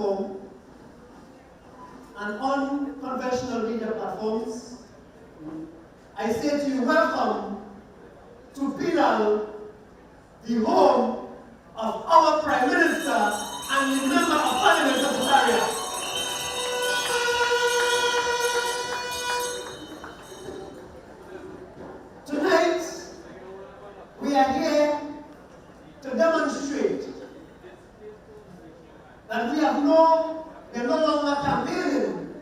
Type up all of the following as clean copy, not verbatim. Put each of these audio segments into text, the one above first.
platform and unconventional media platforms, I say to you, welcome to Penal, the home of our Prime Minister and the Member of Parliament of Ontario. Tonight, we are here to demonstrate that we are no longer campaigning,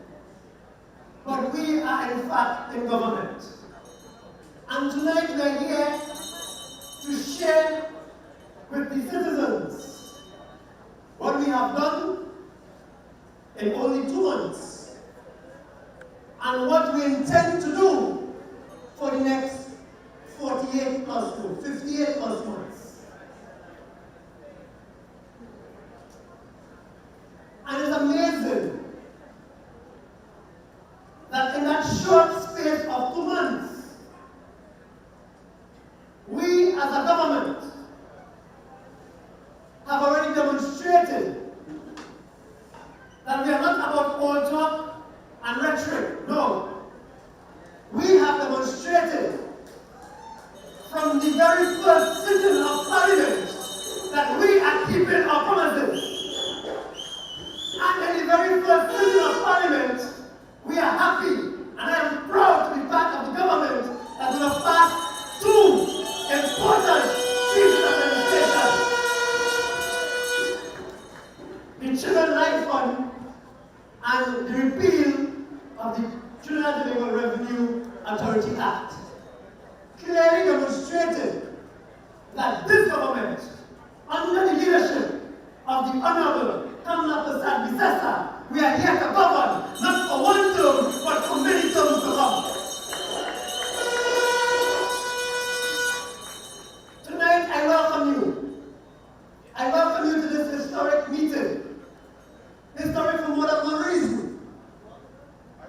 but we are in fact in government. And tonight we are here to share with the citizens what we have done in only 2 months and what we intend to do for the next 58 plus months. And it's amazing that in that short space of 2 months, we as a government have already demonstrated that we are not about old talk and rhetoric. No. We have demonstrated from the very first sitting of Parliament that we are keeping our promises. And in the very first sitting of Parliament, we are happy, and I am proud to be part of the government that will have passed 2 important pieces of legislation. The Children Life Fund and the repeal of the Trinidad and Tobago Revenue Authority Act clearly demonstrated that this government, under the leadership of the Honourable Dowlath, we are here to govern, not for 1 term, but for many terms to come. Tonight, I welcome you. I welcome you to this historic meeting. Historic for more than one reason.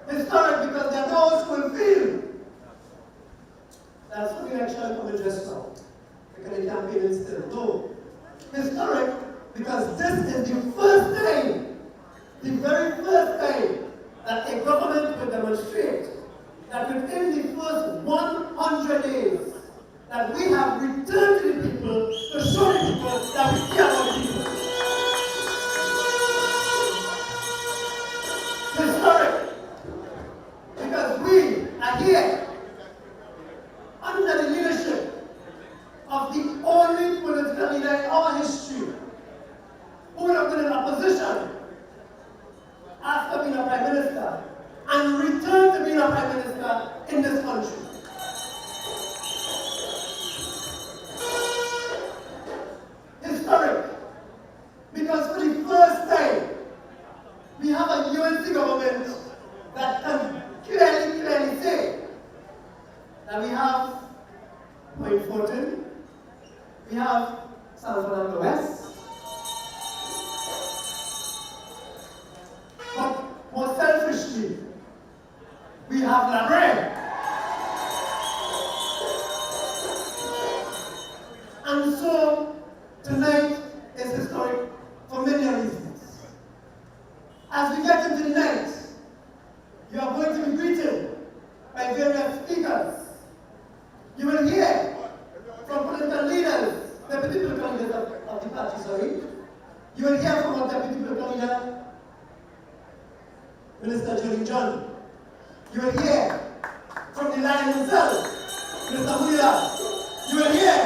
Historic because there are those who will feel that's something actually from the dress now. Because the campaign is still. No. Historic because this is the first time, the very first time that a government will demonstrate that within the first 100 days that we have returned to the people to show the people that we care about people. Historic because we are here under the leadership of the only political leader in our history who would have been in opposition after being a Prime Minister and returned to being a Prime Minister in this country. Historic because for the first time we have a UNC government that can clearly say that we have Point Fortin, we have South and West, but more selfishly, we have Lackram. And so, tonight is historic for many reasons. As we get into the night, you are going to be greeted by various speakers. You will hear from political leaders, deputy political leaders of the party, sorry. You will hear from our deputy political leader, Minister Jolene John. You will hear from the lion himself, Minister Moonilal. You will hear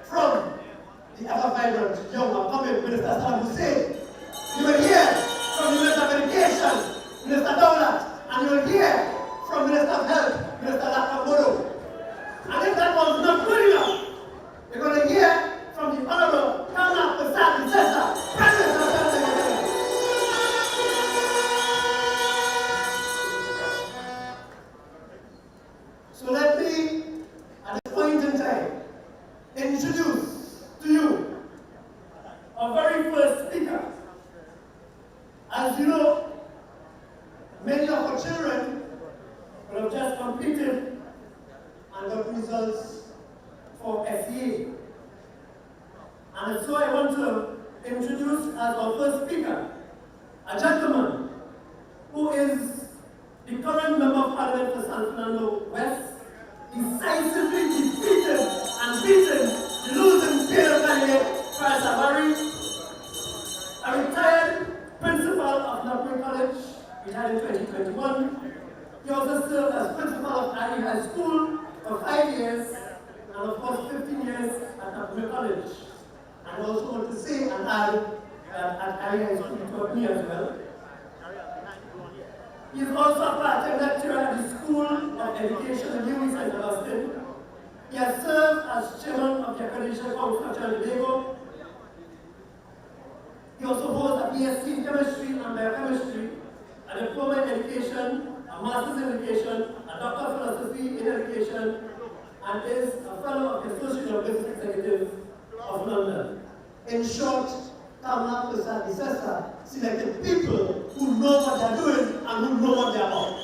from the ever-vibrant, young, upcoming Minister Saddam Hosein. You will hear from the Minister of Education, Minister Dowlath. And you will hear from Minister of Health, Minister Lackram Bodoe. And if that was not good enough, we're going to hear from the Honourable Dowlath, President of Jearlean. So let me, at this point in time, introduce to you our very first speaker. Speaker, a gentleman who is the current Member of Parliament for San Fernando West, decisively defeated and beaten the losing Pierre Sabari, a retired principal of Lackram College, retired in 2021. He also served as principal of Ali High School for 5 years, and of course 15 years at Lackram College. And I also want to say and add that at Ali High School he taught me as well. He is also a part-time lecturer at the School of Education in UNC Ministers. He has served as chairman of the Accreditation Council of Trinidad and Tobago. He also holds a BSc in chemistry and biochemistry, a diploma in education, a master's in education, a doctor of philosophy in education, and is a fellow of the Association of Business Executives of London. In short, Kamala predecessor selected people who know what they're doing and who know what they're about.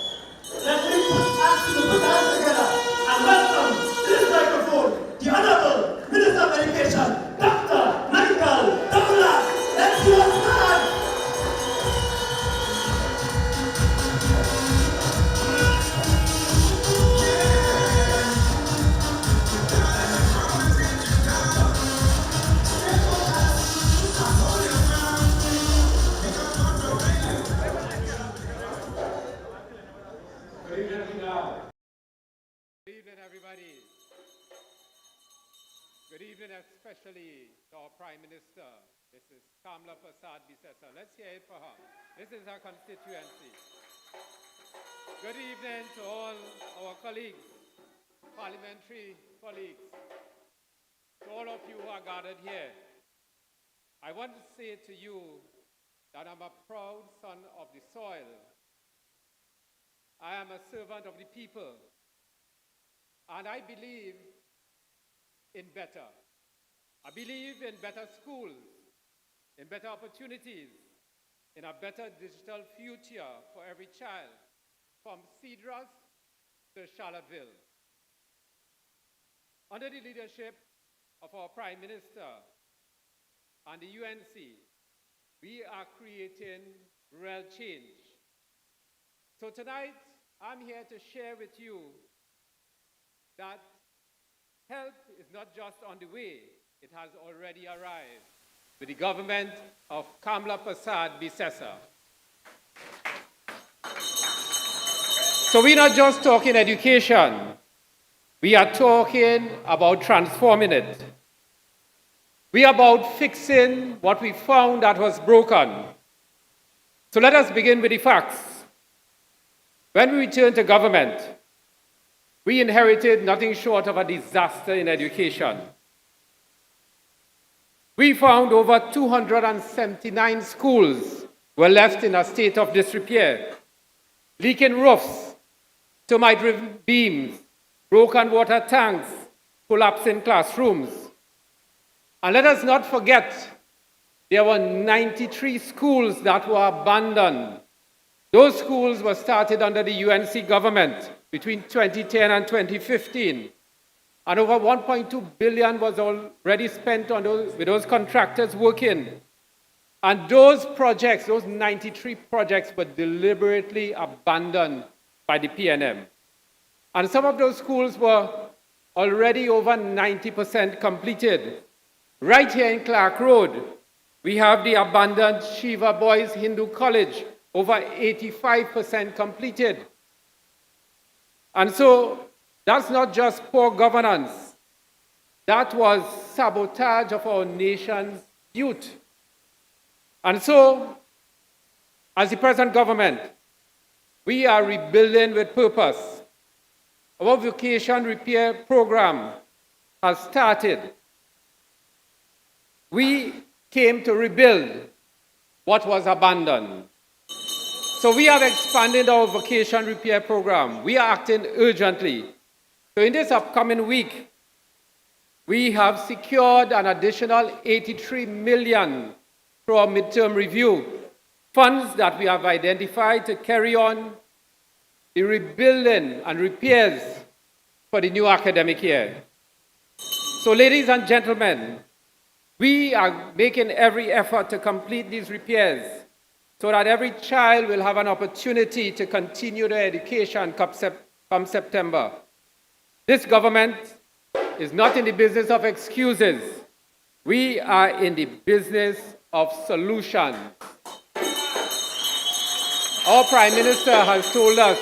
Let me ask you to put your hands together and welcome to this microphone the Honorable Minister of Education, Dr. Michael Dowlath. Let's hear a stand. Good evening, everybody. Good evening, especially to our Prime Minister, Mrs. Kamala Persad-Bissessar. Let's hear it for her. This is her constituency. Good evening to all our colleagues, parliamentary colleagues, to all of you who are gathered here. I want to say to you that I'm a proud son of the soil. I am a servant of the people. And I believe in better. I believe in better schools, in better opportunities, in a better digital future for every child, from Cedras to Charlottesville. Under the leadership of our Prime Minister and the UNC, we are creating real change. So tonight, I'm here to share with you that help is not just on the way, it has already arrived with the government of Kamala Persad-Bissessar. So we're not just talking education, we are talking about transforming it. We are about fixing what we found that was broken. So let us begin with the facts. When we returned to government, we inherited nothing short of a disaster in education. We found over 279 schools were left in a state of disrepair, leaking roofs, termite-driven beams, broken water tanks, collapsing classrooms. And let us not forget, there were 93 schools that were abandoned. Those schools were started under the UNC government between 2010 and 2015. And over 1.2 billion was already spent on with those contractors working. And those projects, those 93 projects, were deliberately abandoned by the PNM. And some of those schools were already over 90% completed. Right here in Clark Road, we have the abandoned Shiva Boys Hindu College, over 85% completed. And so that's not just poor governance. That was sabotage of our nation's youth. And so, as the present government, we are rebuilding with purpose. Our vocation repair program has started. We came to rebuild what was abandoned. So we have expanded our vocation repair program. We are acting urgently. So in this upcoming week, we have secured an additional 83 million through our midterm review, funds that we have identified to carry on the rebuilding and repairs for the new academic year. So ladies and gentlemen, We are making every effort to complete these repairs so that every child will have an opportunity to continue their education come September. This government is not in the business of excuses. We are in the business of solutions. Our Prime Minister has told us,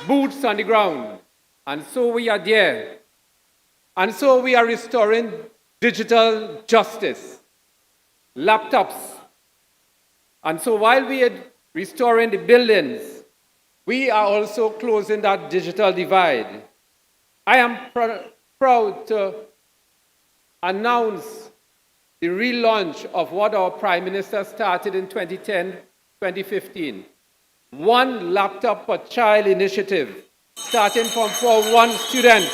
boots on the ground, and so we are there. And so we are restoring digital justice, laptops. And so while we are restoring the buildings, we are also closing that digital divide. I am proud to announce the relaunch of what our Prime Minister started in 2010-2015. One laptop per child initiative, starting from for one student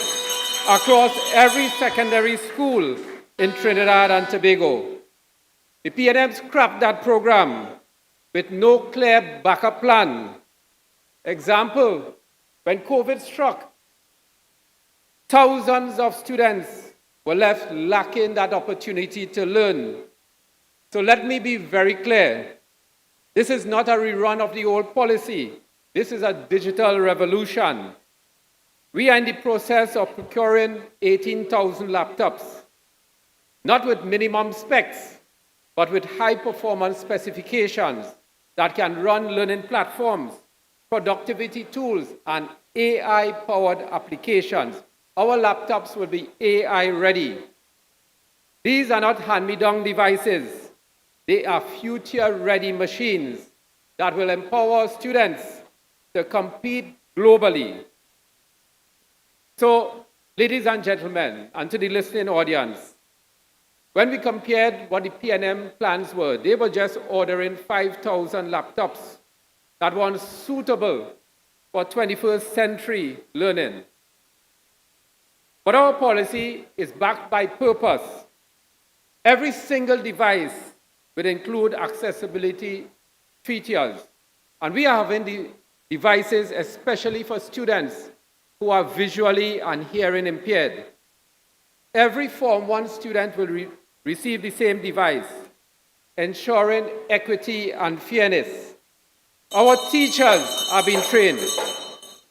across every secondary school in Trinidad and Tobago. The PNM scrapped that program with no clear backup plan. Example, when COVID struck, thousands of students were left lacking that opportunity to learn. So let me be very clear. This is not a rerun of the old policy. This is a digital revolution. We are in the process of procuring 18,000 laptops, not with minimum specs, but with high-performance specifications that can run learning platforms, productivity tools, and AI-powered applications. Our laptops will be AI-ready. These are not hand-me-down devices. They are future-ready machines that will empower students to compete globally. So, ladies and gentlemen, and to the listening audience, when we compared what the PNM plans were, they were just ordering 5,000 laptops that were suitable for 21st century learning. But our policy is backed by purpose. Every single device will include accessibility features. And we are having the devices especially for students who are visually and hearing impaired. Every Form 1 student will receive the same device, ensuring equity and fairness. Our teachers are being trained.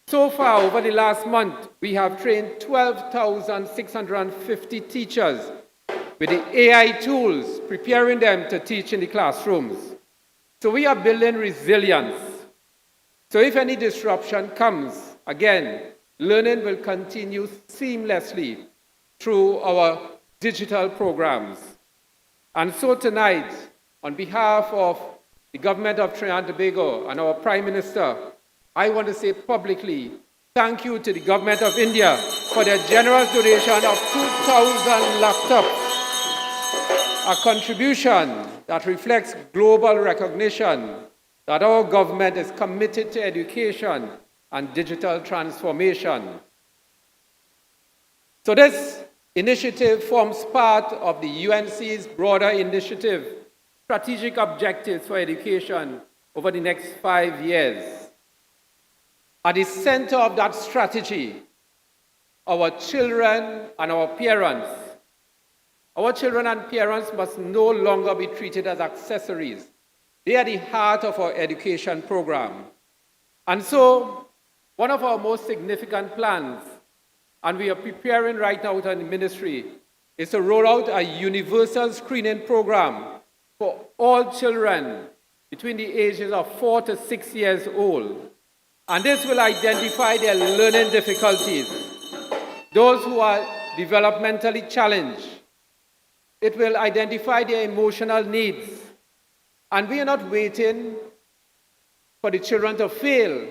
So far, over the last month, we have trained 12,650 teachers with the AI tools, preparing them to teach in the classrooms. So we are building resilience. So if any disruption comes, again, learning will continue seamlessly through our digital programs. And so tonight, on behalf of the government of Trinidad and Tobago and our Prime Minister, I want to say publicly, thank you to the government of India for their generous donation of 2,000 laptops, a contribution that reflects global recognition that our government is committed to education and digital transformation. So this initiative forms part of the UNC's broader initiative, strategic objectives for education over the next 5 years. At the center of that strategy, our children and our parents. Our children and parents must no longer be treated as accessories. They are the heart of our education program. And so, one of our most significant plans, and we are preparing right now within the ministry, is to roll out a universal screening program for all children between the ages of 4 to 6 years old. And this will identify their learning difficulties, those who are developmentally challenged. It will identify their emotional needs. And we are not waiting for the children to fail.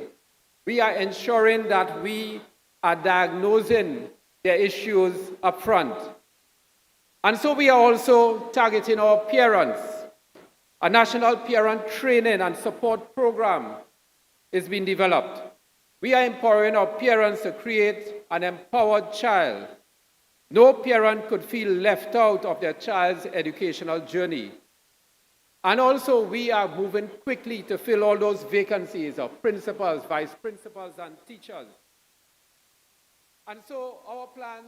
We are ensuring that we are diagnosing their issues up front. And so we are also targeting our parents. A national parent training and support program is being developed. We are empowering our parents to create an empowered child. No parent could feel left out of their child's educational journey. And also, we are moving quickly to fill all those vacancies of principals, vice principals, and teachers. And so, our plan,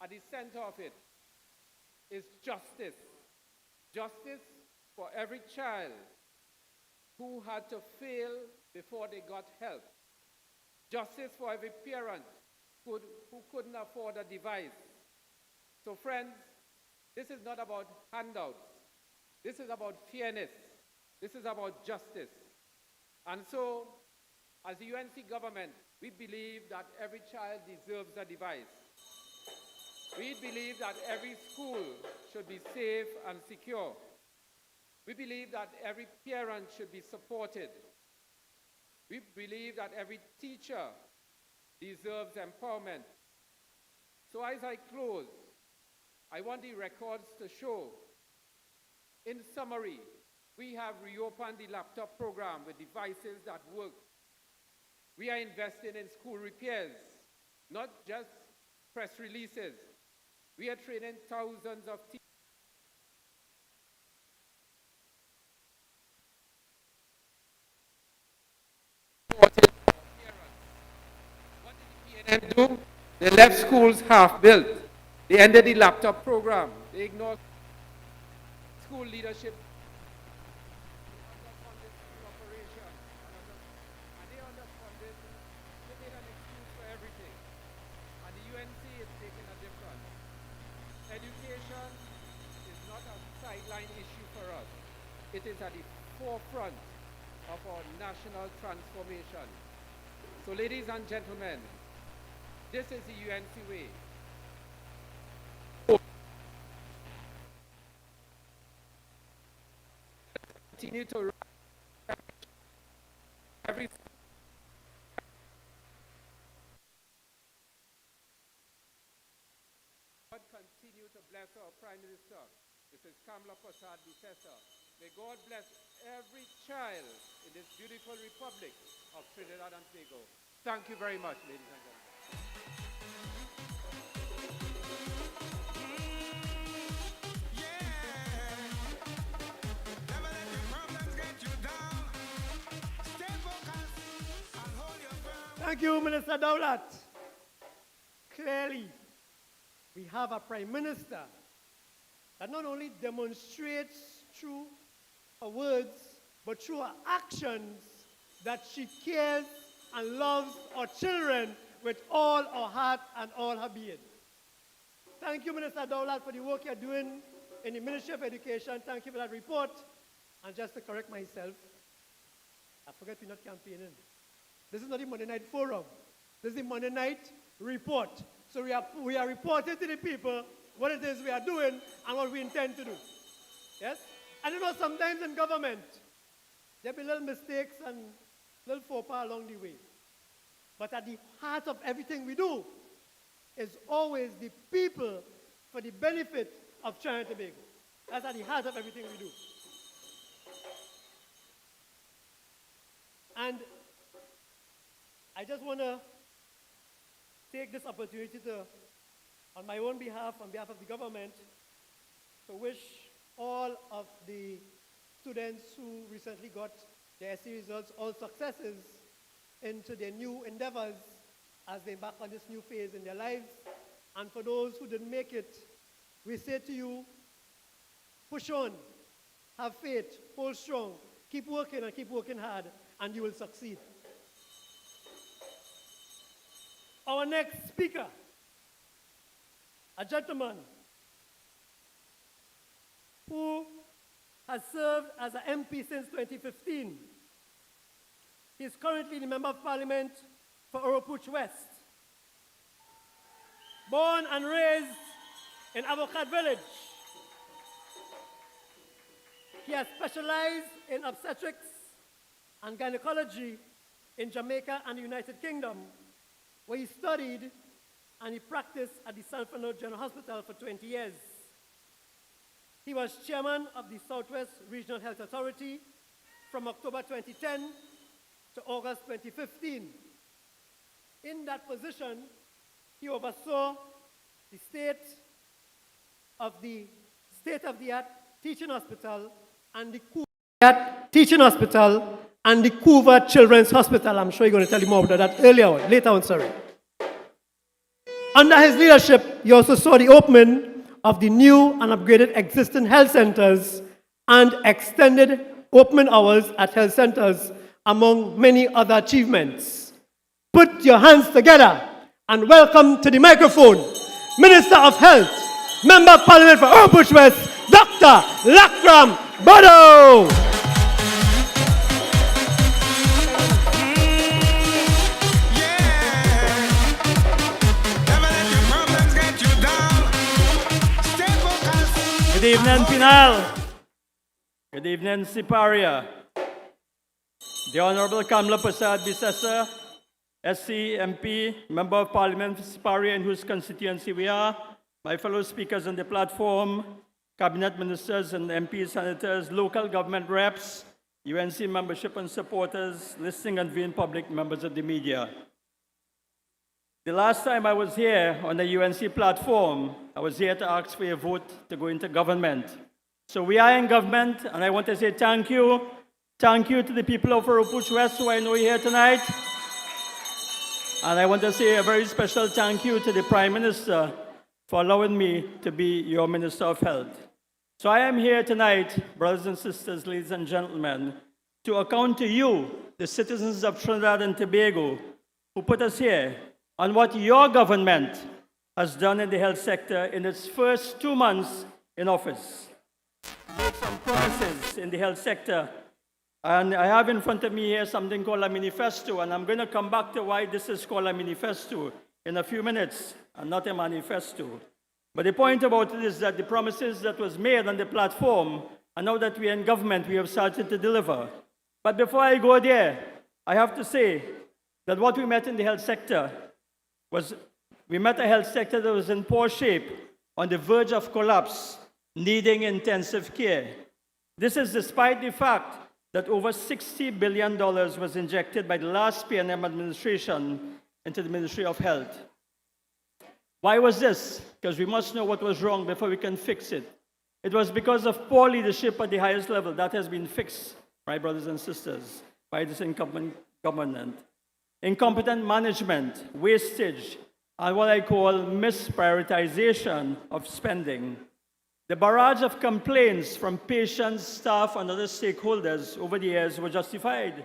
at the center of it, is justice. Justice for every child who had to fail before they got help. Justice for every parent who couldn't afford a device. So friends, this is not about handouts. This is about fairness. This is about justice. And so, as the UNC government, we believe that every child deserves a device. We believe that every school should be safe and secure. We believe that every parent should be supported. We believe that every teacher deserves empowerment. So as I close, I want the records to show, in summary, we have reopened the laptop program with devices that work. We are investing in school repairs, not just press releases. We are training thousands of teachers. What did the PNM do? They left schools half-built. They ended the laptop program. They ignored school leadership. Underfunded school operation. And they underfunded. They made an excuse for everything. And the UNC is making a difference. Education is not a sideline issue for us. It is at the forefront of our national transformation. So ladies and gentlemen, this is the UNC way. Continue to every God continue to bless our Prime Minister, Mrs. Kamala Prasad Dutesa. May God bless every child in this beautiful republic of Trinidad and Tobago. Thank you very much, ladies and gentlemen. Thank you, Minister Dowlath. Clearly, we have a Prime Minister that not only demonstrates through her words, but through her actions, that she cares and loves our children with all her heart and all her being. Thank you, Minister Dowlath, for the work you're doing in the Ministry of Education. Thank you for that report. And just to correct myself, I forget we're not campaigning. This is not the Monday Night Forum. This is the Monday Night Report. So we are reporting to the people what it is we are doing and what we intend to do. Yes? And you know, sometimes in government, there be little mistakes and little faux pas along the way. But at the heart of everything we do is always the people for the benefit of Trinidad and Tobago. That's at the heart of everything we do. And I just want to take this opportunity to, on my own behalf, on behalf of the government, to wish all of the students who recently got their SC results all successes into their new endeavors as they embark on this new phase in their lives. And for those who didn't make it, we say to you, push on, have faith, hold strong, keep working and keep working hard, and you will succeed. Our next speaker, a gentleman who has served as an MP since 2015. He is currently the Member of Parliament for Oropuch West. Born and raised in Avocat Village, he has specialized in obstetrics and gynecology in Jamaica and the United Kingdom, where he studied and he practiced at the San Fernando General Hospital for 20 years. He was chairman of the Southwest Regional Health Authority from October 2010 to August 2015. In that position, he oversaw the state-of-the-art teaching hospital and the Couva Children's Hospital. I'm sure you're going to tell you more about that later on, sorry. Under his leadership, he also saw the opening of the new and upgraded existing health centers and extended opening hours at health centers, among many other achievements. Put your hands together and welcome to the microphone, Minister of Health, Member of Parliament for Orange West, Dr. Lackram Bodoe. Good evening, Pinal. Good evening, Siparia. The Honorable Kamla Prasad Bisesa, SC, MP, Member of Parliament for Siparia, in whose constituency we are, my fellow speakers on the platform, Cabinet Ministers and MPs, Senators, local government reps, UNC membership and supporters, listening and viewing public, members of the media. The last time I was here on the UNC platform, I was here to ask for your vote to go into government. So we are in government, and I want to say thank you. Thank you to the people of Orange West who I know here tonight. And I want to say a very special thank you to the Prime Minister for allowing me to be your Minister of Health. So I am here tonight, brothers and sisters, ladies and gentlemen, to account to you, the citizens of Trinidad and Tobago, who put us here, on what your government has done in the health sector in its first 2 months in office. Made some promises in the health sector, and I have in front of me here something called a manifesto, and I'm going to come back to why this is called a manifesto in a few minutes, and not a manifesto. But the point about it is that the promises that was made on the platform, and now that we are in government, we have started to deliver. But before I go there, I have to say that what we met in the health sector was, we met a health sector that was in poor shape, on the verge of collapse, needing intensive care. This is despite the fact that over $60 billion was injected by the last PNM administration into the Ministry of Health. Why was this? Because we must know what was wrong before we can fix it. It was because of poor leadership at the highest level. That has been fixed, my brothers and sisters, by this incumbent government. Incompetent management, wastage, and what I call misprioritization of spending. The barrage of complaints from patients, staff, and other stakeholders over the years were justified.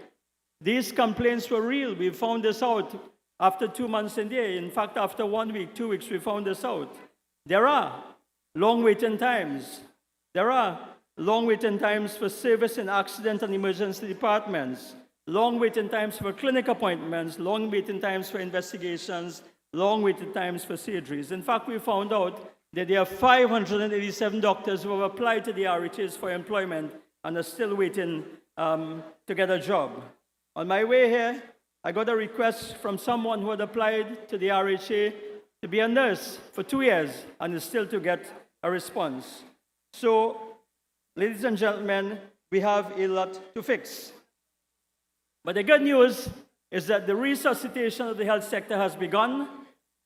These complaints were real. We found this out after 2 months in there. In fact, after 1 week, 2 weeks, we found this out. There are long waiting times. There are long waiting times for service in accident and emergency departments. Long waiting times for clinic appointments, long waiting times for investigations, long waiting times for surgeries. In fact, we found out that there are 587 doctors who have applied to the RHAs for employment and are still waiting to get a job. On my way here, I got a request from someone who had applied to the RHA to be a nurse for 2 years and is still to get a response. So, ladies and gentlemen, we have a lot to fix. But the good news is that the resuscitation of the health sector has begun.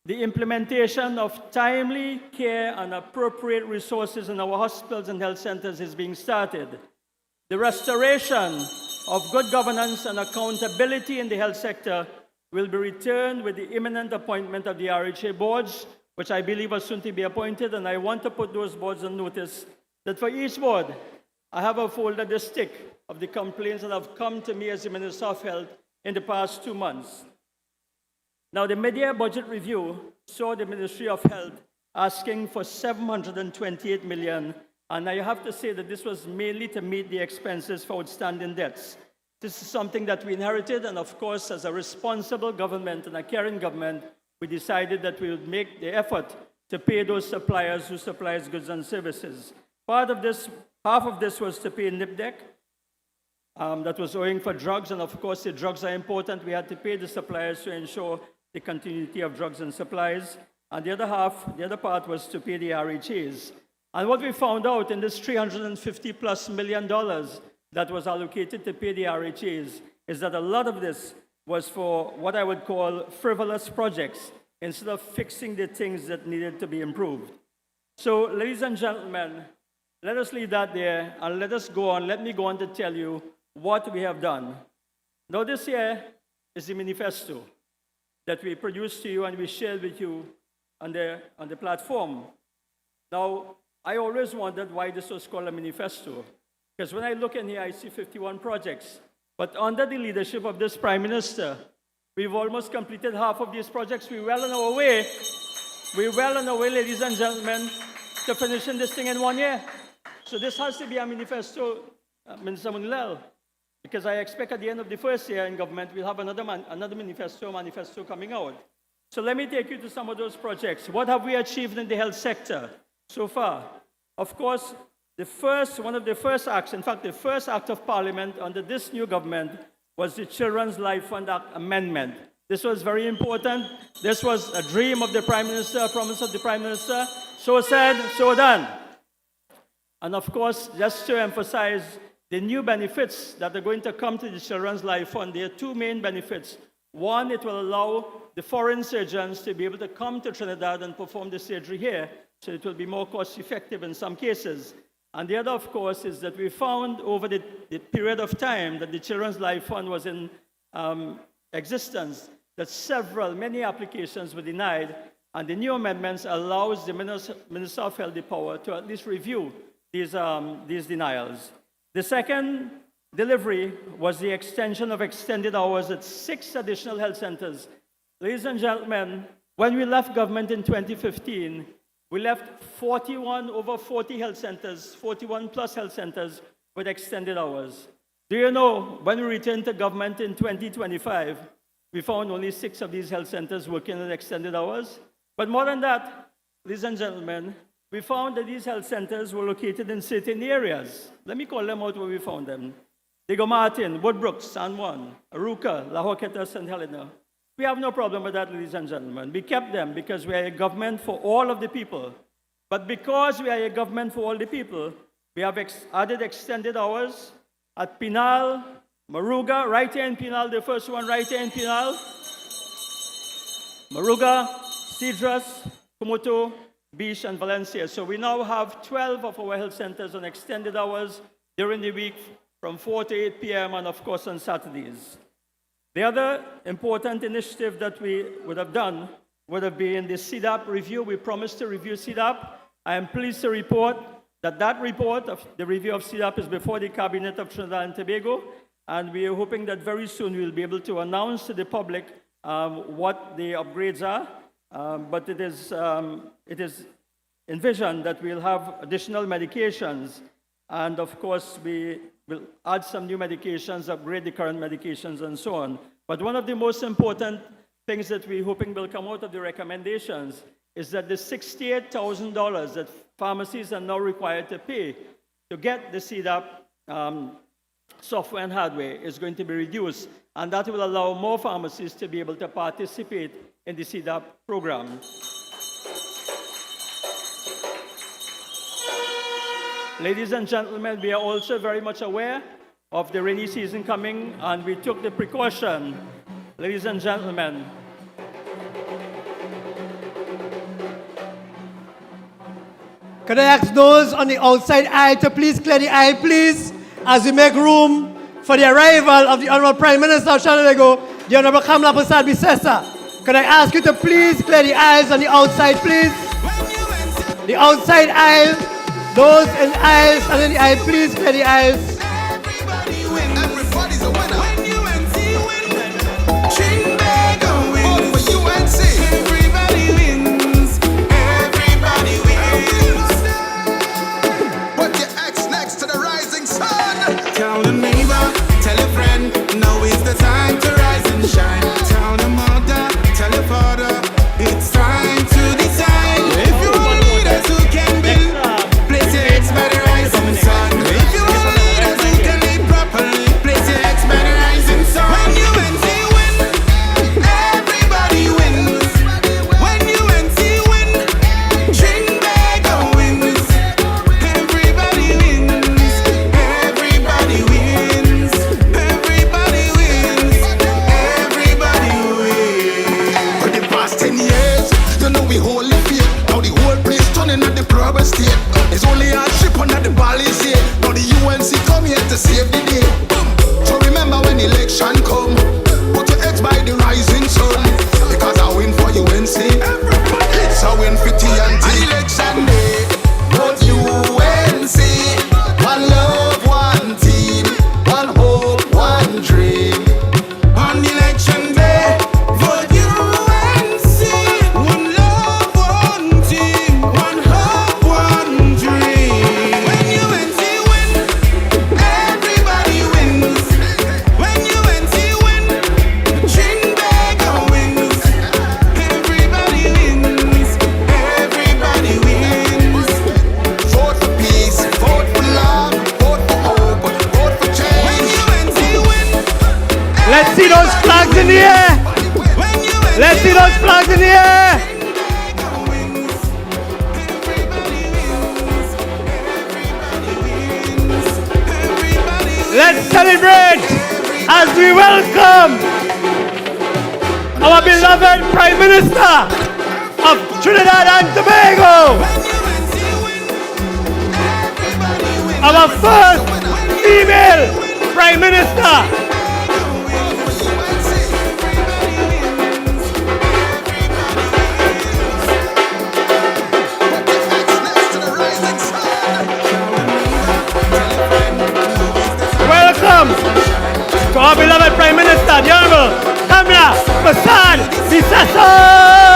The implementation of timely care and appropriate resources in our hospitals and health centers is being started. The restoration of good governance and accountability in the health sector will be returned with the imminent appointment of the RHA boards, which I believe are soon to be appointed, and I want to put those boards on notice that for each board, I have a folder, the stick of the complaints that have come to me as the Minister of Health in the past 2 months. Now, the mid-year budget review saw the Ministry of Health asking for $728 million, and I have to say that this was mainly to meet the expenses for outstanding debts. This is something that we inherited, and of course, as a responsible government and a caring government, we decided that we would make the effort to pay those suppliers who supply goods and services. Part of this, half of this was to pay NIPDEC, that was owing for drugs, and of course, the drugs are important. We had to pay the suppliers to ensure the continuity of drugs and supplies. And the other half, the other part was to pay the RHAs. And what we found out in this $350+ million that was allocated to pay the RHAs is that a lot of this was for what I would call frivolous projects instead of fixing the things that needed to be improved. So, ladies and gentlemen, let us leave that there and let us go on. Let me go on to tell you what we have done. Now, this here is the manifesto that we produced to you and we shared with you on the platform. Now, I always wondered why this was called a manifesto. Because when I look in here, I see 51 projects. But under the leadership of this Prime Minister, we've almost completed half of these projects. We're well on our way. We're well on our way, ladies and gentlemen, to finishing this thing in 1 year. So this has to be a manifesto, Minister Moonilal, because I expect at the end of the first year in government, we'll have another manifesto coming out. So let me take you to some of those projects. What have we achieved in the health sector so far? Of course, one of the first acts, in fact, the first act of Parliament under this new government was the Children's Life Fund Act amendment. This was very important. This was a dream of the Prime Minister, a promise of the Prime Minister. So said, so done. And of course, just to emphasize the new benefits that are going to come to the Children's Life Fund, there are two main benefits. One, it will allow the foreign surgeons to be able to come to Trinidad and perform the surgery here, so it will be more cost effective in some cases. And the other, of course, is that we found over the period of time that the Children's Life Fund was in existence, that many applications were denied, and the new amendments allows the Minister of Health the power to at least review these denials. The second delivery was the extension of extended hours at 6 additional health centers. Ladies and gentlemen, when we left government in 2015, we left over 40 health centers, 41 plus health centers with extended hours. Do you know, when we returned to government in 2025, we found only 6 of these health centers working in extended hours? But more than that, ladies and gentlemen, we found that these health centers were located in certain areas. Let me call them out where we found them. Diego Martin, Woodbrook, San Juan, Aruca, La Joqueta, St. Helena. We have no problem with that, ladies and gentlemen. We kept them because we are a government for all of the people. But because we are a government for all the people, we have added extended hours at Pinal, Maruga, right here in Pinal, the first one right here in Pinal, Maruga, Cedras, Kumoto, Beach, and Valencia. So we now have 12 of our health centers on extended hours during the week from 4 to 8 p.m. and of course on Saturdays. The other important initiative that we would have done would have been the CDAP review. We promised to review CDAP. I am pleased to report that report of the review of CDAP is before the Cabinet of Trinidad and Tobago, and we are hoping that very soon we will be able to announce to the public what the upgrades are. But it is envisioned that we'll have additional medications, and of course we will add some new medications, upgrade the current medications, and so on. But one of the most important things that we're hoping will come out of the recommendations is that the $68,000 that pharmacies are now required to pay to get the CDAP software and hardware is going to be reduced, and that will allow more pharmacies to be able to participate in the CDAP program. Ladies and gentlemen, we are also very much aware of the rainy season coming, and we took the precaution. Ladies and gentlemen, could I ask those on the outside aisle to please clear the aisle, please, as we make room for the arrival of the Honorable Prime Minister of Trinidad, the Honorable Kamala Prasad Bisesa. Could I ask you to please clear the aisles on the outside, please? The outside aisle, those in the aisles and in the aisle, please clear the aisles. Everybody wins. Everybody's a winner. When UNC wins, Trinidad wins. For UNC, everybody wins. Everybody wins. Put your X next to the rising sun. Tell the neighbor, tell a friend, now is the time to rise and shine. Tell the mother, tell the father, it's time to decide. If you want leaders who can build, place your eggs by the rising sun. If you want leaders Let's see those flags in the air. Let's see those flags in the air. Let's celebrate as we welcome our beloved Prime Minister of Trinidad and Tobago. Our first female Prime Minister. Welcome to our beloved Prime Minister, the Honorable Kamla Prasad Visasa.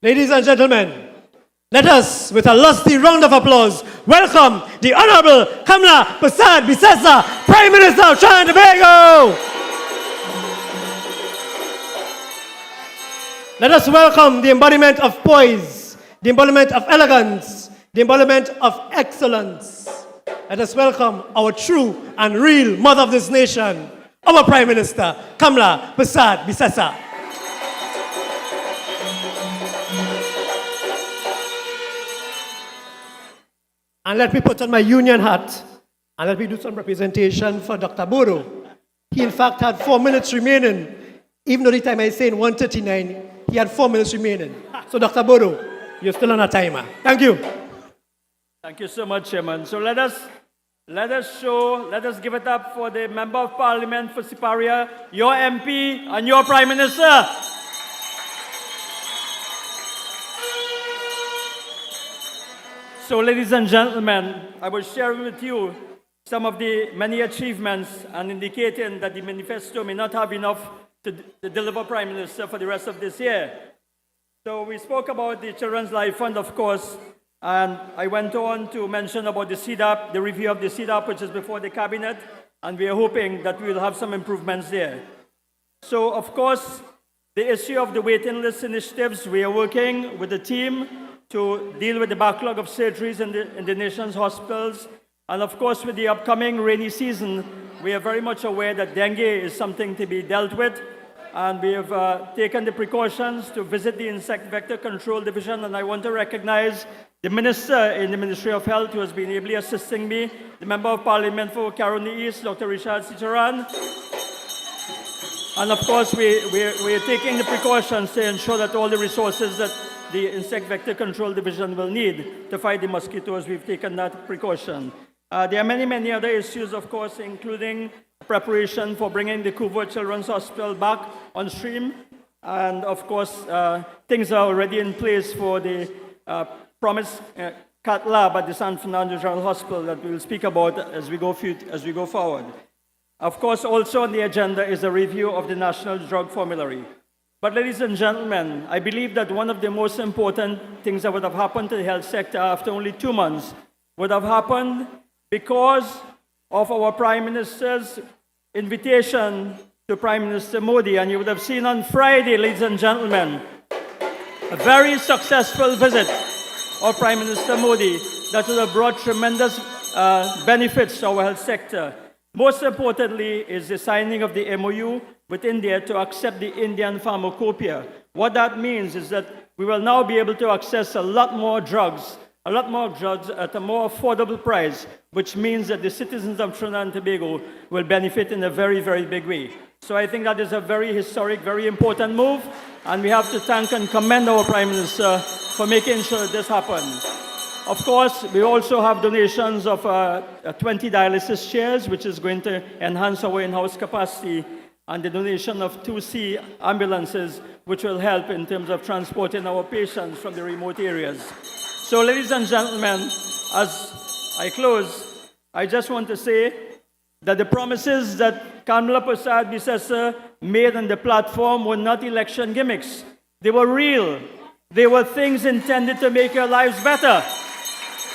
Ladies and gentlemen, let us, with a lusty round of applause, welcome the Honorable Kamla Prasad Visasa, Prime Minister of Trinidad and Tobago. Let us welcome the embodiment of poise, the embodiment of elegance, the embodiment of excellence. Let us welcome our true and real mother of this nation, our Prime Minister, Kamla Prasad Visasa. And let me put on my union hat and let me do some representation for Dr. Bodoe. He in fact had 4 minutes remaining. Even though the time I say in 1:39, he had 4 minutes remaining. So Dr. Bodoe, you're still on a timer. Thank you. Thank you so much, Chairman. So let us give it up for the Member of Parliament for Siparia, your MP and your Prime Minister. So, ladies and gentlemen, I was sharing with you some of the many achievements and indicating that the manifesto may not have enough to deliver Prime Minister for the rest of this year. So we spoke about the Children's Life Fund, of course, and I went on to mention about the CDAP, the review of the CDAP, which is before the Cabinet, and we are hoping that we will have some improvements there. So, of course, the issue of the waiting list initiatives, we are working with the team to deal with the backlog of surgeries in the nation's hospitals. And of course, with the upcoming rainy season, we are very much aware that dengue is something to be dealt with. And we have taken the precautions to visit the Insect Vector Control Division. And I want to recognize the Minister in the Ministry of Health who has been ably assisting me, the Member of Parliament for Caroni East, Dr. Richard Sicharan. And of course, we are taking the precautions to ensure that all the resources that the Insect Vector Control Division will need to fight the mosquitoes, we've taken that precaution. There are many, many other issues, of course, including preparation for bringing the Couva Children's Hospital back on stream. And of course, things are already in place for the promised cat lab at the San Fernando General Hospital that we will speak about as we go forward. Of course, also on the agenda is a review of the National Drug Formulary. But ladies and gentlemen, I believe that one of the most important things that would have happened to the health sector after only 2 months would have happened because of our Prime Minister's invitation to Prime Minister Modi. And you would have seen on Friday, ladies and gentlemen, a very successful visit of Prime Minister Modi that would have brought tremendous benefits to our health sector. Most importantly is the signing of the MOU with India to accept the Indian pharmacopoeia. What that means is that we will now be able to access a lot more drugs at a more affordable price, which means that the citizens of Trinidad and Tobago will benefit in a very, very big way. So I think that is a very historic, very important move, and we have to thank and commend our Prime Minister for making sure that this happens. Of course, we also have donations of 20 dialysis chairs, which is going to enhance our in-house capacity, and the donation of 2C ambulances, which will help in terms of transporting our patients from the remote areas. So, ladies and gentlemen, as I close, I just want to say that the promises that Kamala Prasad Bisesa made on the platform were not election gimmicks. They were real. They were things intended to make your lives better.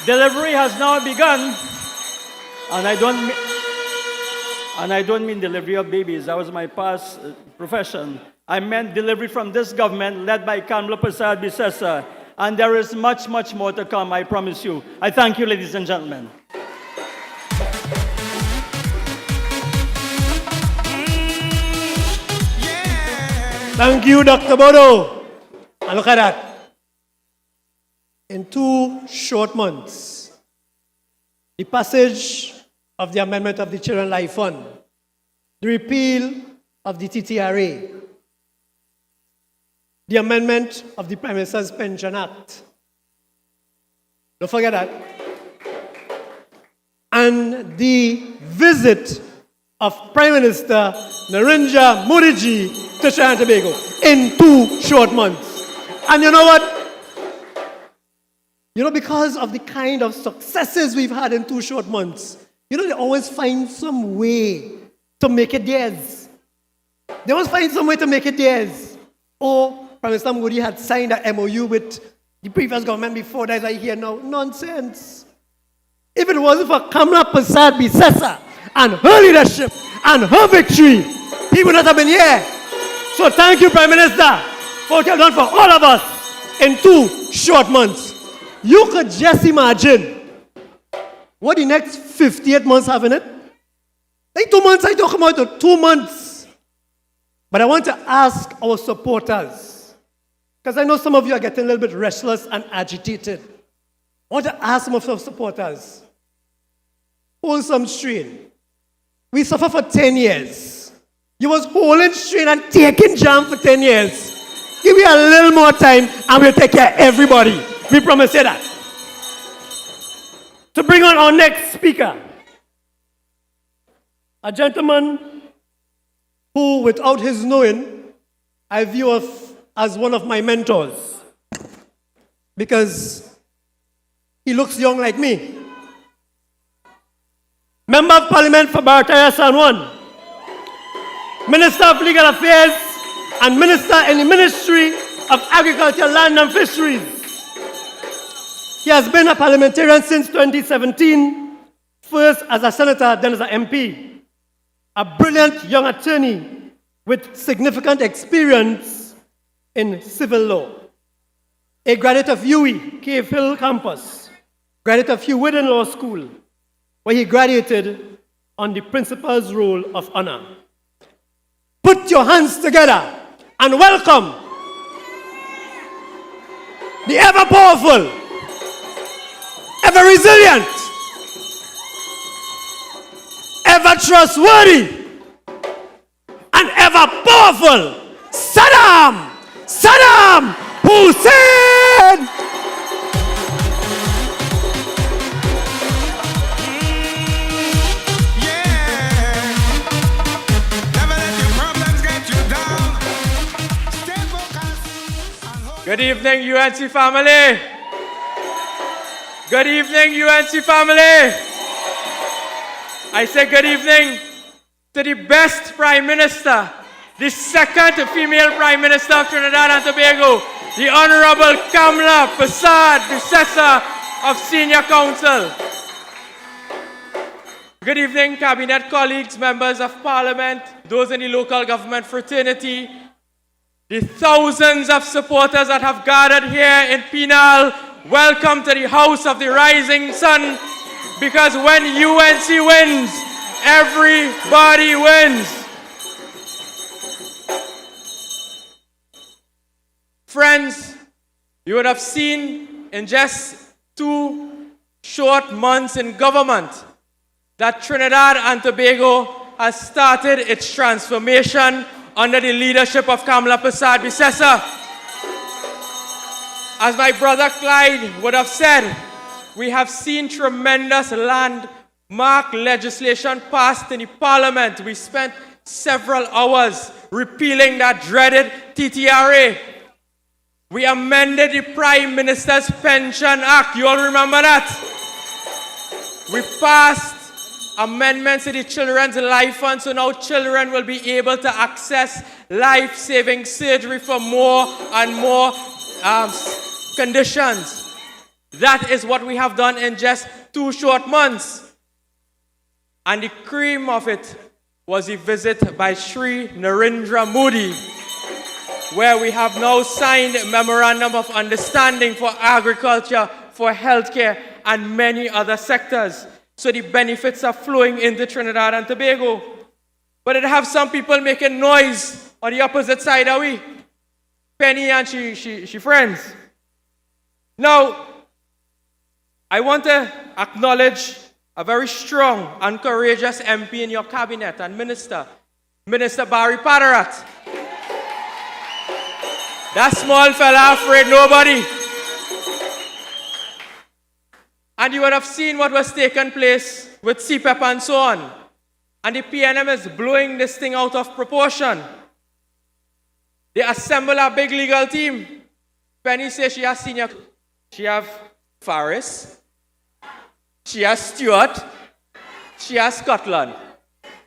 Delivery has now begun, and I don't mean delivery of babies. That was my past profession. I meant delivery from this government led by Kamala Prasad Bisesa, and there is much, much more to come, I promise you. I thank you, ladies and gentlemen. Thank you, Dr. Bodoe. And look at that. In 2 short months, the passage of the amendment of the Children Life Fund, the repeal of the TTRA, the amendment of the Prime Minister's Pension Act. Don't forget that. And the visit of Prime Minister Narendra Modi to Trinidad and Tobago in 2 short months. And you know what? You know, because of the kind of successes we've had in 2 short months, you know, they always find some way to make it theirs. They always find some way to make it theirs. Or Prime Minister Modi had signed an MOU with the previous government before that. I hear now, nonsense. If it wasn't for Kamala Prasad Bisesa and her leadership and her victory, he would not have been here. So thank you, Prime Minister, for what you have done for all of us in 2 short months. You could just imagine what the next 58 months have in it. Like 2 months, I talk about it, 2 months. But I want to ask our supporters, because I know some of you are getting a little bit restless and agitated. I want to ask some of our supporters, hold some strain. We suffer for 10 years. You was holding strain and taking jam for 10 years. Give me a little more time and we'll take care of everybody. We promise you that. To bring on our next speaker, a gentleman who, without his knowing, I view as one of my mentors because he looks young like me. Member of Parliament for Barataria San Juan, Minister of Legal Affairs, and Minister in the Ministry of Agriculture, Land and Fisheries. He has been a parliamentarian since 2017, first as a senator, then as an MP. A brilliant young attorney with significant experience in civil law. a graduate of UWI, Cave Hill campus, graduate of Hewitten Law School, where he graduated on the principal's roll of honor. Put your hands together and welcome the ever-powerful, ever-resilient, ever-trustworthy, and ever-powerful Saddam Hosein! Yeah. Never let your problems get you down. Stay focused and hold. Good evening, UNC family. Good evening, UNC family. I say good evening to the best Prime Minister, the second female Prime Minister of Trinidad and Tobago, the Honorable Kamla Prasad, successor of Senior Counsel. Good evening, Cabinet colleagues, members of Parliament, those in the local government fraternity, the thousands of supporters that have gathered here in Penal. Welcome to the House of the Rising Sun, because when UNC wins, everybody wins. Friends, you would have seen in just 2 short months in government that Trinidad and Tobago has started its transformation under the leadership of Kamla Prasad Bissessa. As my brother Clyde would have said, we have seen tremendous landmark legislation passed in the Parliament. We spent several hours repealing that dreaded TTRA. We amended the Prime Minister's Pension Act. You all remember that? We passed amendments to the Children's Life Fund, so now children will be able to access life-saving surgery for more and more conditions. That is what we have done in just 2 short months. And the cream of it was a visit by Sri Narendra Modi, where we have now signed a memorandum of understanding for agriculture, for healthcare, and many other sectors. So the benefits are flowing into Trinidad and Tobago. But it have some people making noise on the opposite side of we. Penny and she friends. Now, I want to acknowledge a very strong and courageous MP in your cabinet and minister, Minister Barry Padarat. That small fella afraid nobody. And you would have seen what was taking place with CPEP and so on. And the PNM is blowing this thing out of proportion. They assemble a big legal team. Penny says she has senior. She have Faris. She has Stewart. She has Scotland.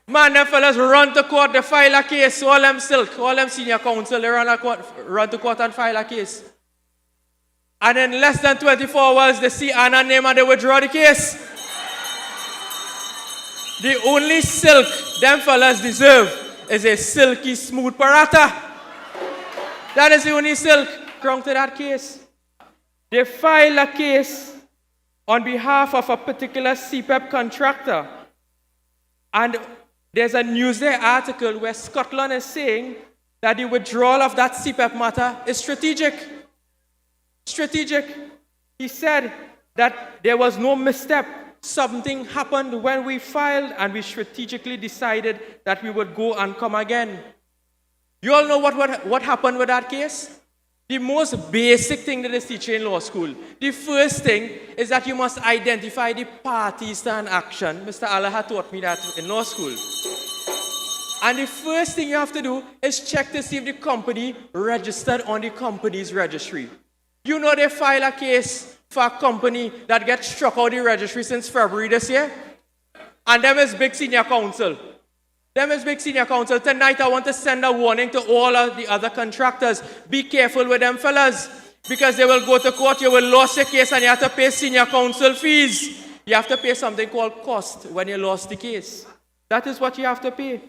Man, them fellas run to court, they file a case, all them silk, all them senior counsel, they run to court and file a case. And in less than 24 hours, they see Anna name and they withdraw the case. The only silk them fellas deserve is a silky smooth parata. That is the only silk crown to that case. They file a case on behalf of a particular CPEP contractor. And there's a Newsday article where Scotland is saying that the withdrawal of that CPEP matter is strategic. Strategic. He said that there was no misstep. Something happened when we filed and we strategically decided that we would go and come again. You all know what happened with that case? The most basic thing that is teaching in law school. The first thing is that you must identify the parties to an action. Mr. Allah had taught me that in law school. And the first thing you have to do is check to see if the company registered on the company's registry. You know they file a case for a company that gets struck out the registry since February this year? And them is big senior counsel. Tonight I want to send a warning to all of the other contractors. Be careful with them fellas. Because they will go to court, you will lose your case and you have to pay senior counsel fees. You have to pay something called cost when you lost the case. That is what you have to pay.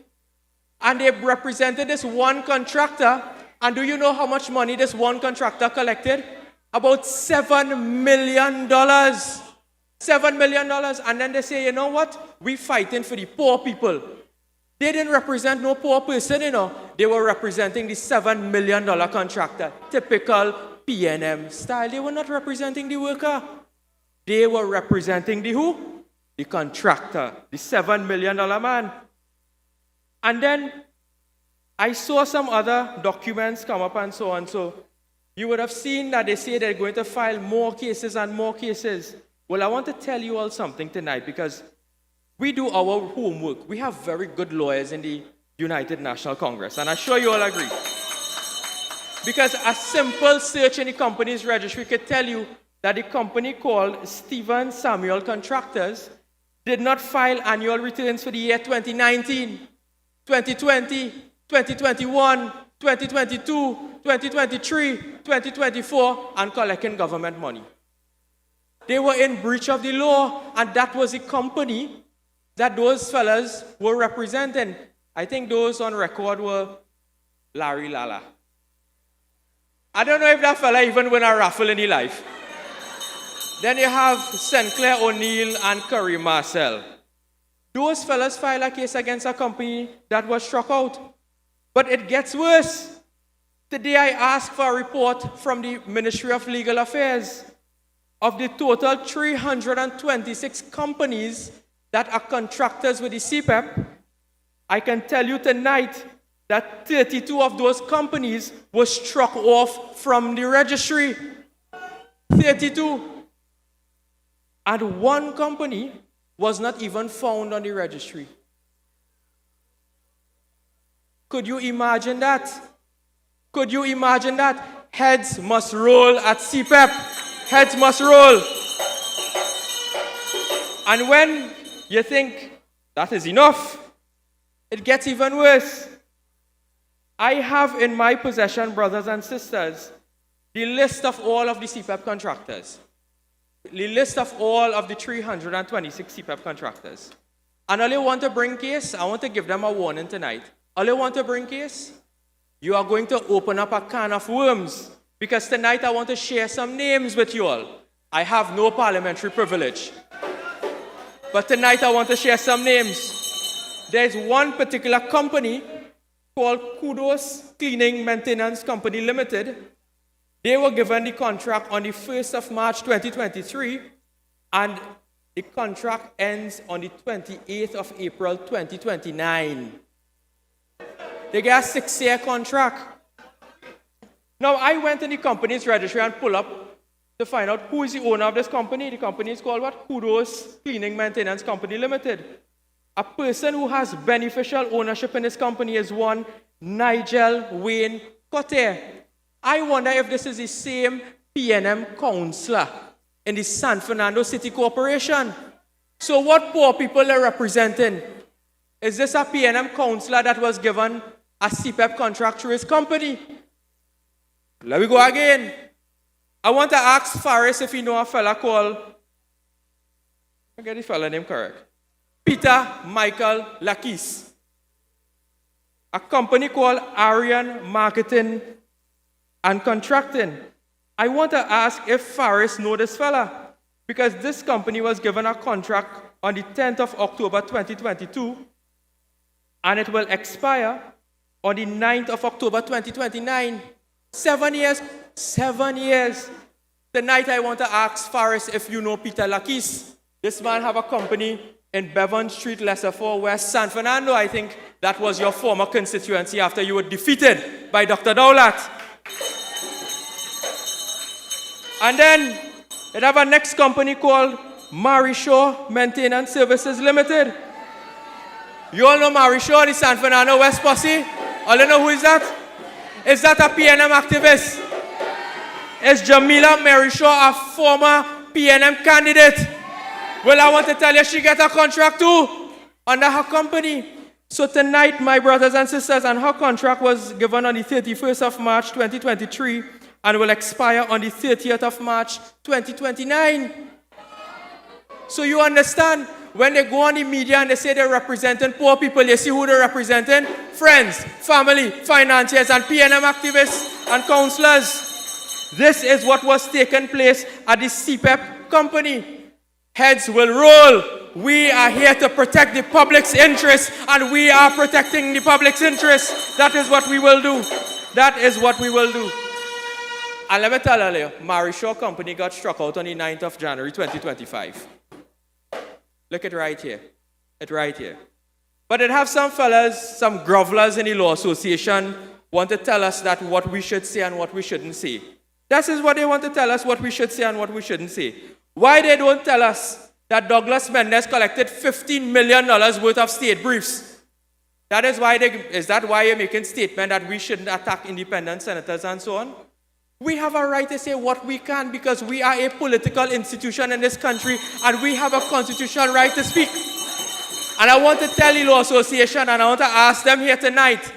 And they represented this one contractor. And do you know how much money this one contractor collected? about $7 million. $7 million. And then they say, you know what? We fighting for the poor people. They didn't represent no poor person, you know. They were representing the $7 million contractor. Typical PNM style. They were not representing the worker. They were representing the who? The contractor. The $7 million man. And then I saw some other documents come up and so on. So you would have seen that they say they're going to file more cases and more cases. Well, I want to tell you all something tonight because we do our homework. We have very good lawyers in the United National Congress, and I'm sure you all agree. Because a simple search in the company's registry could tell you that the company called Stephen Samuel Contractors did not file annual returns for the year 2019, 2020, 2021, 2022, 2023, 2024, and collecting government money. They were in breach of the law, and that was the company that those fellas were representing. I think those on record were Larry Lala. I don't know if that fella even won a raffle in his life. Then you have St. Clair O'Neill and Curry Marcel. Those fellas filed a case against a company that was struck out. But it gets worse. Today I asked for a report from the Ministry of Legal Affairs. Of the total 326 companies that are contractors with the CPEP, I can tell you tonight that 32 of those companies were struck off from the registry. 32. And one company was not even found on the registry. Could you imagine that? Could you imagine that? Heads must roll at CPEP. Heads must roll. And when you think that is enough, it gets even worse. I have in my possession, brothers and sisters, the list of all of the CPEP contractors. The list of all of the 326 CPEP contractors. And all you want to bring case, I want to give them a warning tonight. All you want to bring case, you are going to open up a can of worms. Because tonight I want to share some names with you all. I have no parliamentary privilege. But tonight I want to share some names. There's one particular company called Kudos Cleaning Maintenance Company Limited. They were given the contract on the 1st of March 2023, and the contract ends on the 28th of April 2029. They get a 6-year contract. Now, I went in the company's registry and pulled up to find out who is the owner of this company. The company is called what? Kudos Cleaning Maintenance Company Limited. A person who has beneficial ownership in this company is one Nigel Wayne Cotter. I wonder if this is the same PNM councillor in the San Fernando City Corporation. So what poor people are representing? Is this a PNM councillor that was given a CPEP contract through his company? Let me go again. I want to ask Faris if he know a fella called, I get the fella name correct, Peter Michael Lakis. A company called Arian Marketing and Contracting. I want to ask if Faris know this fella, because this company was given a contract on the 10th of October 2022, and it will expire on the 9th of October 2029. 7 years. 7 years. Tonight I want to ask Faris if you know Peter Lakis. This man have a company in Bevan Street, Lesser West San Fernando. I think that was your former constituency after you were defeated by Dr. Dowlath. And then it have a next company called Marishaw Maintenance Services Limited. You all know Marishaw, the San Fernando West Posse? All you know who is that? Is that a PNM activist? Is Jamila Marishaw a former PNM candidate? Well, I want to tell you, she got a contract too under her company. So tonight, my brothers and sisters, and her contract was given on the 31st of March 2023 and will expire on the 30th of March 2029. So you understand, when they go on the media and they say they're representing poor people, you see who they're representing? Friends, family, financiers, and PNM activists and councillors. This is what was taking place at the CPEP company. Heads will roll. We are here to protect the public's interest, and we are protecting the public's interest. That is what we will do. That is what we will do. And let me tell you, Marishaw Company got struck out on the 9th of January 2025. Look at right here. It right here. But it have some fellas, some grovelers in the Law Association want to tell us that what we should say and what we shouldn't say. That is what they want to tell us, what we should say and what we shouldn't say. Why they don't tell us that Douglas Mendes collected $15 million worth of state briefs? That is why is that why you're making statement that we shouldn't attack independent senators and so on? We have a right to say what we can because we are a political institution in this country and we have a constitutional right to speak. And I want to tell the Law Association and I want to ask them here tonight,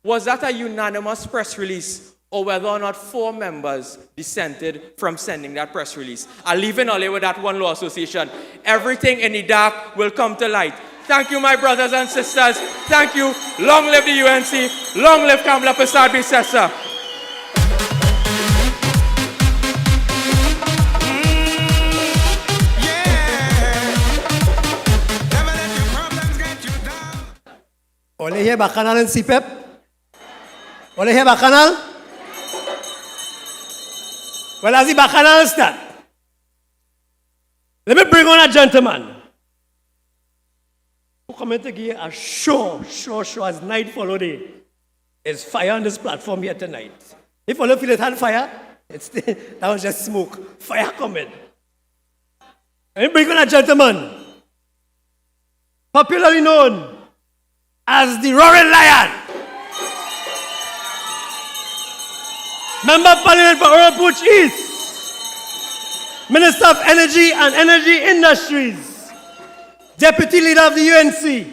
was that a unanimous press release or whether or not 4 members dissented from sending that press release? I'll leave it only with that one Law Association. Everything in the dark will come to light. Thank you, my brothers and sisters. Thank you. Long live the UNC. Long live Kamala Persad-Bissessar. Ole here bakanal and CPEP? Ole here bakanal? Well, as the bakanal start, let me bring on a gentleman who come in to give a show as night follow day. There's fire on this platform here tonight. If all of you had fire, that was just smoke. Fire coming. Let me bring on a gentleman popularly known as the Roaring Lion. Member of Parliament for Oropuch East, Minister of Energy and Energy Industries, Deputy Leader of the UNC,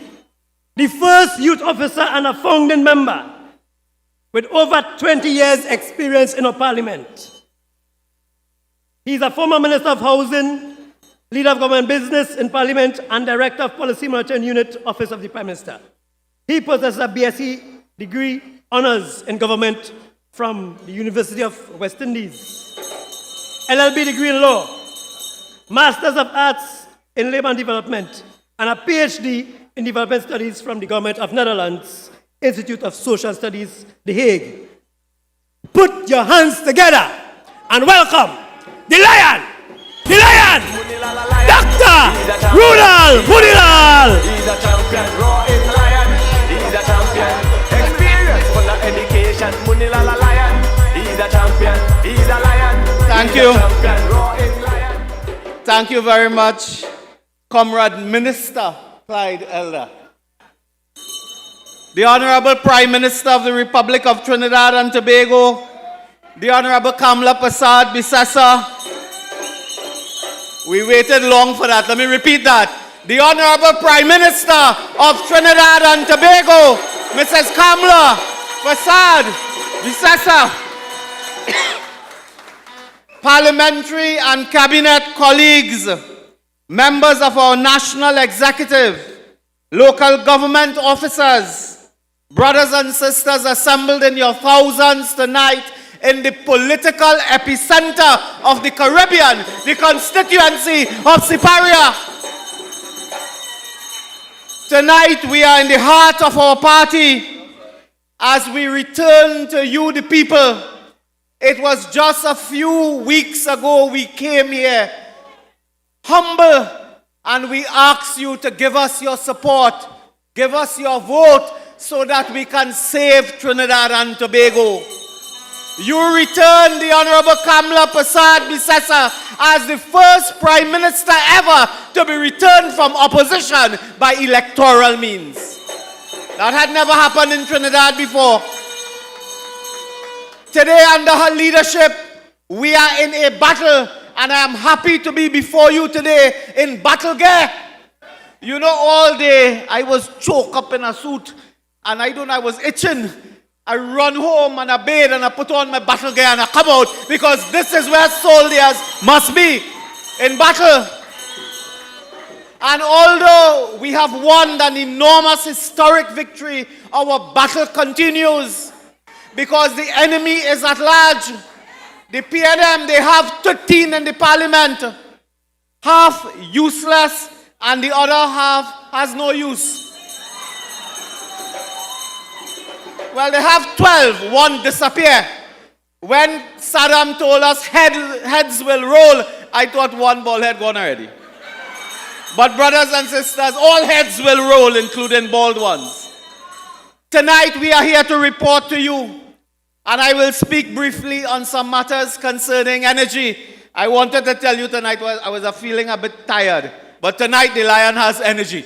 the first youth officer and a founding member with over 20 years experience in our parliament. He is a former Minister of Housing, Leader of Government Business in Parliament and Director of Policy Monitoring Unit, Office of the Prime Minister. He possesses a BSc degree, honors in government from the University of West Indies, LLB degree in law, Masters of Arts in Labour and Development, and a PhD in Development Studies from the Government of Netherlands, Institute of Social Studies, The Hague. Put your hands together and welcome the Lion, Dr. Roodal Moonilal. He's a champion, roaring lion. He's a champion, experience full of education. Moonilal a lion. He's a champion, he's a lion. Thank you. Champion, roaring lion. Thank you very much, Comrade Minister Clyde Elder. The Honorable Prime Minister of the Republic of Trinidad and Tobago, the Honorable Kamala Persad-Bissessar. We waited long for that. Let me repeat that. The Honorable Prime Minister of Trinidad and Tobago, Mrs. Kamala Persad-Bissessar. Parliamentary and cabinet colleagues, members of our national executive, local government officers, brothers and sisters assembled in your thousands tonight in the political epicenter of the Caribbean, the constituency of Siparia. Tonight we are in the heart of our party as we return to you, the people. It was just a few weeks ago we came here, humble, and we asked you to give us your support, give us your vote, so that we can save Trinidad and Tobago. You returned the Honorable Kamala Persad-Bissessar as the first Prime Minister ever to be returned from opposition by electoral means. That had never happened in Trinidad before. Today, under her leadership, we are in a battle, and I am happy to be before you today in battle gear. You know, all day I was choked up in a suit, and I was itching. I run home and I bathe and I put on my battle gear and I come out because this is where soldiers must be, in battle. And although we have won an enormous historic victory, our battle continues because the enemy is at large. The PNM, they have 13 in the parliament. Half useless and the other half has no use. Well, they have 12, one disappear. When Saddam told us heads will roll, I thought one ball head gone already. But brothers and sisters, all heads will roll, including bald ones. Tonight we are here to report to you, and I will speak briefly on some matters concerning energy. I wanted to tell you tonight I was feeling a bit tired, but tonight the lion has energy.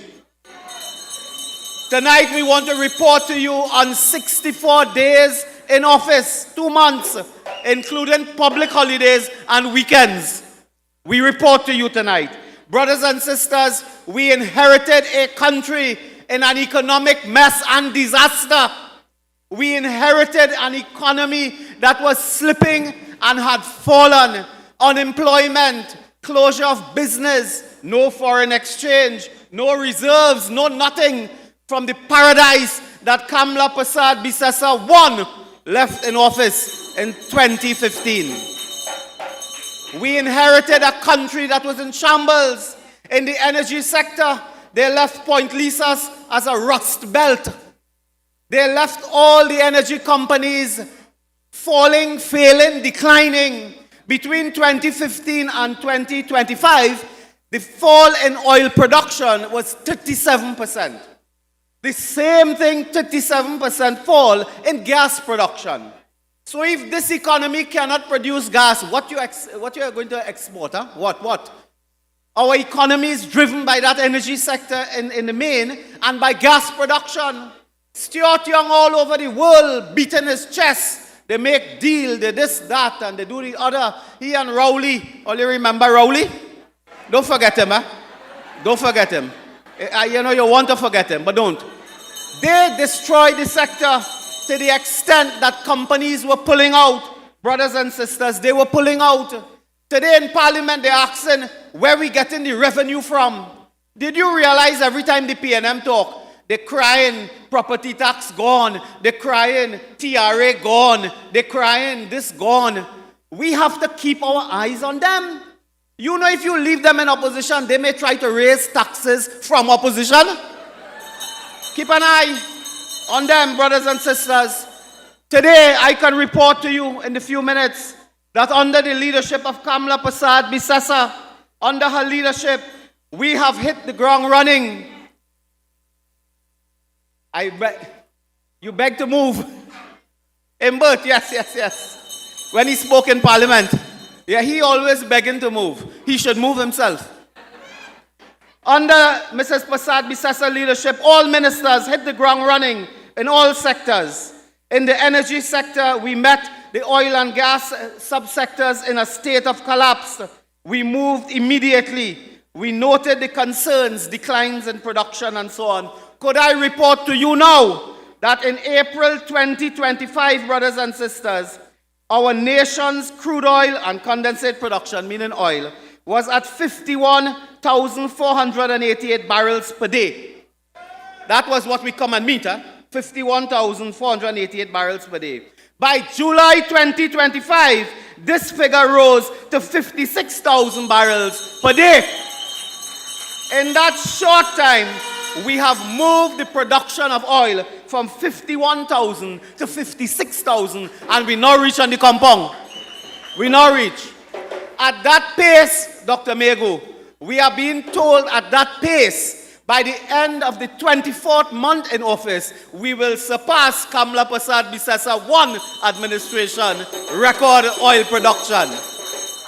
Tonight we want to report to you on 64 days in office, 2 months, including public holidays and weekends. We report to you tonight. Brothers and sisters, we inherited a country in an economic mess and disaster. We inherited an economy that was slipping and had fallen. Unemployment, closure of business, no foreign exchange, no reserves, no nothing from the paradise that Kamla Prasad Bisesa won left in office in 2015. We inherited a country that was in shambles. In the energy sector, they left Point Lisas as a rust belt. They left all the energy companies falling, failing, declining. Between 2015 and 2025, the fall in oil production was 37%. The same thing, 37% fall in gas production. So if this economy cannot produce gas, what you are going to export? Huh? What? Our economy is driven by that energy sector in the main and by gas production. Stuart Young all over the world beating his chest. They make deal, they this, that, and they do the other. He and Rowley, all you remember Rowley? Don't forget him, eh? Don't forget him. You know you want to forget him, but don't. They destroyed the sector to the extent that companies were pulling out. Brothers and sisters, they were pulling out. Today in Parliament, they're asking where we getting the revenue from. Did you realize every time the PNM talk, they're crying property tax gone, they're crying TRA gone, they're crying this gone. We have to keep our eyes on them. You know, if you leave them in opposition, they may try to raise taxes from opposition. Keep an eye on them, brothers and sisters. Today, I can report to you in a few minutes that under the leadership of Kamla Prasad Bisesa, under her leadership, we have hit the ground running. You beg to move. Imbert, yes. When he spoke in Parliament, yeah, he always begging to move. He should move himself. Under Mrs. Prasad Bisesa leadership, all ministers hit the ground running in all sectors. In the energy sector, we met the oil and gas subsectors in a state of collapse. We moved immediately. We noted the concerns, declines in production and so on. Could I report to you now that in April 2025, brothers and sisters, our nation's crude oil and condensate production, meaning oil, was at 51,488 barrels per day. That was what we come and meet, 51,488 barrels per day. By July 2025, this figure rose to 56,000 barrels per day. In that short time, we have moved the production of oil from 51,000 to 56,000, and we now reach on the compound. We now reach. At that pace, Dr. Mego, we are being told at that pace, by the end of the 24th month in office, we will surpass Kamla Prasad Bisesa one administration record oil production.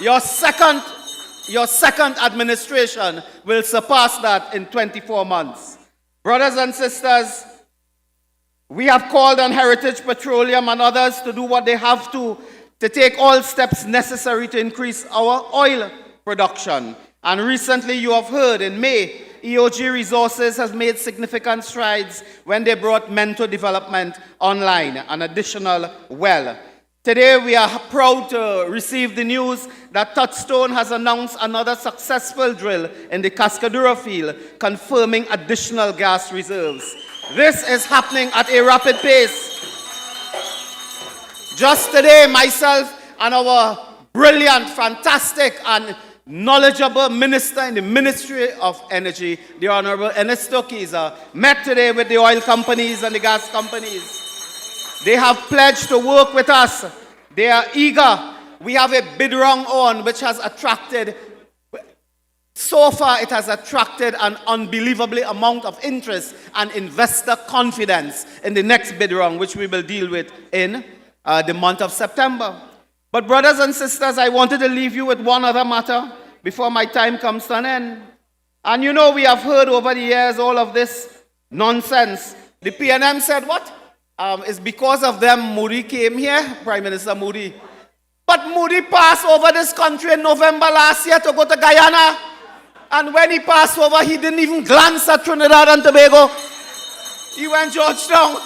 Your second administration will surpass that in 24 months. Brothers and sisters, we have called on Heritage Petroleum and others to do what they have to take all steps necessary to increase our oil production. And recently you have heard in May, EOG Resources has made significant strides when they brought Mento Development online, an additional well. Today we are proud to receive the news that Touchstone has announced another successful drill in the Cascadura field, confirming additional gas reserves. This is happening at a rapid pace. Just today, myself and our brilliant, fantastic, and knowledgeable minister in the Ministry of Energy, the Honorable Ernest Kiza, met today with the oil companies and the gas companies. They have pledged to work with us. They are eager. We have a bid round on which has attracted, so far it has attracted an unbelievable amount of interest and investor confidence in the next bid round, which we will deal with in the month of September. But brothers and sisters, I wanted to leave you with one other matter before my time comes to an end. And you know, we have heard over the years all of this nonsense. The PNM said, what? It's because of them Moody came here, Prime Minister Moody. But Moody passed over this country in November last year to go to Guyana. And when he passed over, he didn't even glance at Trinidad and Tobago. He went Georgetown.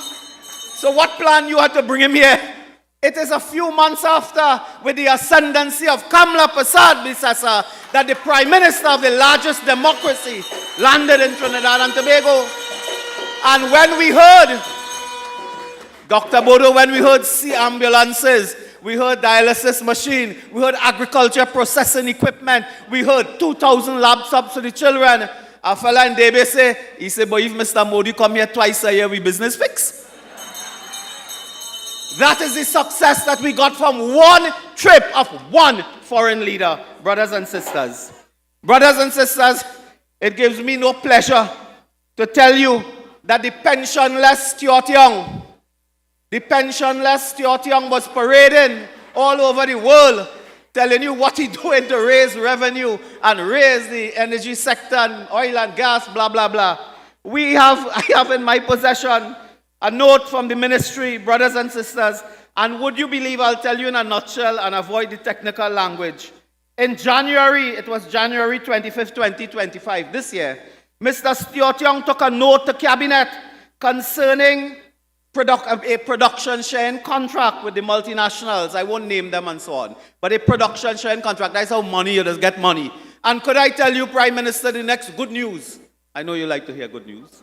So what plan you had to bring him here? It is a few months after, with the ascendancy of Kamla Prasad Bisasa, that the Prime Minister of the largest democracy landed in Trinidad and Tobago. And when we heard, Dr. Bodoe, when we heard sea ambulances, we heard dialysis machine, we heard agriculture processing equipment, we heard 2,000 laptops for the children. A fella in Debe say, he said, but if Mr. Modi come here twice a year, we business fix. That is the success that we got from one trip of one foreign leader, brothers and sisters. Brothers and sisters, it gives me no pleasure to tell you that the pensionless Stuart Young, was parading all over the world, telling you what he's doing to raise revenue and raise the energy sector and oil and gas, blah, blah, blah. I have in my possession a note from the ministry, brothers and sisters, and would you believe, I'll tell you in a nutshell and avoid the technical language. In January, it was January 25th, 2025, this year, Mr. Stuart Young took a note to Cabinet concerning a production sharing contract with the multinationals. I won't name them and so on. But a production sharing contract, that's how money, you just get money. And could I tell you, Prime Minister, the next good news? I know you like to hear good news.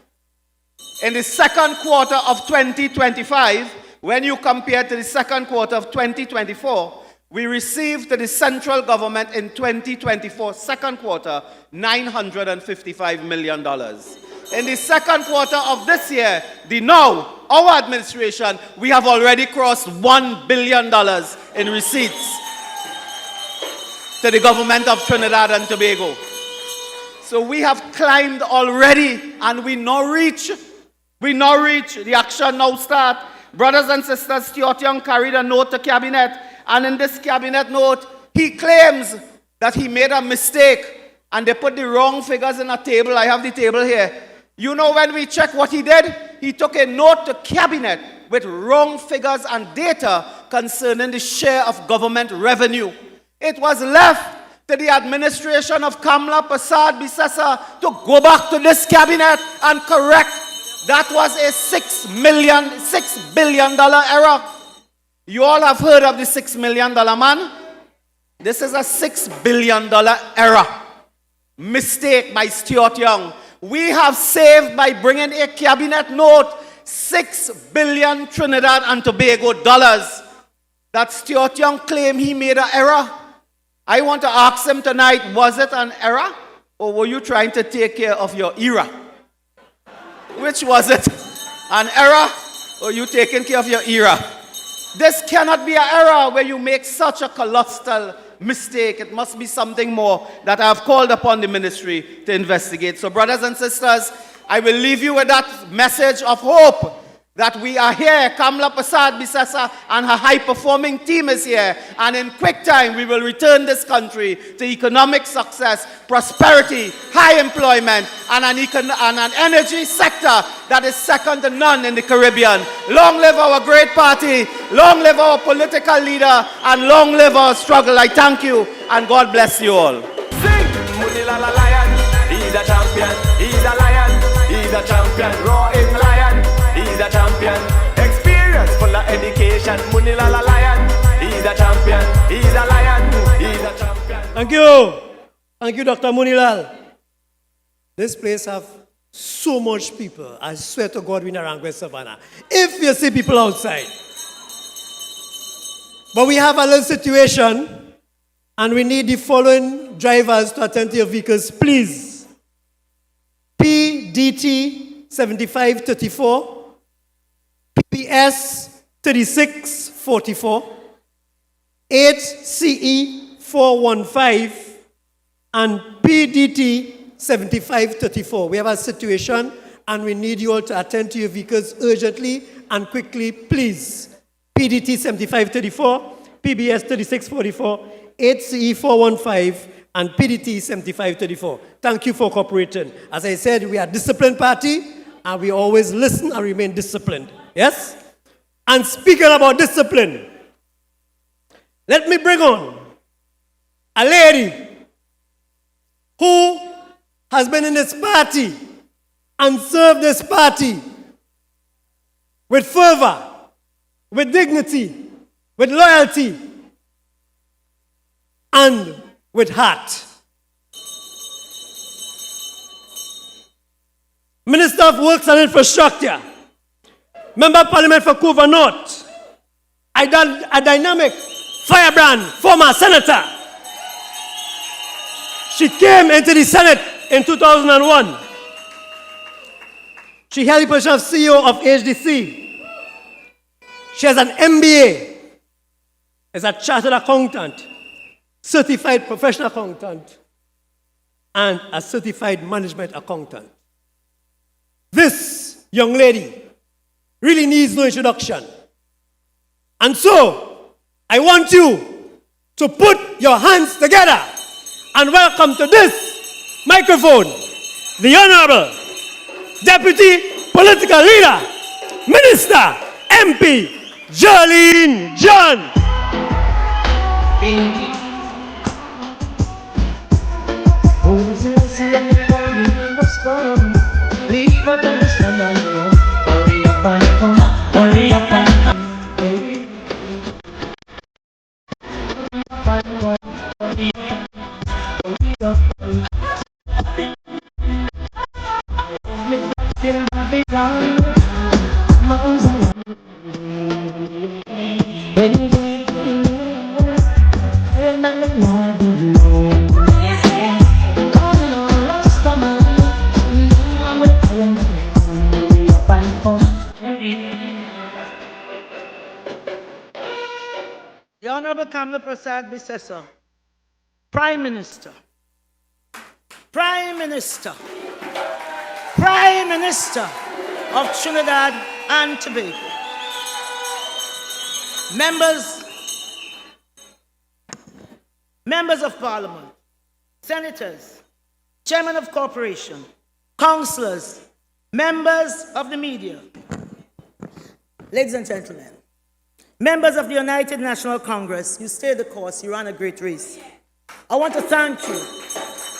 In the second quarter of 2025, when you compare to the second quarter of 2024, we received to the central government in 2024, second quarter, $955 million. In the second quarter of this year, our administration, we have already crossed $1 billion in receipts to the government of Trinidad and Tobago. So we have climbed already, and we now reach, the action now start. Brothers and sisters, Stuart Young carried a note to Cabinet, and in this Cabinet note, he claims that he made a mistake, and they put the wrong figures in a table. I have the table here. You know, when we check what he did, he took a note to Cabinet with wrong figures and data concerning the share of government revenue. It was left to the administration of Kamla Prasad Bisasa to go back to this Cabinet and correct. That was a $6 billion error. You all have heard of the $6 million man? This is a $6 billion error. Mistake by Stuart Young. We have saved, by bringing a Cabinet note, 6 billion Trinidad and Tobago dollars. That Stuart Young claimed he made an error. I want to ask him tonight, was it an error? Or were you trying to take care of your era? Which was it? An error? Or you taking care of your era? This cannot be an error where you make such a colossal mistake. It must be something more that I have called upon the ministry to investigate. So brothers and sisters, I will leave you with that message of hope that we are here. Kamla Prasad Bisasa and her high-performing team is here. And in quick time, we will return this country to economic success, prosperity, high employment, and an energy sector that is second to none in the Caribbean. Long live our great party, long live our political leader, and long live our struggle. I thank you, and God bless you all. Sing! Moonilal a lion, he's a champion, he's a lion, he's a champion, roaring lion, he's a champion, experience full of education, Moonilal a lion, he's a champion, he's a lion, he's a champion. Thank you, Dr. Moonilal. This place have so much people. I swear to God, we in Arangwe Savannah. If you see people outside, But we have a little situation, and we need the following drivers to attend to your vehicles, please. PDT 7534, PPS 3644, 8CE 415, and PDT 7534. We have a situation, and we need you all to attend to your vehicles urgently and quickly, please. PDT 7534, PBS 3644, 8CE 415, and PDT 7534. Thank you for cooperating. As I said, we are a disciplined party, and we always listen and remain disciplined. Yes? And speaking about discipline, let me bring on a lady who has been in this party and served this party with fervor, with dignity, with loyalty, and with heart. Minister of Works and Infrastructure, Member of Parliament for Couva North, a dynamic firebrand, former senator. She came into the Senate in 2001. She held the position of CEO of HDC. She has an MBA, is a chartered accountant, certified professional accountant, and a certified management accountant. This young lady really needs no introduction. And so, I want you to put your hands together and welcome to this microphone the Honorable Deputy Political Leader, Minister, MP, Jolene John. The Honorable Kamla Prasad Bisesa, Prime Minister, Prime Minister, Prime Minister of Trinidad and Tobago, members of Parliament, senators, chairman of corporation, councillors, members of the media, ladies and gentlemen, members of the United National Congress, you stayed the course, you ran a great race. I want to thank you.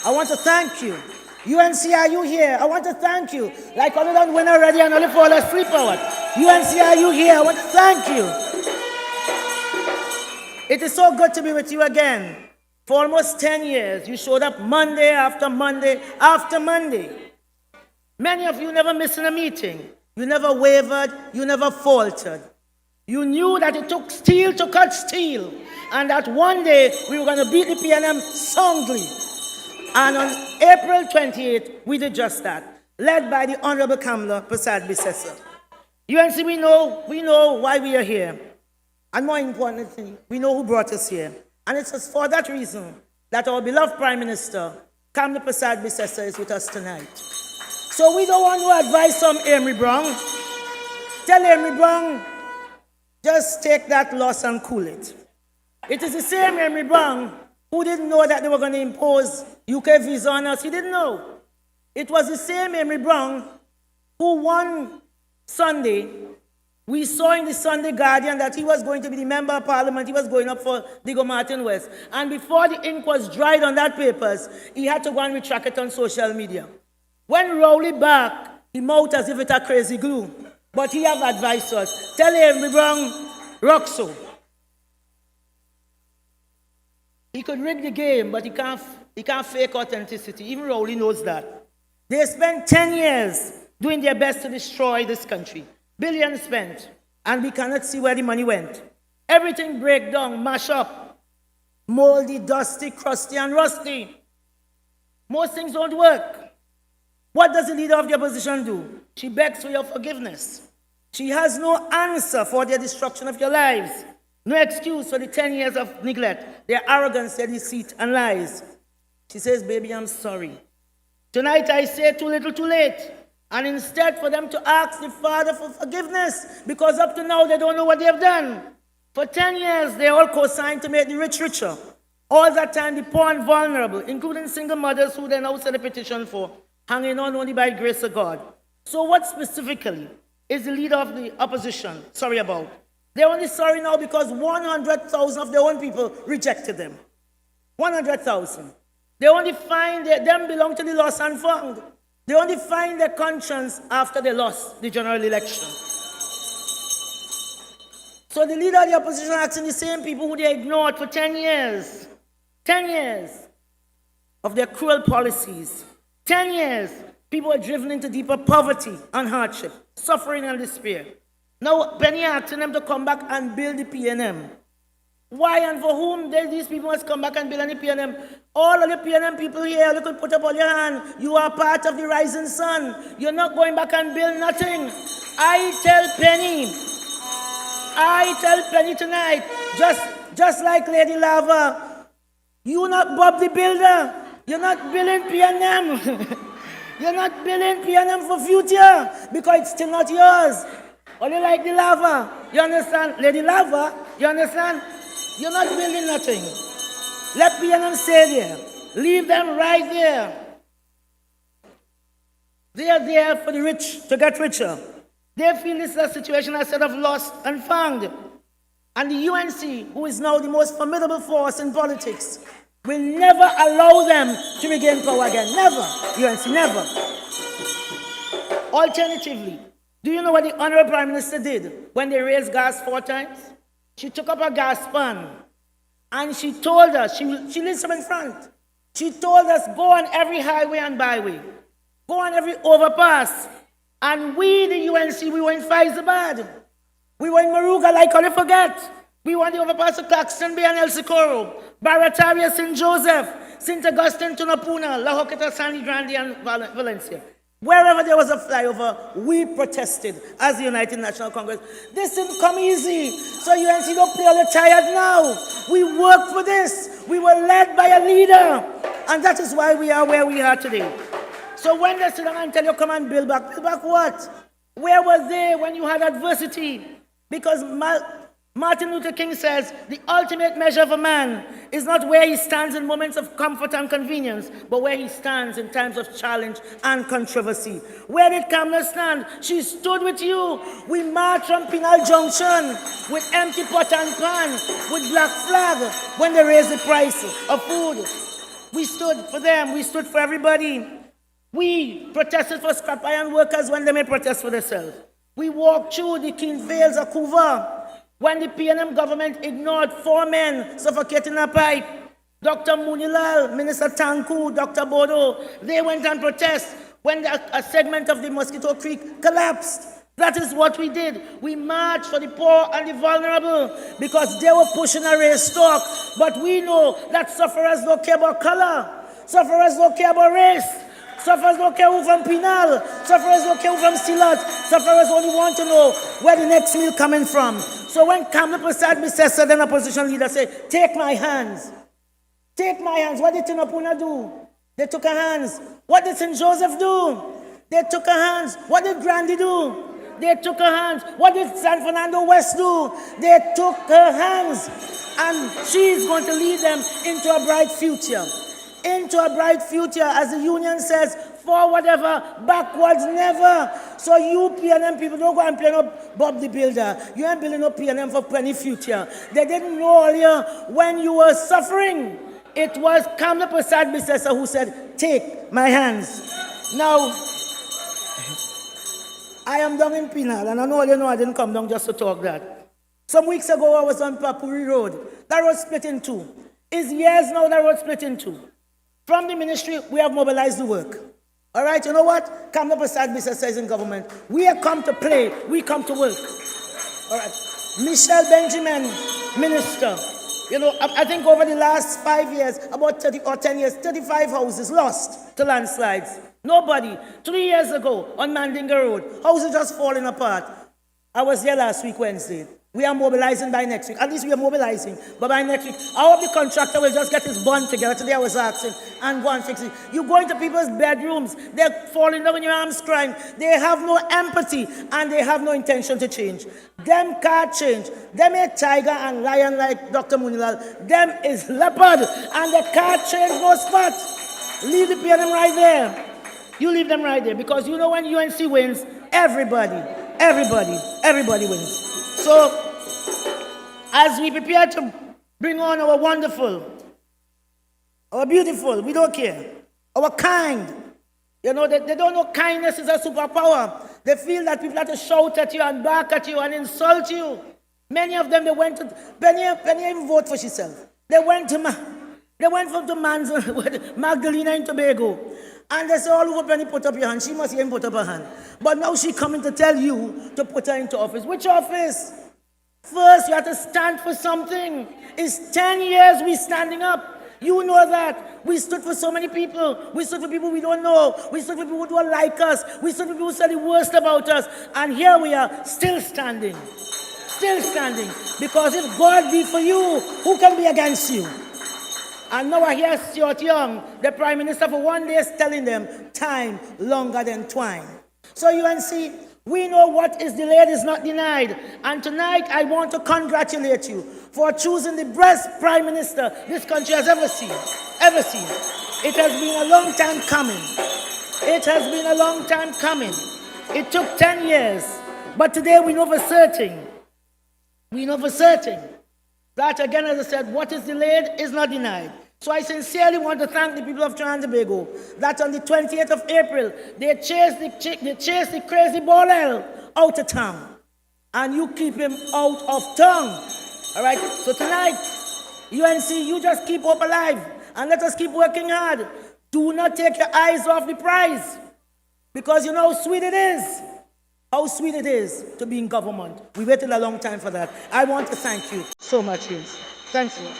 I want to thank you. UNC, are you here? I want to thank you. Like only don't win already and only fall asleep forward. UNC, are you here? I want to thank you. It is so good to be with you again. For almost 10 years, you showed up Monday after Monday after Monday. Many of you never missed a meeting. You never wavered. You never faltered. You knew that it took steel to cut steel, and that one day we were going to beat the PNM soundly. And on April 28th, we did just that, led by the Honorable Kamla Prasad Bisesa. UNC, we know why we are here. And more importantly, we know who brought us here. And it's for that reason that our beloved Prime Minister, Kamla Prasad Bisesa, is with us tonight. So we don't want to advise some Emery Brown. Tell Emery Brown, just take that loss and cool it. It is the same Emery Brown who didn't know that they were going to impose UK visa on us. He didn't know. It was the same Emery Brown who one Sunday, we saw in the Sunday Guardian that he was going to be the member of parliament. He was going up for Digo Martin West. And before the ink was dried on that papers, he had to go and retract it on social media. When Rowley back, he mouthed as if it a crazy glue. But he have advised us. Tell him, Brown, rock so. He could rig the game, but he can't fake authenticity. Even Rowley knows that. They spent 10 years doing their best to destroy this country. Billions spent, and we cannot see where the money went. Everything break down, mash up. Moldy, dusty, crusty, and rusty. Most things don't work. What does the leader of the opposition do? She begs for your forgiveness. She has no answer for the destruction of your lives. No excuse for the 10 years of neglect, their arrogance, their deceit, and lies. She says, baby, I'm sorry. Tonight I say too little too late. And instead for them to ask the Father for forgiveness, because up to now they don't know what they have done. For 10 years they all co-signed to make the rich richer. All that time the poor and vulnerable, including single mothers who they now send a petition for, hanging on only by grace of God. So what specifically is the leader of the opposition sorry about? They're only sorry now because 100,000 of their own people rejected them. 100,000. They only find that them belong to the lost and found. They only find their conscience after they lost the general election. So the leader of the opposition asking the same people who they ignored for 10 years. 10 years of their cruel policies. 10 years, people are driven into deeper poverty and hardship, suffering and despair. Now, Penny asking them to come back and build the PNM. Why and for whom these people must come back and build any PNM? All of the PNM people here, you could put up all your hand. You are part of the rising sun. You're not going back and build nothing. I tell Penny tonight, just like Lady Lava, you're not Bob the Builder. You're not building PNM. You're not building PNM for future because it's still not yours. Only like the lava. You understand? Lady Lava, you understand? You're not building nothing. Let PNM stay there. Leave them right there. They are there for the rich to get richer. They feel this is a situation instead of lost and found. And the UNC, who is now the most formidable force in politics, will never allow them to regain power again. Never. UNC, never. Alternatively, do you know what the Honorable Prime Minister did when they raised gas 4 times? She took up a gas pan and she told us, she lives from in front. She told us, go on every highway and byway. Go on every overpass. And we, the UNC, we were in Faizabad. We were in Maruga, like how they forget. We were on the overpass of Claxton Bay and El Socorro, Barataria, St. Joseph, St. Augustine, Tunapuna, La Joqueta, San Grande, and Valencia. Wherever there was a flyover, we protested as the United National Congress. This didn't come easy. So UNC don't play all the tired now. We worked for this. We were led by a leader. And that is why we are where we are today. So when they sit down and tell you, come and build back what? Where was they when you had adversity? Because Martin Luther King says, the ultimate measure of a man is not where he stands in moments of comfort and convenience, but where he stands in times of challenge and controversy. Where did Kamala stand? She stood with you. We marched from Pinal Junction with empty pot and pan, with black flag when they raised the price of food. We stood for them. We stood for everybody. We protested for scrap iron workers when they may protest for themselves. We walked through the King Vales of Couva when the PNM government ignored 4 men suffocating a pipe. Dr. Moonilal, Minister Tanku, Dr. Bodoe, they went and protested when a segment of the Mosquito Creek collapsed. That is what we did. We marched for the poor and the vulnerable because they were pushing a race stock. But we know that sufferers don't care about color. Sufferers don't care about race. Sufferers don't care who from Pinal. Sufferers don't care who from Silat. Sufferers only want to know where the next meal coming from. So when Kamla Prasad Bisesa, then opposition leader, say, take my hands. Take my hands. What did Tunapuna do? They took her hands. What did St. Joseph do? They took her hands. What did Grandi do? They took her hands. What did San Fernando West do? They took her hands. And she's going to lead them into a bright future. Into a bright future, as the union says, forward ever, backwards never. So you PNM people don't go and play no Bob the Builder. You ain't building no PNM for any future. They didn't know earlier when you were suffering. It was Kamla Prasad Bisesa who said, take my hands. Now, I am down in Pinal, and I know you know I didn't come down just to talk that. Some weeks ago, I was on Papuri Road. That road split in 2. It's years now that road split in 2. From the ministry, we have mobilized the work. All right, you know what? Kamla Prasad Bisesa says in government, we have come to play, we come to work. All right. Michelle Benjamin, minister. You know, I think over the last 5 years, about 30 or 10 years, 35 houses lost to landslides. Nobody. 3 years ago on Mandinga Road, houses just falling apart. I was there last week, Wednesday. We are mobilizing by next week. At least we are mobilizing. But by next week, I hope the contractor will just get his bond together. Today I was asking and go and fix it. You go into people's bedrooms, they're falling down in your arms crying. They have no empathy and they have no intention to change. Them can't change. Them a tiger and lion like Dr. Moonilal. Them is leopard and they can't change no spot. Leave the pair them right there. You leave them right there because you know when UNC wins, everybody wins. So, as we prepare to bring on our wonderful, our beautiful, we don't care, our kind, you know, they don't know kindness is a superpower. They feel that people have to shout at you and bark at you and insult you. Many of them, they went to, Penny even vote for herself. They went from Magdalena in Tobago. And they say, all over Penny, put up your hand. She must even put up her hand. But now she's coming to tell you to put her into office. Which office? First, you have to stand for something. It's 10 years we standing up. You know that. We stood for so many people. We stood for people we don't know. We stood for people who don't like us. We stood for people who said the worst about us. And here we are, still standing. Still standing. Because if God be for you, who can be against you? And now I hear Stuart Young, the Prime Minister, for one day is telling them, time longer than twine. So UNC, we know what is delayed is not denied. And tonight I want to congratulate you for choosing the best Prime Minister this country has ever seen. Ever seen. It has been a long time coming. It has been a long time coming. It took 10 years. But today we know for certain. We know for certain that, again, as I said, what is delayed is not denied. So I sincerely want to thank the people of Trinidad and Tobago that on the 28th of April, they chased the crazy Borel out of town. And you keep him out of town. All right? So tonight, UNC, you just keep hope alive. And let us keep working hard. Do not take your eyes off the prize. Because you know how sweet it is. How sweet it is to be in government. We waited a long time for that. I want to thank you so much, James. Thanks a lot.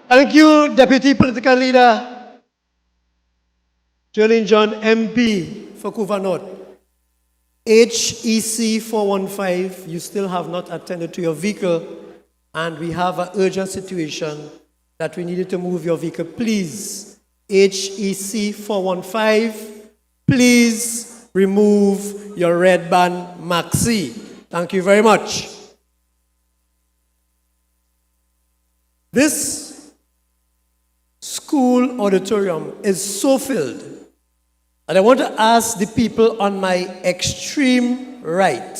Thank you, Deputy Political Leader Jolene John, MP for Couva North. HEC 415, you still have not attended to your vehicle, and we have an urgent situation that we needed to move your vehicle. Please, HEC 415, please remove your red band maxi. Thank you very much. This school auditorium is so filled. And I want to ask the people on my extreme right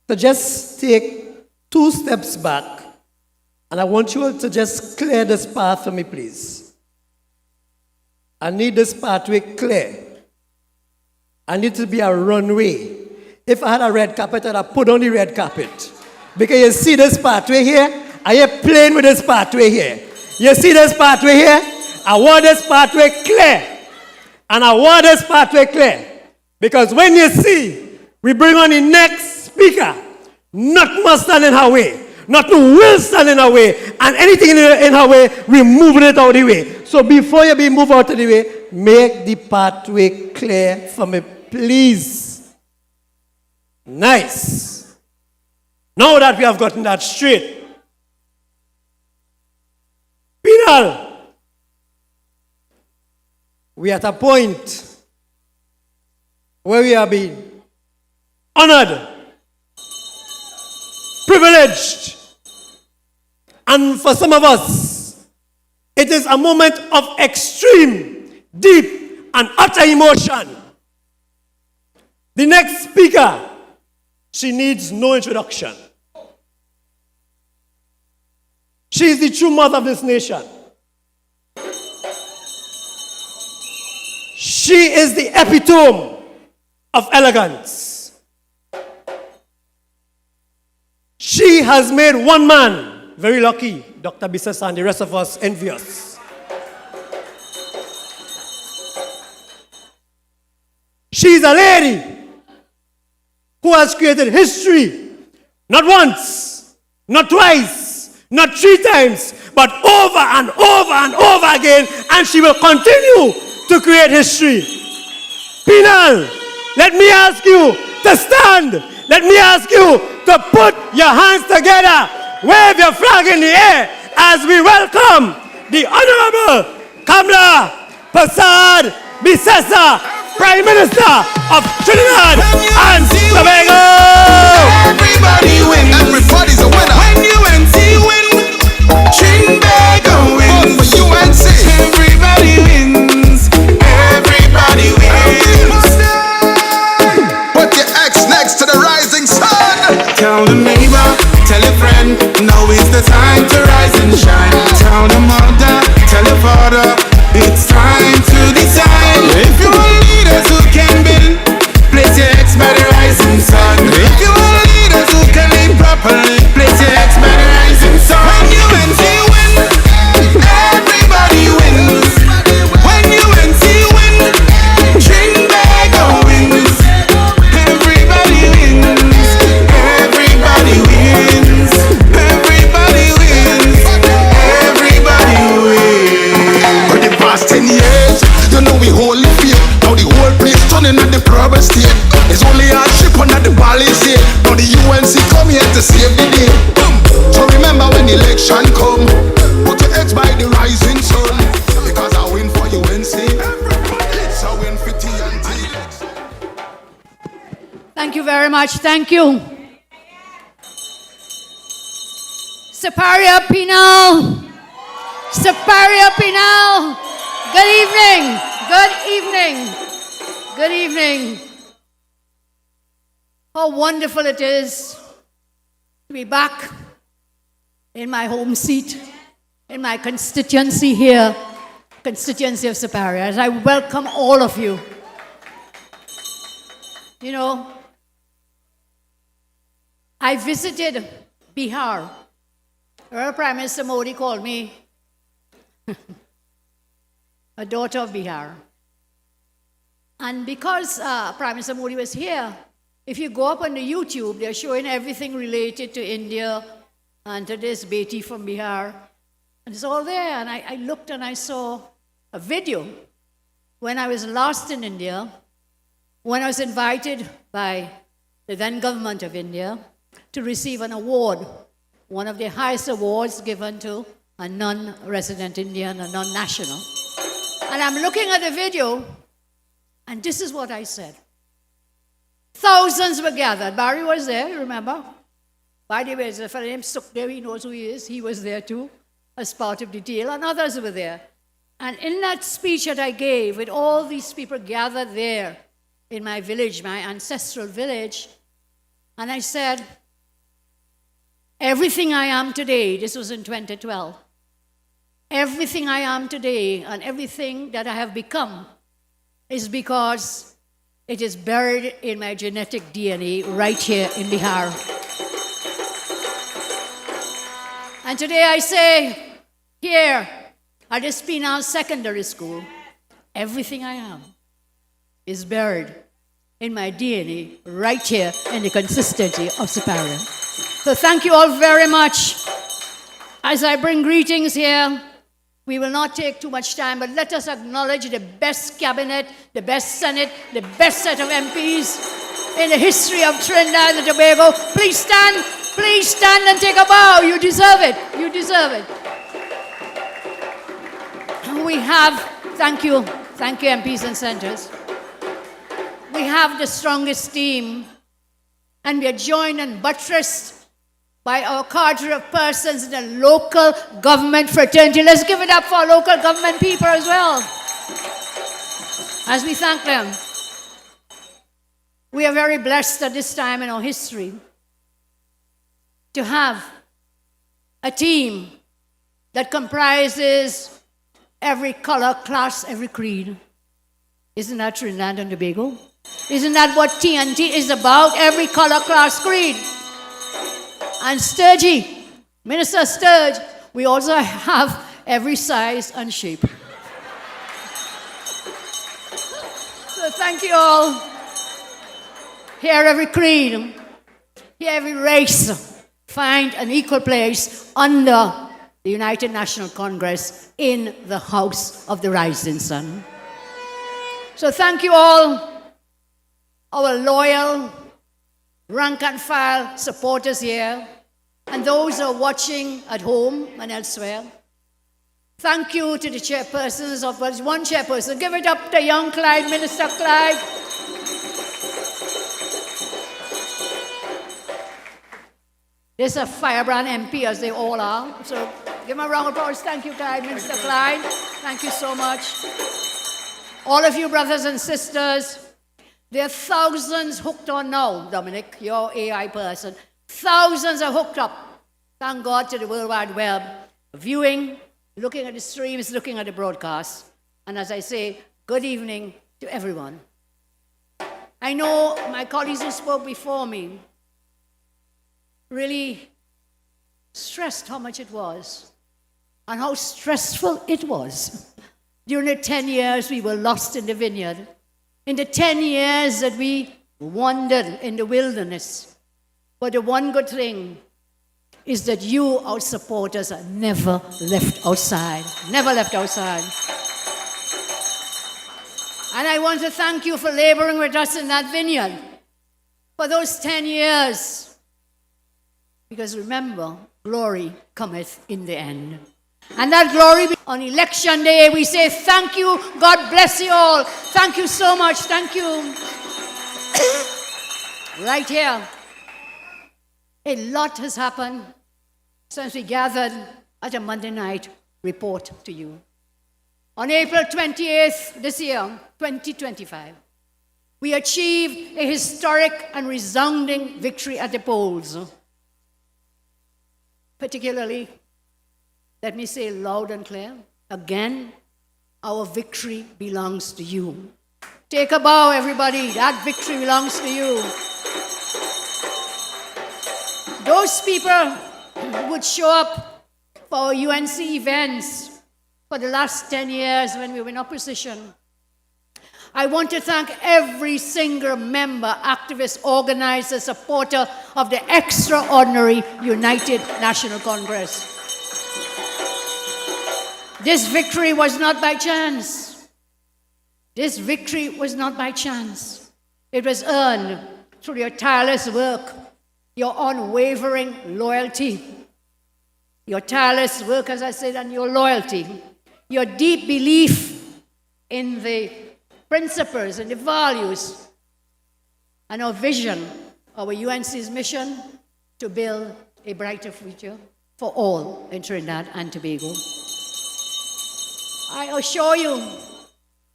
to just take 2 steps back. And I want you all to just clear this path for me, please. I need this pathway clear. I need to be a runway. If I had a red carpet, I'd have put on the red carpet. Because you see this pathway here? I am playing with this pathway here. You see this pathway here? I want this pathway clear. And I want this pathway clear. Because when you see, we bring on the next speaker, nothing must stand in her way. Nothing will stand in her way. And anything in her way, we're moving it out of the way. So before you be moved out of the way, make the pathway clear for me, please. Nice. Now that we have gotten that straight. Penal. We are at a point where we are being honored, privileged, and for some of us, it is a moment of extreme, deep, and utter emotion. The next speaker, she needs no introduction. She is the true mother of this nation. She is the epitome of elegance. She has made one man very lucky, Dr. Bisesa and the rest of us envious. She's a lady who has created history, not once, not twice, not 3 times, but over and over and over again, and she will continue to create history. Penal, let me ask you to stand. Let me ask you to put your hands together, wave your flag in the air as we welcome the Honorable Kamla Persad Bisesa, Prime Minister of Trinidad and Tobago. Everybody wins. Everybody's a winner. When UNC win, Trinbago wins. For UNC, everybody wins. Everybody wins. Put your X next to the rising sun. Tell the neighbor, tell a friend, now is the time to rise and shine. Tell the mother, tell the father, it's time to decide. If you want leaders who can build, place your X by the rising sun. If you want leaders who can lead properly, place your X by the rising sun. When UNC win, everybody wins. When UNC win, Trinbago wins. Everybody wins. Everybody wins. Everybody wins. Everybody wins. For the past 10 years, you know we wholly fear. Now the whole place turning at the proper state. It's only our ship under the balance here. Now the UNC come here to save the day. So remember when election come, put your X by the rising sun. Because I win for UNC. It's a win for TNT. Thank you very much. Thank you. Superior Penal. Superior Penal. Good evening. Good evening. Good evening. How wonderful it is to be back in my home seat, in my constituency here, constituency of Superior, as I welcome all of you. You know, I visited Bihar. Prime Minister Modi called me a daughter of Bihar. And because Prime Minister Modi was here, if you go up on the YouTube, they're showing everything related to India and to this Beti from Bihar. And it's all there. And I looked and I saw a video when I was last in India, when I was invited by the then government of India to receive an award, one of the highest awards given to a non-resident Indian, a non-national. And I'm looking at the video, and this is what I said. Thousands were gathered. Barry was there, you remember? By the way, there's a fellow named Sukhdev, he knows who he is. He was there too, as part of the deal, and others were there. And in that speech that I gave, with all these people gathered there in my village, my ancestral village, and I said, everything I am today, this was in 2012, everything I am today and everything that I have become is because it is buried in my genetic DNA right here in Bihar. And today I say, here at this Penal Secondary School, everything I am is buried in my DNA right here in the consistency of Superior. So thank you all very much. As I bring greetings here, we will not take too much time, but let us acknowledge the best cabinet, the best Senate, the best set of MPs in the history of Trinidad and Tobago. Please stand and take a bow. You deserve it. You deserve it. We have, thank you MPs and senators. We have the strongest team, and we are joined and buttressed by our cadre of persons in the local government fraternity. Let's give it up for our local government people as well, as we thank them. We are very blessed at this time in our history to have a team that comprises every color, class, every creed. Isn't that Trinidad and Tobago? Isn't that what TNT is about? Every color, class, creed. And Sturgey, Minister Sturge, we also have every size and shape. So thank you all. Hear every creed, hear every race, find an equal place under the United National Congress in the House of the Rising Sun. So thank you all, our loyal, rank and file supporters here, and those who are watching at home and elsewhere. Thank you to the chairpersons of, well, one chairperson. Give it up to young Clyde, Minister Clyde. There's a firebrand MP, as they all are. So give him a round of applause. Thank you, Clyde, Minister Clyde. Thank you so much. All of you brothers and sisters, there are thousands hooked on now, Dominic, your AI person. Thousands are hooked up. Thank God to the World Wide Web. Viewing, looking at the streams, looking at the broadcast. And as I say, good evening to everyone. I know my colleagues who spoke before me really stressed how much it was and how stressful it was. During the 10 years we were lost in the vineyard, in the 10 years that we wandered in the wilderness. But the one good thing is that you, our supporters, are never left outside. Never left outside. And I want to thank you for laboring with us in that vineyard for those 10 years. Because remember, glory cometh in the end. And that glory, on election day, we say thank you, God bless you all. Thank you so much, thank you. Right here, a lot has happened since we gathered at a Monday night report to you. On April 28th this year, 2025, we achieved a historic and resounding victory at the polls. Particularly, let me say loud and clear, again, our victory belongs to you. Take a bow, everybody. That victory belongs to you. Those people who would show up for our UNC events for the last 10 years when we were in opposition, I want to thank every single member, activist, organizer, supporter of the extraordinary United National Congress. This victory was not by chance. This victory was not by chance. It was earned through your tireless work, your unwavering loyalty, your tireless work, as I said, and your loyalty, your deep belief in the principles and the values and our vision, our UNC's mission to build a brighter future for all in Trinidad and Tobago. I assure you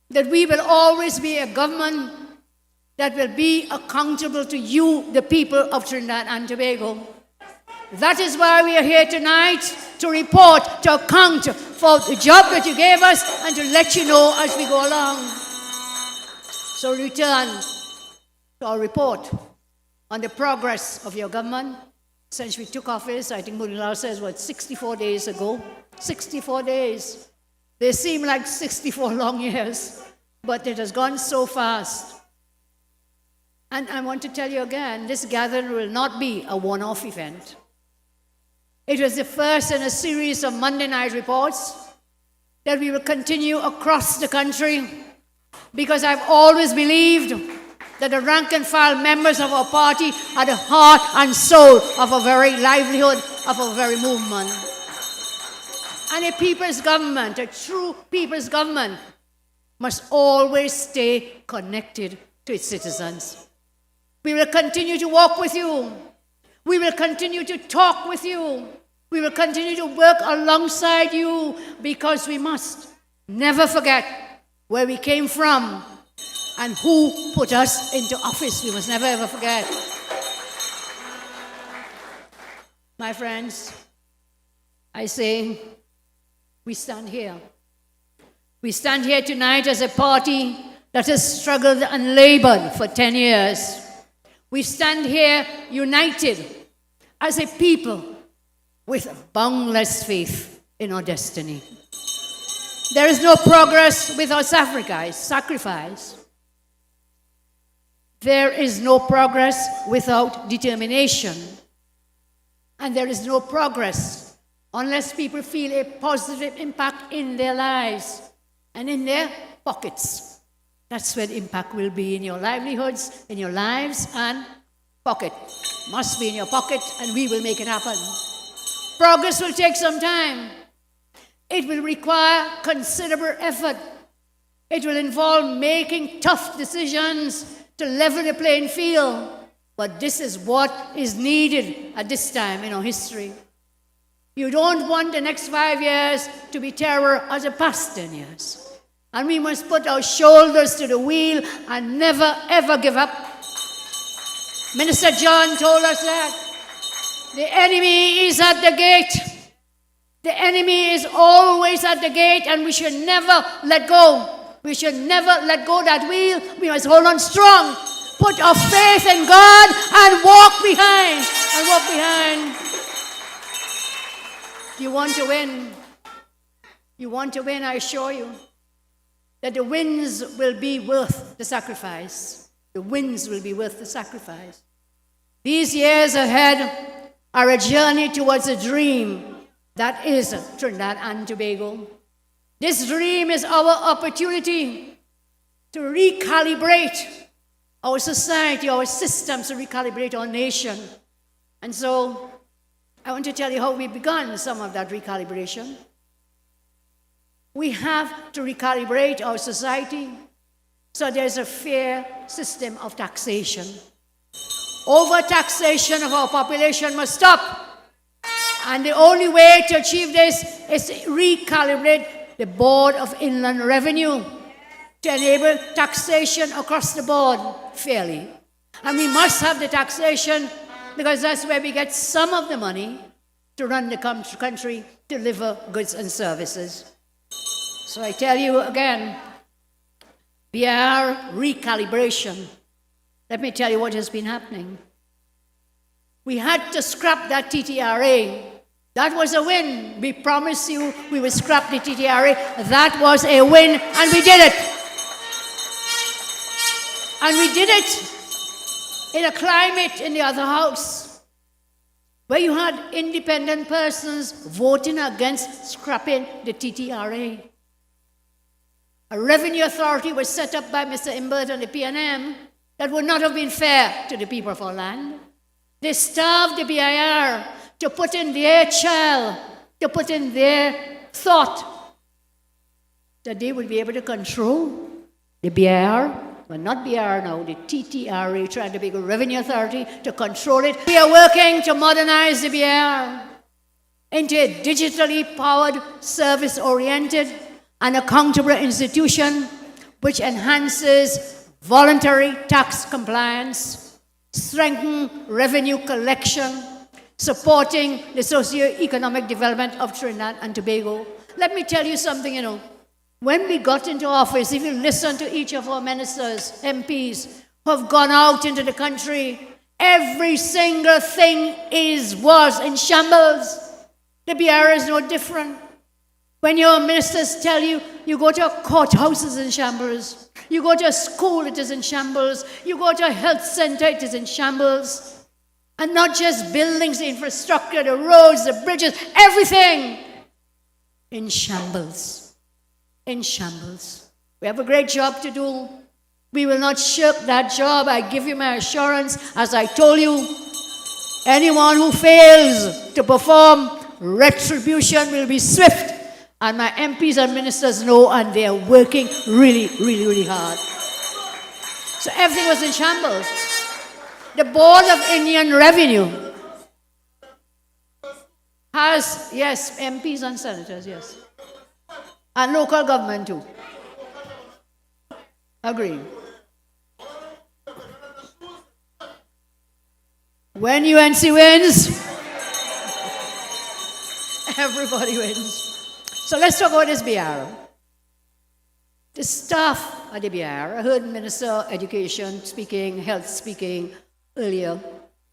that we will always be a government that will be accountable to you, the people of Trinidad and Tobago. That is why we are here tonight, to report, to account for the job that you gave us and to let you know as we go along. So return to our report on the progress of your government since we took office. I think Moonilal says, 64 days ago? 64 days. They seem like 64 long years, but it has gone so fast. And I want to tell you again, this gathering will not be a one-off event. It was the first in a series of Monday night reports that we will continue across the country, because I've always believed that the rank and file members of our party are the heart and soul of our very livelihood, of our very movement. And a people's government, a true people's government, must always stay connected to its citizens. We will continue to walk with you. We will continue to talk with you. We will continue to work alongside you, because we must never forget where we came from and who put us into office. We must never ever forget. My friends, I say, we stand here. We stand here tonight as a party that has struggled and labored for 10 years. We stand here united as a people with boundless faith in our destiny. There is no progress without sacrifice. There is no progress without determination. And there is no progress unless people feel a positive impact in their lives and in their pockets. That's where the impact will be in your livelihoods, in your lives, and pocket. Must be in your pocket, and we will make it happen. Progress will take some time. It will require considerable effort. It will involve making tough decisions to level the playing field. But this is what is needed at this time in our history. You don't want the next 5 years to be terror as the past 10 years. And we must put our shoulders to the wheel and never, ever give up. Minister John told us that the enemy is at the gate. The enemy is always at the gate, and we should never let go. We should never let go that wheel. We must hold on strong. Put our faith in God and walk behind. You want to win. You want to win, I assure you, that the wins will be worth the sacrifice. The wins will be worth the sacrifice. These years ahead are a journey towards a dream that is Trinidad and Tobago. This dream is our opportunity to recalibrate our society, our systems, to recalibrate our nation. And so I want to tell you how we've begun some of that recalibration. We have to recalibrate our society so there's a fair system of taxation. Overtaxation of our population must stop. And the only way to achieve this is to recalibrate the Board of Inland Revenue to enable taxation across the board fairly. And we must have the taxation because that's where we get some of the money to run the country, deliver goods and services. So I tell you again, BR recalibration. Let me tell you what has been happening. We had to scrap that TTRA. That was a win. We promised you we would scrap the TTRA. That was a win, and we did it. And we did it in a climate in the other house where you had independent persons voting against scrapping the TTRA. A revenue authority was set up by Mr. Imbert and the PNM that would not have been fair to the people of our land. They starved the BIR to put in their child, to put in their thought that they would be able to control the BIR, well, not BIR now, the TTRA, trying to be a revenue authority to control it. We are working to modernize the BIR into a digitally powered, service-oriented, and accountable institution which enhances voluntary tax compliance, strengthen revenue collection, supporting the socio-economic development of Trinidad and Tobago. Let me tell you something, when we got into office, if you listen to each of our ministers, MPs, who have gone out into the country, every single thing was in shambles. The BR is no different. When your ministers tell you, you go to a courthouse, it's in shambles. You go to a school, it is in shambles. You go to a health center, it is in shambles. And not just buildings, the infrastructure, the roads, the bridges, everything in shambles. In shambles. We have a great job to do. We will not shirk that job. I give you my assurance. As I told you, anyone who fails to perform, retribution will be swift. And my MPs and ministers know, and they are working really, really, really hard. So everything was in shambles. The Board of Indian Revenue has, yes, MPs and senators, yes. And local government too. Agree. When UNC wins, everybody wins. So let's talk about this BR. The staff at the BR, I heard Minister Education speaking, Health speaking earlier.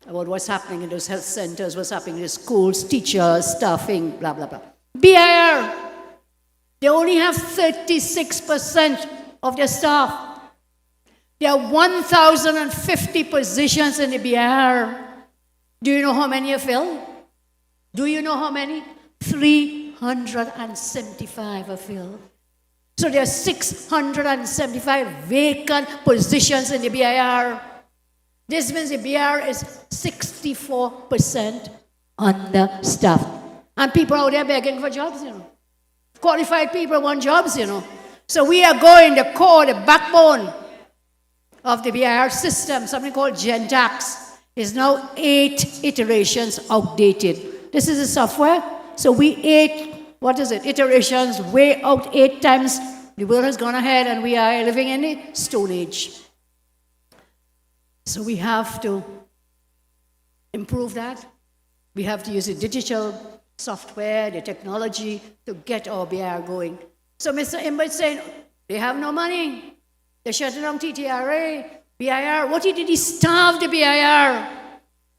about what's happening in those health centers, what's happening in the schools, teachers, staffing, blah, blah, blah. BIR, they only have 36% of their staff. There are 1,050 positions in the BIR. Do you know how many are filled? Do you know how many? 375 are filled. So there are 675 vacant positions in the BIR. This means the BIR is 64% understaffed. And people out there begging for jobs, Qualified people want jobs, So we are going, the core, the backbone of the BIR system, something called GenTax, is now 8 iterations outdated. This is the software. So we 8 iterations, way out 8 times. The world has gone ahead and we are living in the Stone Age. So we have to improve that. We have to use the digital software, the technology to get our BIR going. So Mr. Imber is saying, they have no money. They're shutting down TTRA, BIR. What he did, he starved the BIR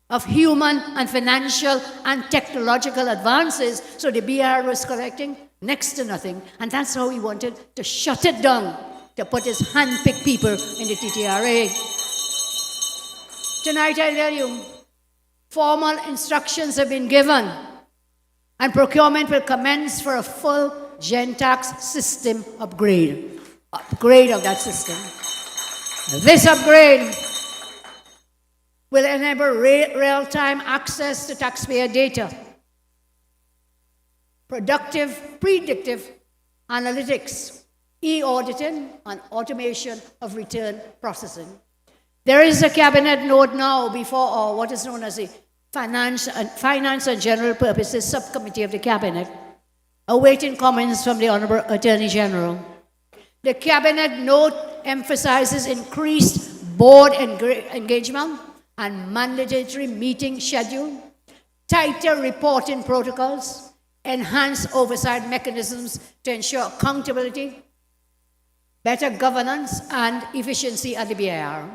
of human and financial and technological advances. So the BIR was collecting next to nothing. And that's how he wanted to shut it down, to put his hand-picked people in the TTRA. Tonight, I tell you, formal instructions have been given, and procurement will commence for a full GenTax system upgrade of that system. This upgrade will enable real-time access to taxpayer data, predictive analytics, e-auditing, and automation of return processing. There is a cabinet note now before what is known as the Finance and General Purposes Subcommittee of the Cabinet, awaiting comments from the Honorable Attorney General. The cabinet note emphasizes increased board engagement and mandatory meeting schedule, tighter reporting protocols, enhanced oversight mechanisms to ensure accountability, better governance and efficiency at the BIR.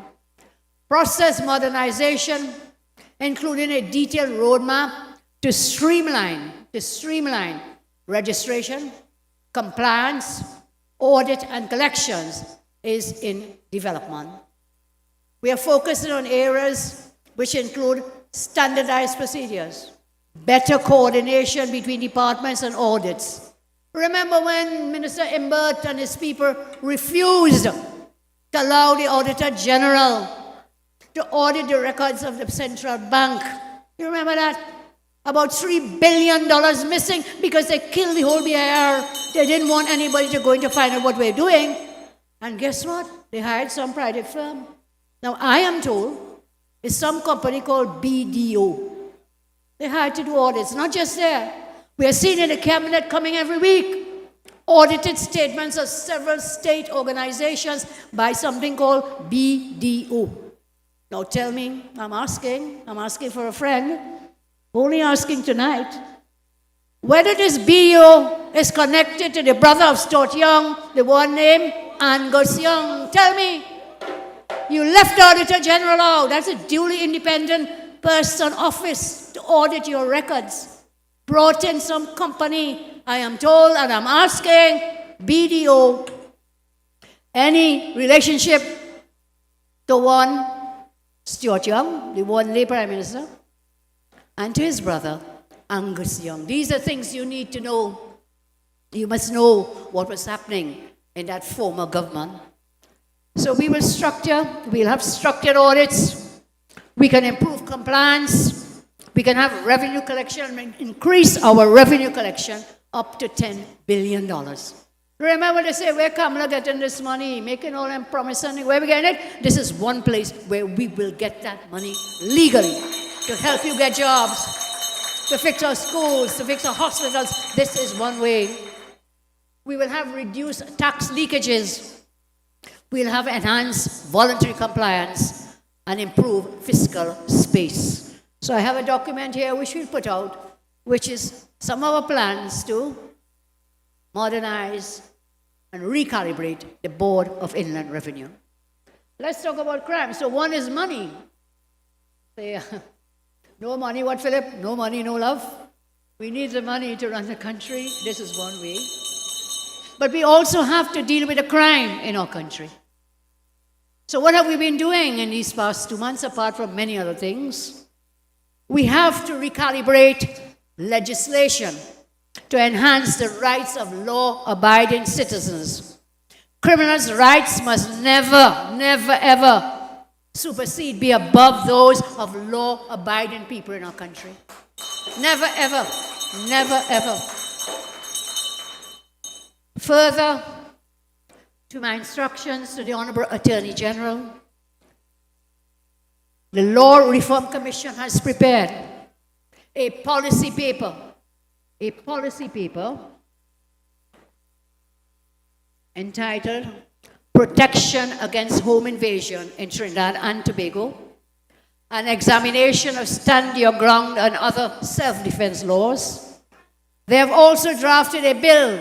Process modernization, including a detailed roadmap to streamline registration, compliance, audit, and collections is in development. We are focusing on areas which include standardized procedures, better coordination between departments and audits. Remember when Minister Imbert and his people refused to allow the Auditor General to audit the records of the central bank? You remember that? About $3 billion missing because they killed the whole BIR. They didn't want anybody to go in to find out what we're doing. And guess what? They hired some private firm. Now, I am told it's some company called BDO. They hired to do audits, not just there. We are seeing in the cabinet coming every week audited statements of several state organizations by something called BDO. Now tell me, I'm asking for a friend, only asking tonight, whether this BDO is connected to the brother of Stuart Young, the one named Angus Young. Tell me. You left the Auditor General out. That's a duly independent person office to audit your records. Brought in some company, I am told, and I'm asking, BDO, any relationship to one Stuart Young, the one late Prime Minister, and to his brother, Angus Young. These are things you need to know. You must know what was happening in that former government. So we'll have structured audits, we can improve compliance, we can have revenue collection and increase our revenue collection up to $10 billion. Remember they say, where Kamala getting this money, making all them promises, where we getting it? This is one place where we will get that money legally to help you get jobs, to fix our schools, to fix our hospitals. This is one way. We will have reduced tax leakages. We'll have enhanced voluntary compliance and improve fiscal space. So I have a document here which we'll put out, which is some of our plans to modernize and recalibrate the Board of Inland Revenue. Let's talk about crime. So one is money. No money, what, Philip? No money, no love. We need the money to run the country. This is one way. But we also have to deal with the crime in our country. So what have we been doing in these past 2 months, apart from many other things? We have to recalibrate legislation to enhance the rights of law-abiding citizens. Criminals' rights must never, never, ever supersede, be above those of law-abiding people in our country. Never, ever, never, ever. Further, to my instructions to the Honorable Attorney General, the Law Reform Commission has prepared a policy paper entitled Protection Against Home Invasion in Trinidad and Tobago, an examination of stand your ground and other self-defense laws. They have also drafted a bill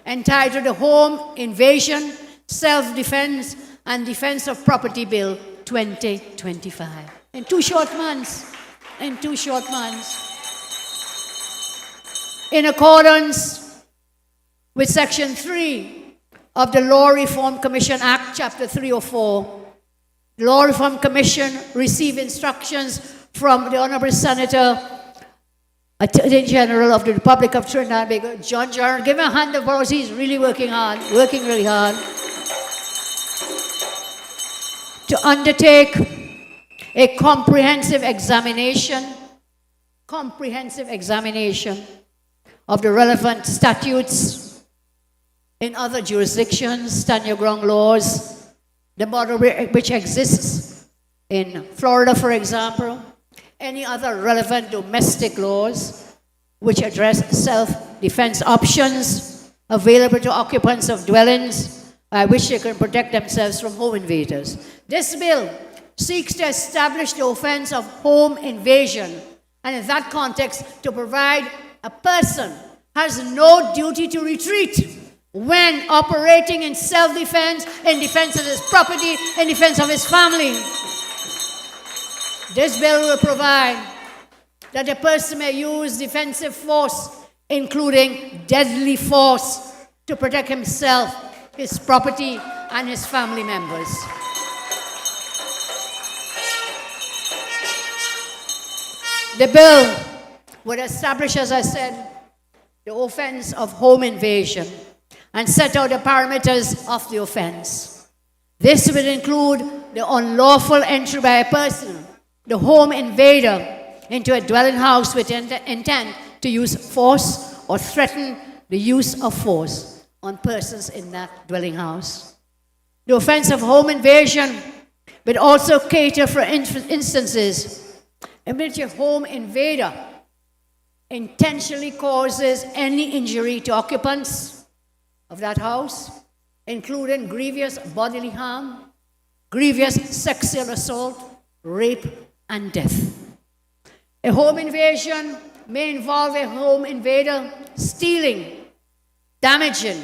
entitled the Home Invasion, Self-Defense and Defense of Property Bill 2025. In 2 short months. In accordance with Section 3 of the Law Reform Commission Act, Chapter 304, the Law Reform Commission received instructions from the Honorable Senator, Attorney General of the Republic of Trinidad and Tobago, John Jearlean. Give him a hand of applause. He's really working really hard, to undertake a comprehensive examination of the relevant statutes in other jurisdictions, stand your ground laws, the model which exists in Florida, for example, any other relevant domestic laws which address self-defense options available to occupants of dwellings by which they can protect themselves from home invaders. This bill seeks to establish the offense of home invasion, and in that context, to provide a person has no duty to retreat when operating in self-defense, in defense of his property, in defense of his family. This bill will provide that a person may use defensive force, including deadly force, to protect himself, his property, and his family members. The bill would establish, as I said, the offense of home invasion and set out the parameters of the offense. This will include the unlawful entry by a person, the home invader, into a dwelling house with intent to use force or threaten the use of force on persons in that dwelling house. The offense of home invasion would also cater for instances in which a home invader intentionally causes any injury to occupants of that house, including grievous bodily harm, grievous sexual assault, rape, and death. A home invasion may involve a home invader stealing, damaging,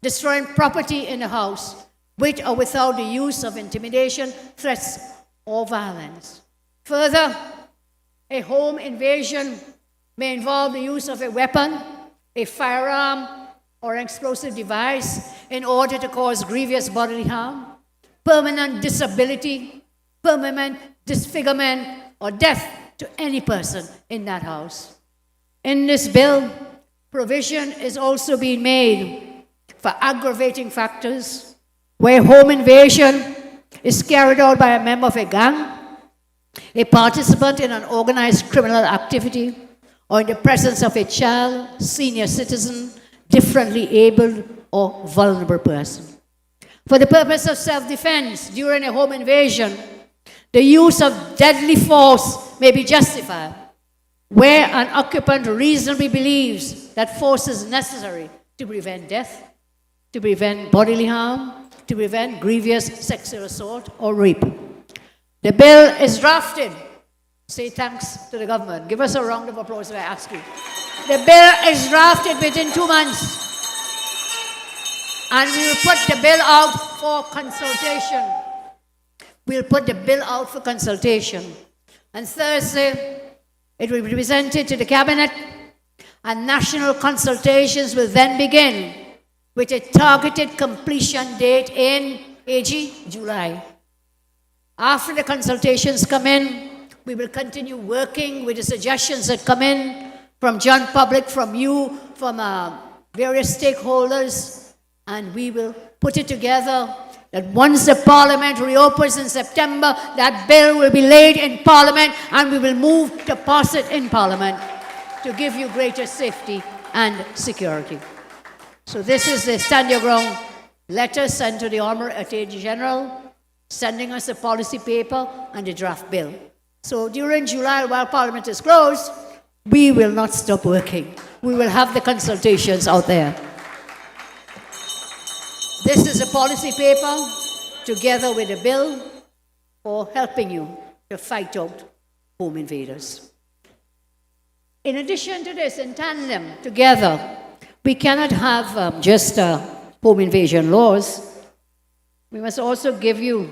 destroying property in the house with or without the use of intimidation, threats, or violence. Further, a home invasion may involve the use of a weapon, a firearm, or an explosive device in order to cause grievous bodily harm, permanent disability, permanent disfigurement, or death to any person in that house. In this bill, provision is also being made for aggravating factors where home invasion is carried out by a member of a gang, a participant in an organized criminal activity, or in the presence of a child, senior citizen, differently abled, or vulnerable person. For the purpose of self-defense during a home invasion, the use of deadly force may be justified where an occupant reasonably believes that force is necessary to prevent death, to prevent bodily harm, to prevent grievous sexual assault or rape. The bill is drafted. Say thanks to the government. Give us a round of applause if I ask you. The bill is drafted within 2 months. And we will put the bill out for consultation. We'll put the bill out for consultation. And Thursday, It will be presented to the Cabinet, and national consultations will then begin with a targeted completion date in AG, July. After the consultations come in, we will continue working with the suggestions that come in from John Public, from you, from various stakeholders, and we will put it together that once the Parliament reopens in September, that bill will be laid in Parliament and we will move to pass it in Parliament to give you greater safety and security. So this is the stand your ground letter sent to the Honourable Attorney General, sending us the policy paper and the draft bill. So during July, while Parliament is closed, we will not stop working. We will have the consultations out there. This is a policy paper together with a bill for helping you to fight out home invaders. In addition to this, in tandem, together, we cannot have just home invasion laws. We must also give you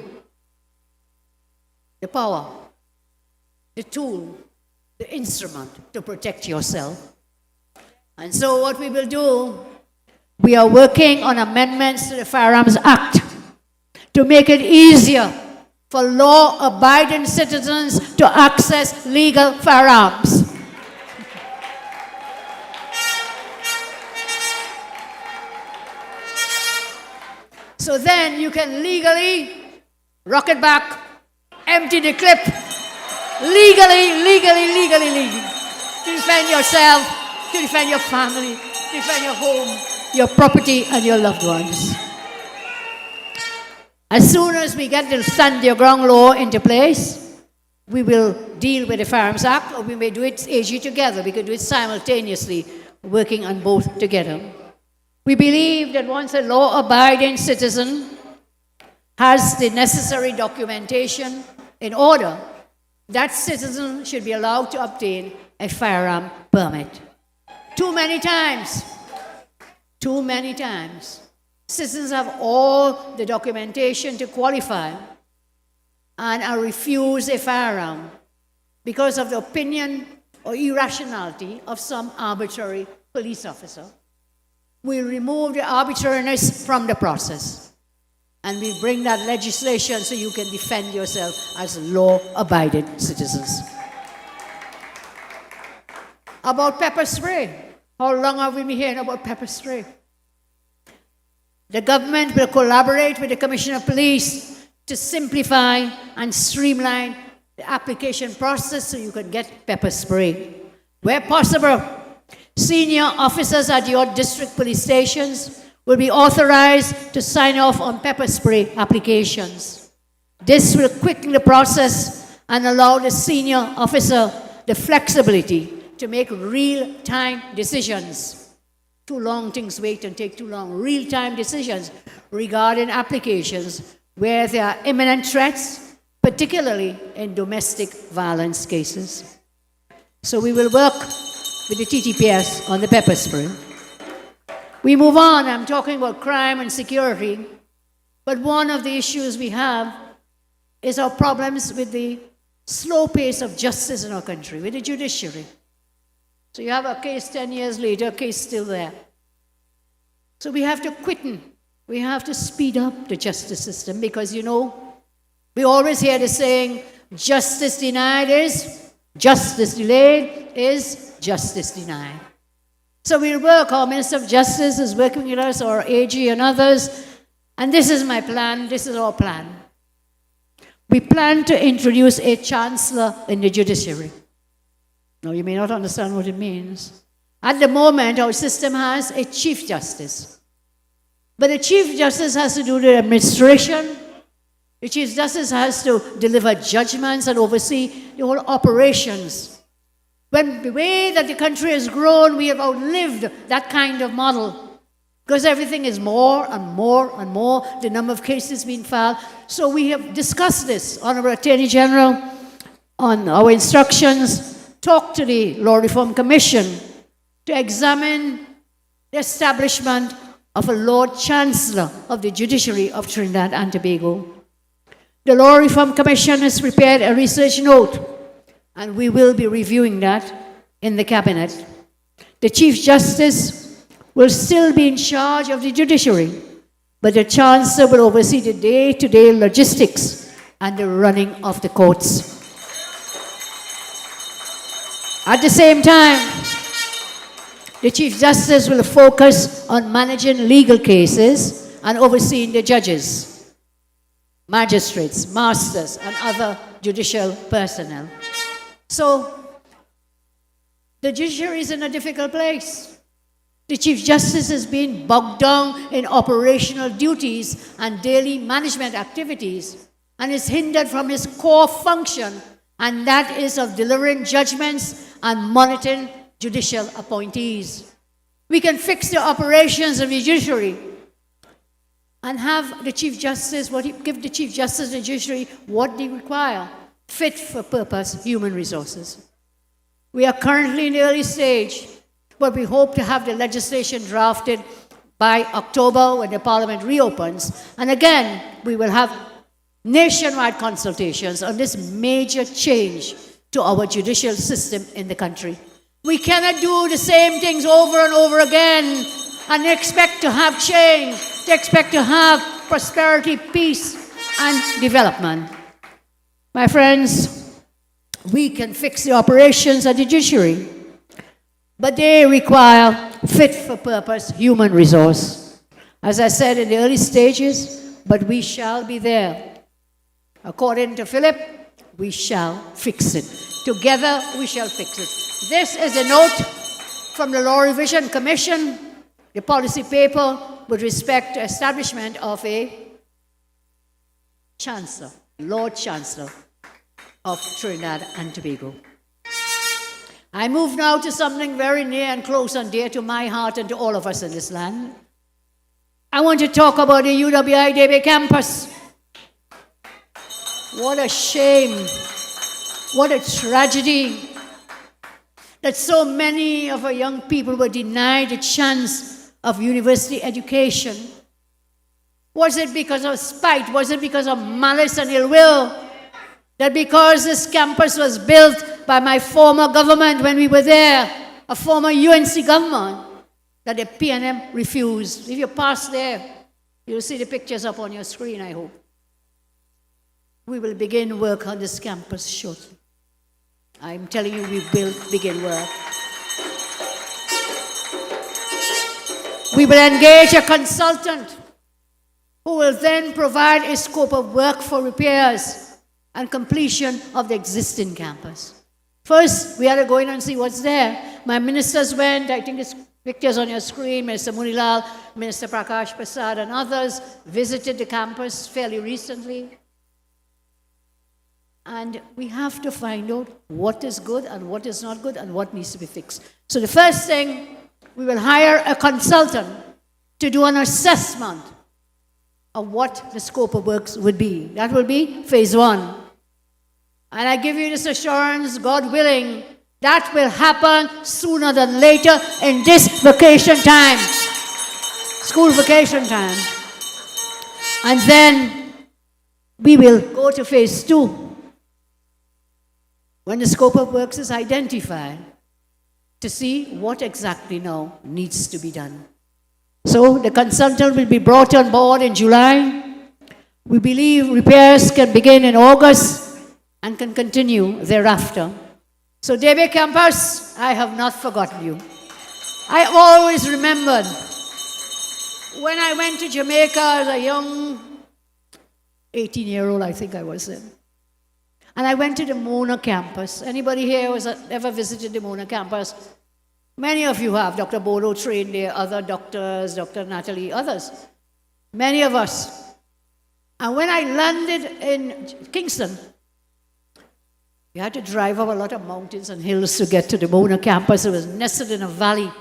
the power, the tool, the instrument to protect yourself. And so what we will do, we are working on amendments to the Firearms Act to make it easier for law-abiding citizens to access legal firearms. So then you can legally rock it back, empty the clip, legally, to defend yourself, to defend your family, to defend your home, your property, and your loved ones. As soon as we get the stand your ground law into place, we will deal with the Firearms Act, or we may do it AG together. We could do it simultaneously, working on both together. We believe that once a law-abiding citizen has the necessary documentation in order, that citizen should be allowed to obtain a firearm permit. Too many times, citizens have all the documentation to qualify and are refused a firearm because of the opinion or irrationality of some arbitrary police officer. We remove the arbitrariness from the process, and we bring that legislation so you can defend yourself as law-abiding citizens. About pepper spray. How long have we been hearing about pepper spray? The government will collaborate with the Commissioner of Police to simplify and streamline the application process so you can get pepper spray. Where possible, senior officers at your district police stations will be authorized to sign off on pepper spray applications. This will quicken the process and allow the senior officer the flexibility to make real-time decisions. Too long things wait and take too long. Real-time decisions regarding applications where there are imminent threats, particularly in domestic violence cases. So we will work with the TTPS on the pepper spray. We move on. I'm talking about crime and security. But one of the issues we have is our problems with the slow pace of justice in our country, with the judiciary. So you have a case 10 years later, a case still there. So we have to quicken. We have to speed up the justice system because, you know, we always hear the saying, justice denied is, justice delayed is justice denied. So we'll work, our Minister of Justice is working with us, our AG and others, and this is my plan, this is our plan. We plan to introduce a chancellor in the judiciary. Now, you may not understand what it means. At the moment, our system has a Chief Justice. But the Chief Justice has to do the administration. The Chief Justice has to deliver judgments and oversee the whole operations. When the way that the country has grown, we have outlived that kind of model. Because everything is more and more and more, the number of cases being filed. So we have discussed this, Honourable Attorney General, on our instructions, talk to the Law Reform Commission to examine the establishment of a Lord Chancellor of the Judiciary of Trinidad and Tobago. The Law Reform Commission has prepared a research note and we will be reviewing that in the cabinet. The Chief Justice will still be in charge of the judiciary, but the Chancellor will oversee the day-to-day logistics and the running of the courts. At the same time, the Chief Justice will focus on managing legal cases and overseeing the judges, magistrates, masters, and other judicial personnel. So, the judiciary is in a difficult place. The Chief Justice has been bogged down in operational duties and daily management activities and is hindered from his core function, and that is of delivering judgments and monitoring judicial appointees. We can fix the operations of the judiciary and have the Chief Justice, give the Chief Justice and the judiciary what they require, fit for purpose human resources. We are currently in the early stage, but we hope to have the legislation drafted by October when the Parliament reopens. And again, we will have nationwide consultations on this major change to our judicial system in the country. We cannot do the same things over and over again and expect to have change, to expect to have prosperity, peace, and development. My friends, we can fix the operations of the judiciary, but they require fit-for-purpose human resource. As I said in the early stages, but we shall be there. According to Philip, we shall fix it. Together, we shall fix it. This is a note from the Law Revision Commission, the policy paper with respect to establishment of a Chancellor, Lord Chancellor of Trinidad and Tobago. I move now to something very near and close and dear to my heart and to all of us in this land. I want to talk about the UWI-DB campus. What a shame, what a tragedy that so many of our young people were denied a chance of university education. Was it because of spite? Was it because of malice and ill will? That because this campus was built by my former government when we were there, a former UNC government, that the PNM refused. If you pass there, you'll see the pictures up on your screen, I hope. We will begin work on this campus shortly. I'm telling you, we will begin work. We will engage a consultant who will then provide a scope of work for repairs and completion of the existing campus. First, we had to go in and see what's there. My ministers went, I think this picture's on your screen, Minister Moonilal, Minister Prakash Prasad, and others visited the campus fairly recently. And we have to find out what is good and what is not good and what needs to be fixed. So the first thing, we will hire a consultant to do an assessment of what the scope of works would be. That will be phase one. And I give you this assurance, God willing, that will happen sooner than later in this vacation time, school vacation time. And then we will go to phase two, when the scope of works is identified, to see what exactly now needs to be done. So the consultant will be brought on board in July. We believe repairs can begin in August and can continue thereafter. So DB campus, I have not forgotten you. I always remembered when I went to Jamaica as a young 18-year-old, I think I was then. And I went to the Mona campus. Anybody here who has ever visited the Mona campus? Many of you have. Dr. Bodoe trained there, other doctors, Dr. Natalie, others. Many of us. And when I landed in Kingston, you had to drive up a lot of mountains and hills to get to the Mona campus. It was nestled in a valley.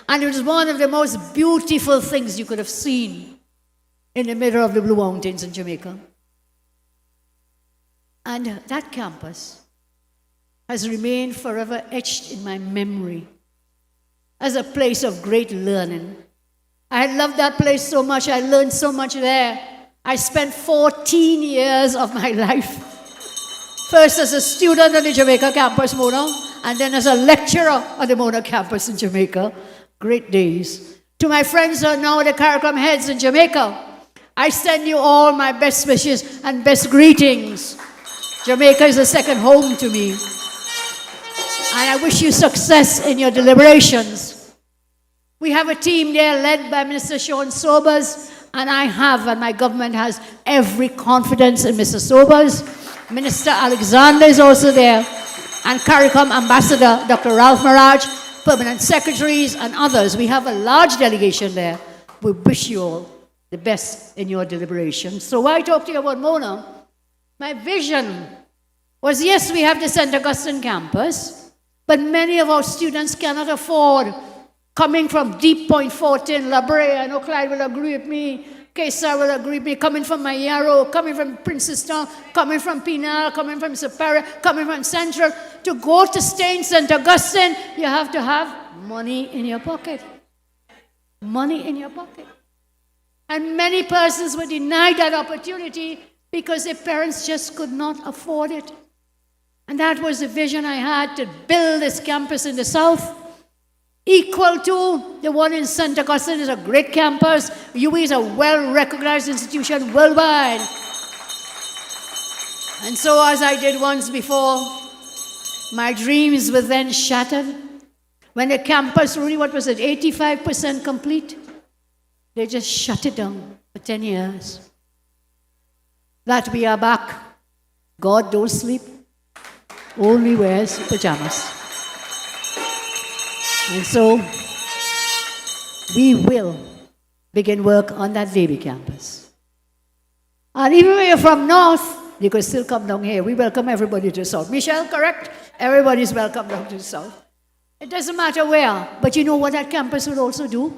And it was one of the most beautiful things you could have seen in the middle of the Blue Mountains in Jamaica. And that campus has remained forever etched in my memory as a place of great learning. I loved that place so much. I learned so much there. I spent 14 years of my life First as a student on the Jamaica campus, Mona, and then as a lecturer on the Mona campus in Jamaica. Great days. To my friends who are now the CARICOM heads in Jamaica, I send you all my best wishes and best greetings. Jamaica is a second home to me. And I wish you success in your deliberations. We have a team there led by Minister Sean Sobers, and I have, and my government has, every confidence in Mr. Sobers. Minister Alexander is also there, and CARICOM Ambassador Dr. Ralph Maraj, permanent secretaries, and others. We have a large delegation there. We wish you all the best in your deliberations. So why talk to you about Mona? My vision was, yes, we have the St. Augustine campus, but many of our students cannot afford coming from Deep Point, 14, La Brea. I know Clyde will agree with me. Kesar will agree with me. Coming from Mayaro, coming from Princestown, coming from Pinal, coming from Superior, coming from Central. To go to stay in St. Augustine, you have to have money in your pocket. Money in your pocket. And many persons were denied that opportunity because their parents just could not afford it. And that was the vision I had, to build this campus in the south, equal to the one in St. Augustine. Is a great campus. UE is a well-recognized institution worldwide. And so, as I did once before, my dreams were then shattered. When the campus, really, what was it, 85% complete? They just shut it down for 10 years. That we are back. God don't sleep, only wears pajamas. And so, we will begin work on that baby campus. And even when you're from north, you can still come down here. We welcome everybody to the south. Michelle, correct? Everybody's welcome down to the south. It doesn't matter where, but you know what that campus will also do?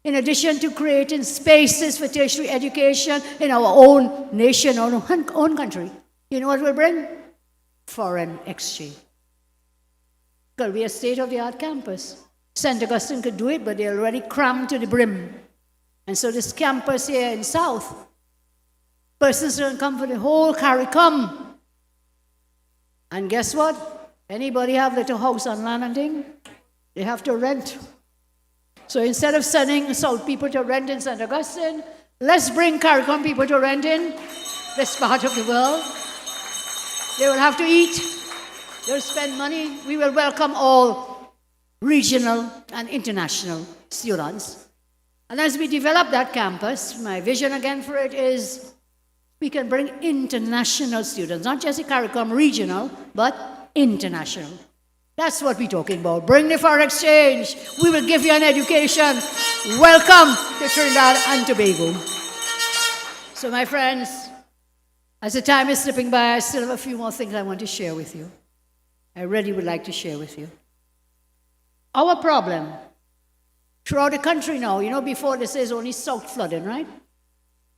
In addition to creating spaces for tertiary education in our own nation, our own country, you know what we'll bring? Foreign exchange. It will be a state-of-the-art campus. St. Augustine could do it, but they're already crammed to the brim. And so this campus here in South, persons don't come for the whole CARICOM. And guess what? Anybody have little house on land and thing? They have to rent. So instead of sending South people to rent in St. Augustine, let's bring CARICOM people to rent in this part of the world. They will have to eat. They'll spend money. We will welcome all regional and international students. And as we develop that campus, my vision again for it is we can bring international students, not just the CARICOM regional, but international. That's what we're talking about. Bring the foreign exchange. We will give you an education. Welcome to Trinidad and Tobago. So my friends, as the time is slipping by, I still have a few more things I want to share with you. I really would like to share with you. Our problem throughout the country now, you know, before this is only south flooding, right?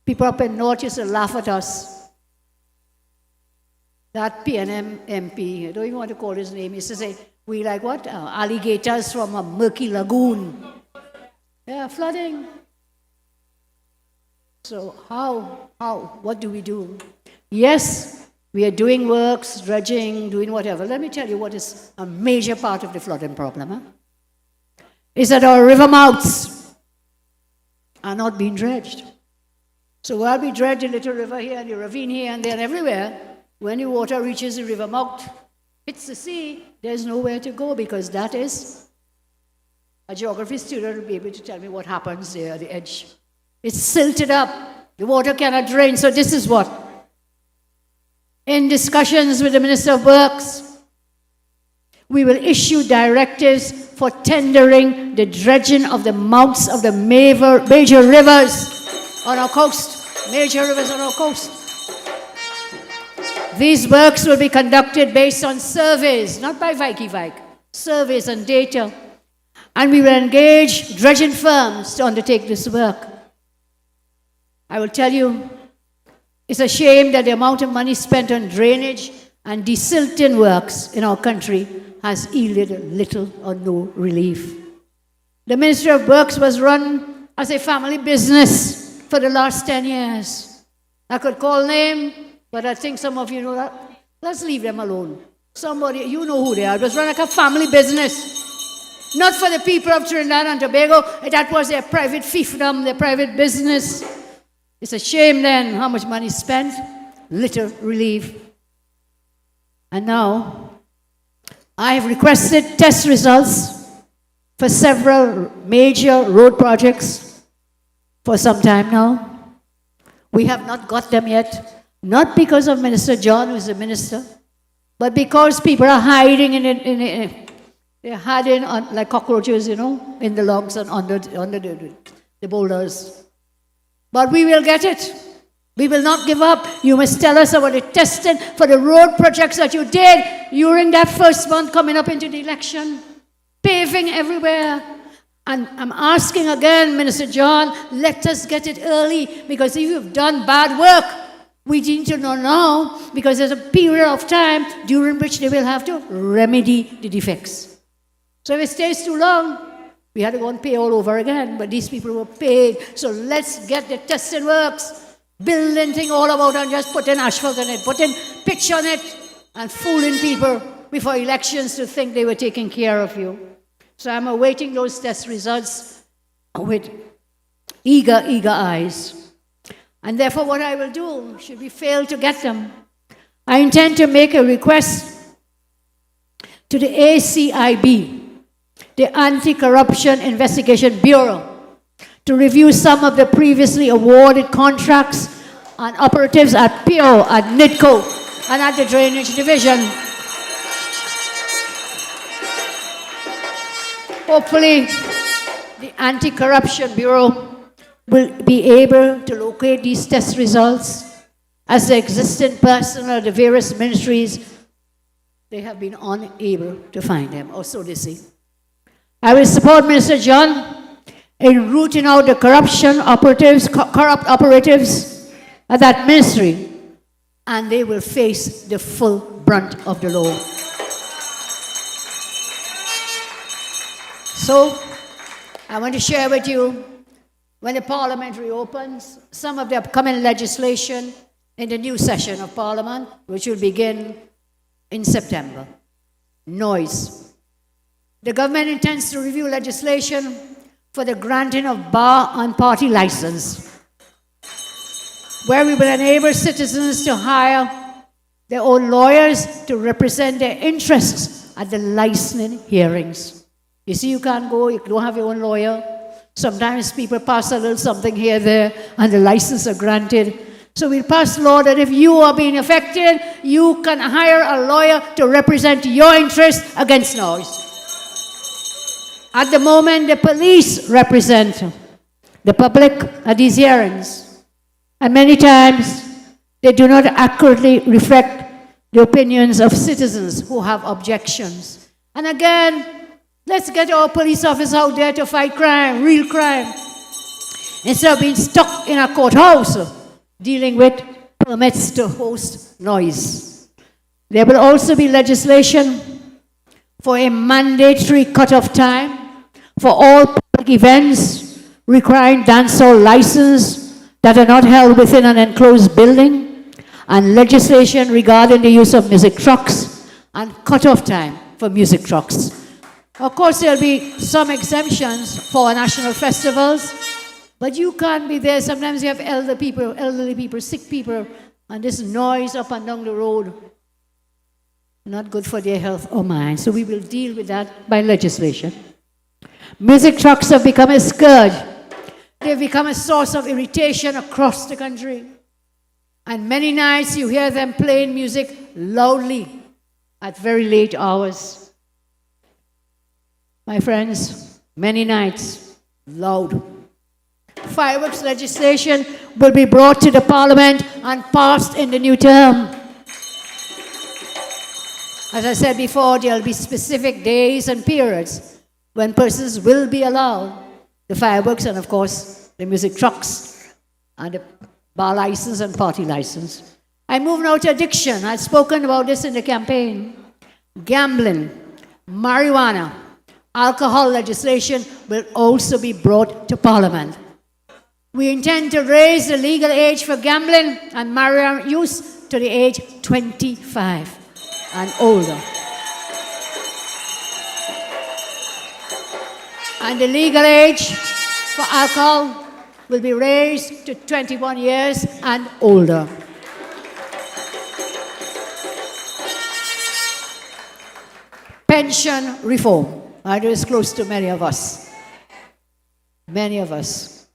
People up in north used to laugh at us. That PNM MP, I don't even want to call his name, used to say, we like what? Alligators from a murky lagoon. Yeah, flooding. So what do we do? Yes, we are doing works, dredging, doing whatever. Let me tell you what is a major part of the flooding problem. Is that our river mouths are not being dredged. So while we dredge a little river here and the ravine here and there and everywhere, when the water reaches the river mouth, hits the sea, there's nowhere to go, because that is, a geography student will be able to tell me what happens there at the edge. It's silted up. The water cannot drain. So this is what? In discussions with the Minister of Works, we will issue directives for tendering the dredging of the mouths of the major rivers on our coast. Major rivers on our coast. These works will be conducted based on surveys, not by Vike, surveys and data. And we will engage dredging firms to undertake this work. I will tell you, it's a shame that the amount of money spent on drainage and desilting works in our country has yielded little or no relief. The Ministry of Works was run as a family business for the last 10 years. I could call name, but I think some of you know that. Let's leave them alone. Somebody, you know who they are, just run like a family business. Not for the people of Trinidad and Tobago. That was their private fiefdom, their private business. It's a shame then how much money spent, little relief. And now, I have requested test results for several major road projects for some time now. We have not got them yet, not because of Minister John, who is the minister, but because people are hiding they're hiding on, like cockroaches, in the logs and under the boulders. But we will get it. We will not give up. You must tell us about the testing for the road projects that you did during that first month coming up into the election. Paving everywhere. And I'm asking again, Minister John, let us get it early, because if you've done bad work, we need to know now, because there's a period of time during which they will have to remedy the defects. So if it stays too long, we had to go and pay all over again, but these people were paid. So let's get the testing works. Building thing all about and just putting asphalt on it, putting pitch on it, and fooling people before elections to think they were taking care of you. So I'm awaiting those test results with eager eyes. And therefore what I will do, should we fail to get them, I intend to make a request to the ACIB, the Anti-Corruption Investigation Bureau, to review some of the previously awarded contracts and operatives at PO, at NIDCO, and at the Drainage Division. Hopefully, the Anti-Corruption Bureau will be able to locate these test results, as the existing personnel of the various ministries, they have been unable to find them, or so they say. I will support Minister John in rooting out the corrupt operatives at that ministry, and they will face the full brunt of the law. So, I want to share with you, when the Parliament reopens, some of the upcoming legislation in the new session of Parliament, which will begin in September. Noise. The government intends to review legislation for the granting of bar and party license, where we will enable citizens to hire their own lawyers to represent their interests at the licensing hearings. You see, you can't go, you don't have your own lawyer. Sometimes people pass a little something here, there, and the license are granted. So we'll pass law that if you are being affected, you can hire a lawyer to represent your interests against noise. At the moment, the police represent the public at these hearings. And many times, they do not accurately reflect the opinions of citizens who have objections. And again, let's get our police officers out there to fight crime, real crime, instead of being stuck in a courthouse dealing with permits to host noise. There will also be legislation for a mandatory cut-off time for all public events requiring dancehall license that are not held within an enclosed building, and legislation regarding the use of music trucks and cut-off time for music trucks. Of course, there'll be some exemptions for national festivals, but you can't be there. Sometimes you have elderly people, sick people, and this noise up and down the road, not good for their health or mind. So we will deal with that by legislation. Music trucks have become a scourge. They've become a source of irritation across the country. And many nights you hear them playing music loudly at very late hours. My friends, many nights, loud. Fireworks legislation will be brought to the Parliament and passed in the new term. As I said before, there will be specific days and periods when persons will be allowed the fireworks and, of course, the music trucks and the bar license and party license. I move now to addiction. I've spoken about this in the campaign. Gambling, marijuana, alcohol legislation will also be brought to Parliament. We intend to raise the legal age for gambling and marijuana use to the age 25 and older. And the legal age for alcohol will be raised to 21 years and older. Pension reform. I know it's close to many of us. Many of us.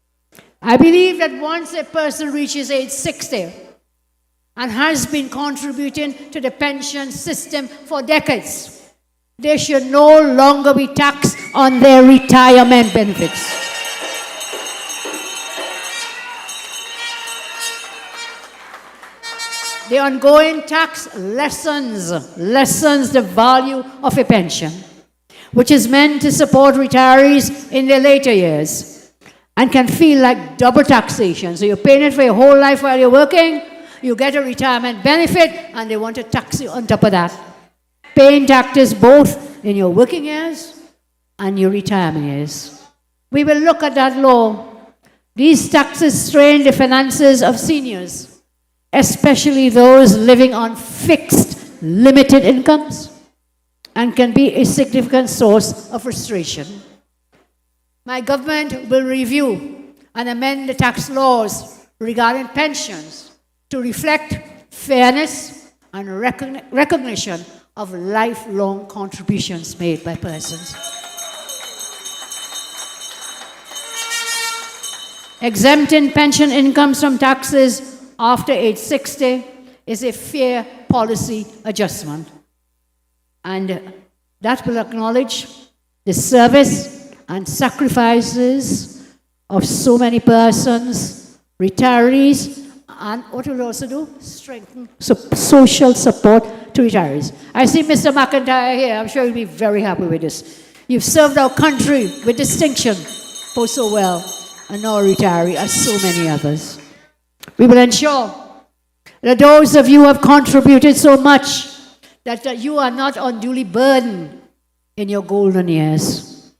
I believe that once a person reaches age 60 and has been contributing to the pension system for decades, they should no longer be taxed on their retirement benefits. The ongoing tax lessens the value of a pension, which is meant to support retirees in their later years, and can feel like double taxation. So you're paying it for your whole life while you're working, you get a retirement benefit, and they want to tax you on top of that. Paying taxes both in your working years and your retirement years. We will look at that law. These taxes strain the finances of seniors, especially those living on fixed, limited incomes, and can be a significant source of frustration. My government will review and amend the tax laws regarding pensions to reflect fairness and recognition of lifelong contributions made by persons. Exempting pension incomes from taxes after age 60 is a fair policy adjustment, and that will acknowledge the service and sacrifices of so many persons, retirees, and what will also do? Strengthen social support to retirees. I see Mr. McIntyre here. I'm sure you'll be very happy with this. You've served our country with distinction for so well, and now a retiree, as so many others. We will ensure that those of you who have contributed so much that you are not unduly burdened in your golden years.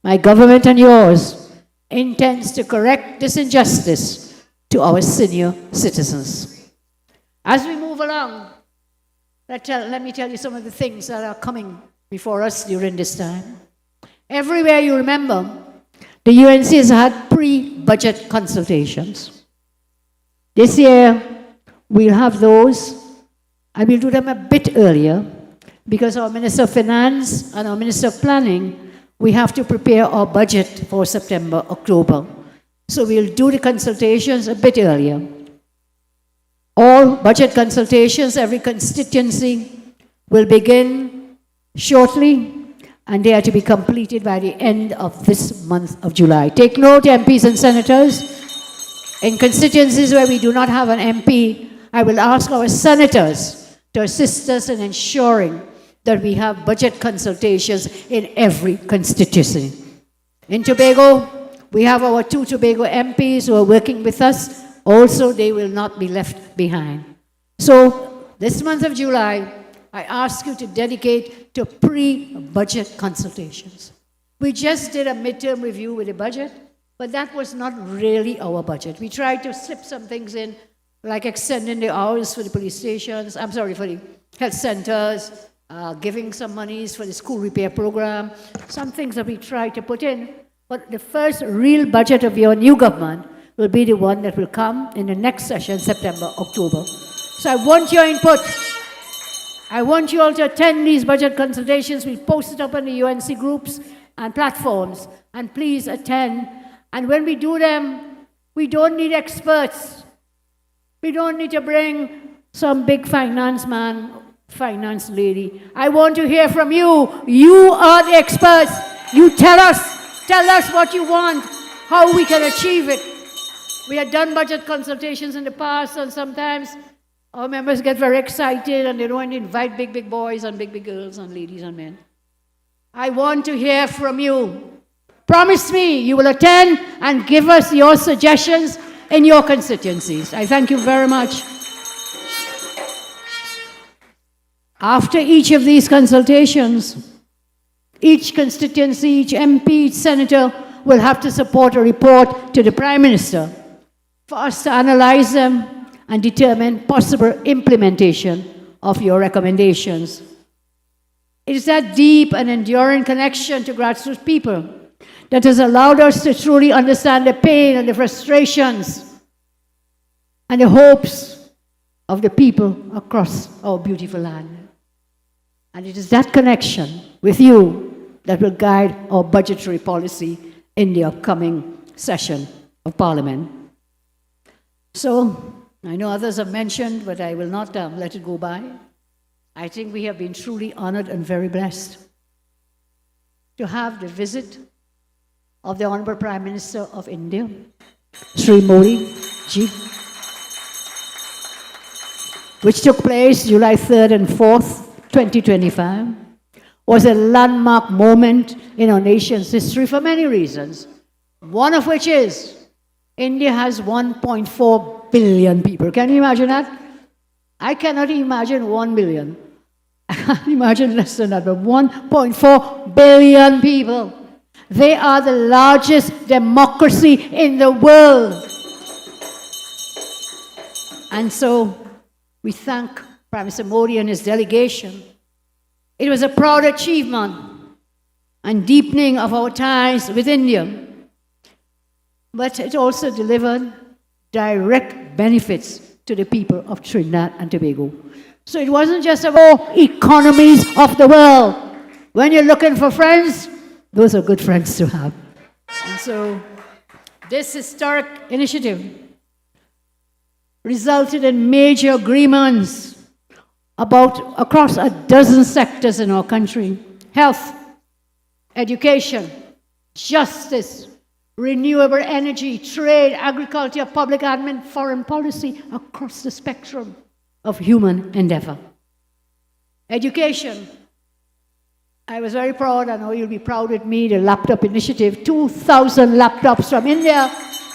My government and yours intends to correct this injustice to our senior citizens. As we move along, let me tell you some of the things that are coming before us during this time. Everywhere you remember, the UNC has had pre-budget consultations. This year, we'll have those, and we'll do them a bit earlier, because our Minister of Finance and our Minister of Planning, we have to prepare our budget for September, October. So we'll do the consultations a bit earlier. All budget consultations, every constituency, will begin shortly, and they are to be completed by the end of this month of July. Take note, MPs and senators, in constituencies where we do not have an MP, I will ask our senators to assist us in ensuring that we have budget consultations in every constituency. In Tobago, we have our 2 Tobago MPs who are working with us. Also, they will not be left behind. So, this month of July, I ask you to dedicate to pre-budget consultations. We just did a midterm review with the budget, but that was not really our budget. We tried to slip some things in, like extending the hours for the police stations, for the health centers, giving some monies for the school repair program, some things that we tried to put in. But the first real budget of your new government will be the one that will come in the next session, September, October. So I want your input. I want you all to attend these budget consultations. We post it up on the UNC groups and platforms. And please attend. And when we do them, we don't need experts. We don't need to bring some big finance man, finance lady. I want to hear from you. You are the experts. You tell us what you want, how we can achieve it. We had done budget consultations in the past, and sometimes our members get very excited and they don't want to invite big boys and big girls and ladies and men. I want to hear from you. Promise me you will attend and give us your suggestions in your constituencies. I thank you very much. After each of these consultations, each constituency, each MP, each senator will have to support a report to the Prime Minister for us to analyze them and determine possible implementation of your recommendations. It is that deep and enduring connection to grassroots people that has allowed us to truly understand the pain and the frustrations and the hopes of the people across our beautiful land. And it is that connection with you that will guide our budgetary policy in the upcoming session of Parliament. So, I know others have mentioned, but I will not let it go by. I think we have been truly honored and very blessed to have the visit of the Honorable Prime Minister of India, Sri Modi ji, which took place July 3rd and 4th, 2025, was a landmark moment in our nation's history for many reasons. One of which is India has 1.4 billion people. Can you imagine that? I cannot imagine 1 billion. I can't imagine less than that, but 1.4 billion people. They are the largest democracy in the world. And so we thank Prime Minister Modi and his delegation. It was a proud achievement and deepening of our ties with India. But it also delivered direct benefits to the people of Trinidad and Tobago. So it wasn't just about economies of the world. When you're looking for friends, those are good friends to have. And so this historic initiative resulted in major agreements across a dozen sectors in our country: health, education, justice, renewable energy, trade, agriculture, public admin, foreign policy, across the spectrum of human endeavor. Education. I was very proud, I know you'll be proud with me, the laptop initiative, 2,000 laptops from India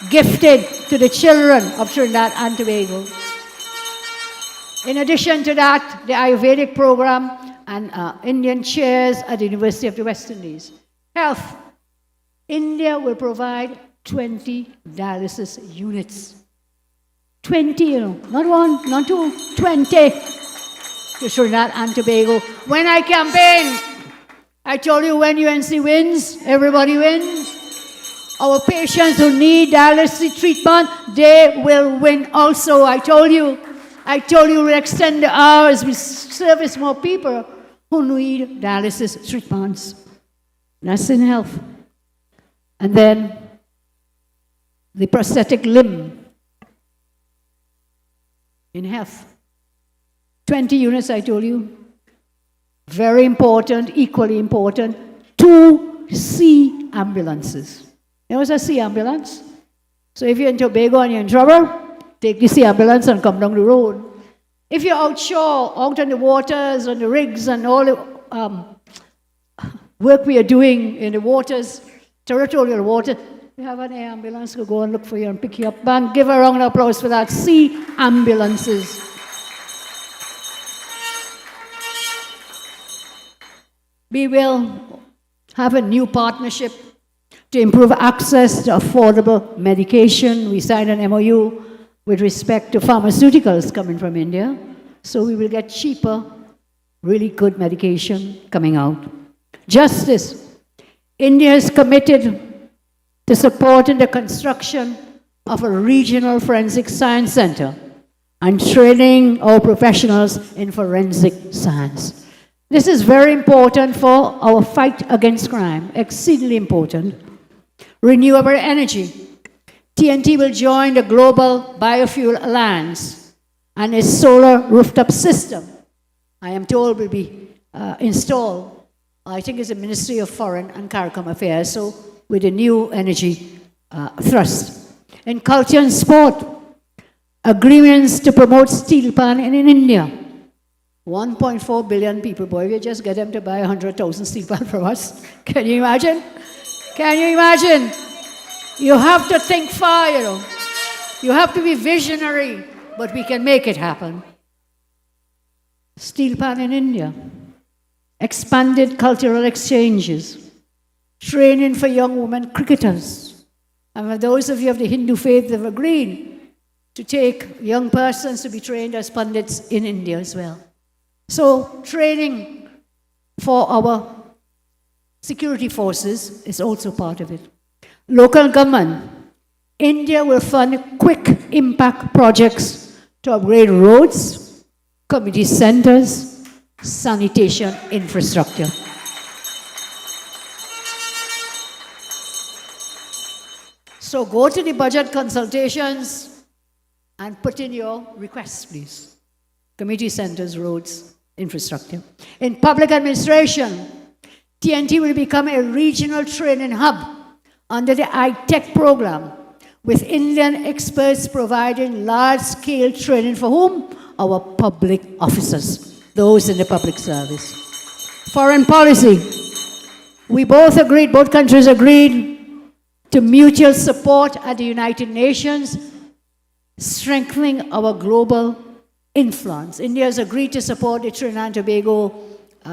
gifted to the children of Trinidad and Tobago. In addition to that, the Ayurvedic program and Indian chairs at the University of the West Indies. Health. India will provide 20 dialysis units. 20, not one, not two, 20 to Trinidad and Tobago. When I campaigned, I told you when UNC wins, everybody wins. Our patients who need dialysis treatment, they will win also. I told you we'll extend the hours, we service more people who need dialysis treatments. That's in health. And then the prosthetic limb in health. 20 units, I told you. Very important, equally important. 2 sea ambulances. You know what's a sea ambulance? So if you're in Tobago and you're in trouble, take the sea ambulance and come down the road. If you're outshore, out on the waters, on the rigs, and all the work we are doing in the waters, territorial water, we have an air ambulance to go and look for you and pick you up. And give a round of applause for that. Sea ambulances. We will have a new partnership to improve access to affordable medication. We signed an MOU with respect to pharmaceuticals coming from India. So we will get cheaper, really good medication coming out. Justice. India is committed to supporting the construction of a regional forensic science center and training our professionals in forensic science. This is very important for our fight against crime, exceedingly important. Renewable energy. TNT will join the Global Biofuel Alliance, and a solar rooftop system, I am told, will be installed. I think it's the Ministry of Foreign and CARICOM Affairs, so with a new energy thrust. In culture and sport, agreements to promote steel pan in India. 1.4 billion people, boy, we just get them to buy 100,000 steel pan from us. Can you imagine? Can you imagine? You have to think far, You have to be visionary, but we can make it happen. Steel pan in India. Expanded cultural exchanges. Training for young women cricketers. And for those of you of the Hindu faith have agreed to take young persons to be trained as pundits in India as well. So training for our security forces is also part of it. Local government. India will fund quick impact projects to upgrade roads, community centers, sanitation infrastructure. So go to the budget consultations and put in your requests, please. Community centers, roads, infrastructure. In public administration, TNT will become a regional training hub under the I-Tech program, with Indian experts providing large-scale training for whom? Our public officers, those in the public service. Foreign policy. We both countries agreed to mutual support at the United Nations, strengthening our global influence. India has agreed to support the Trinidad and Tobago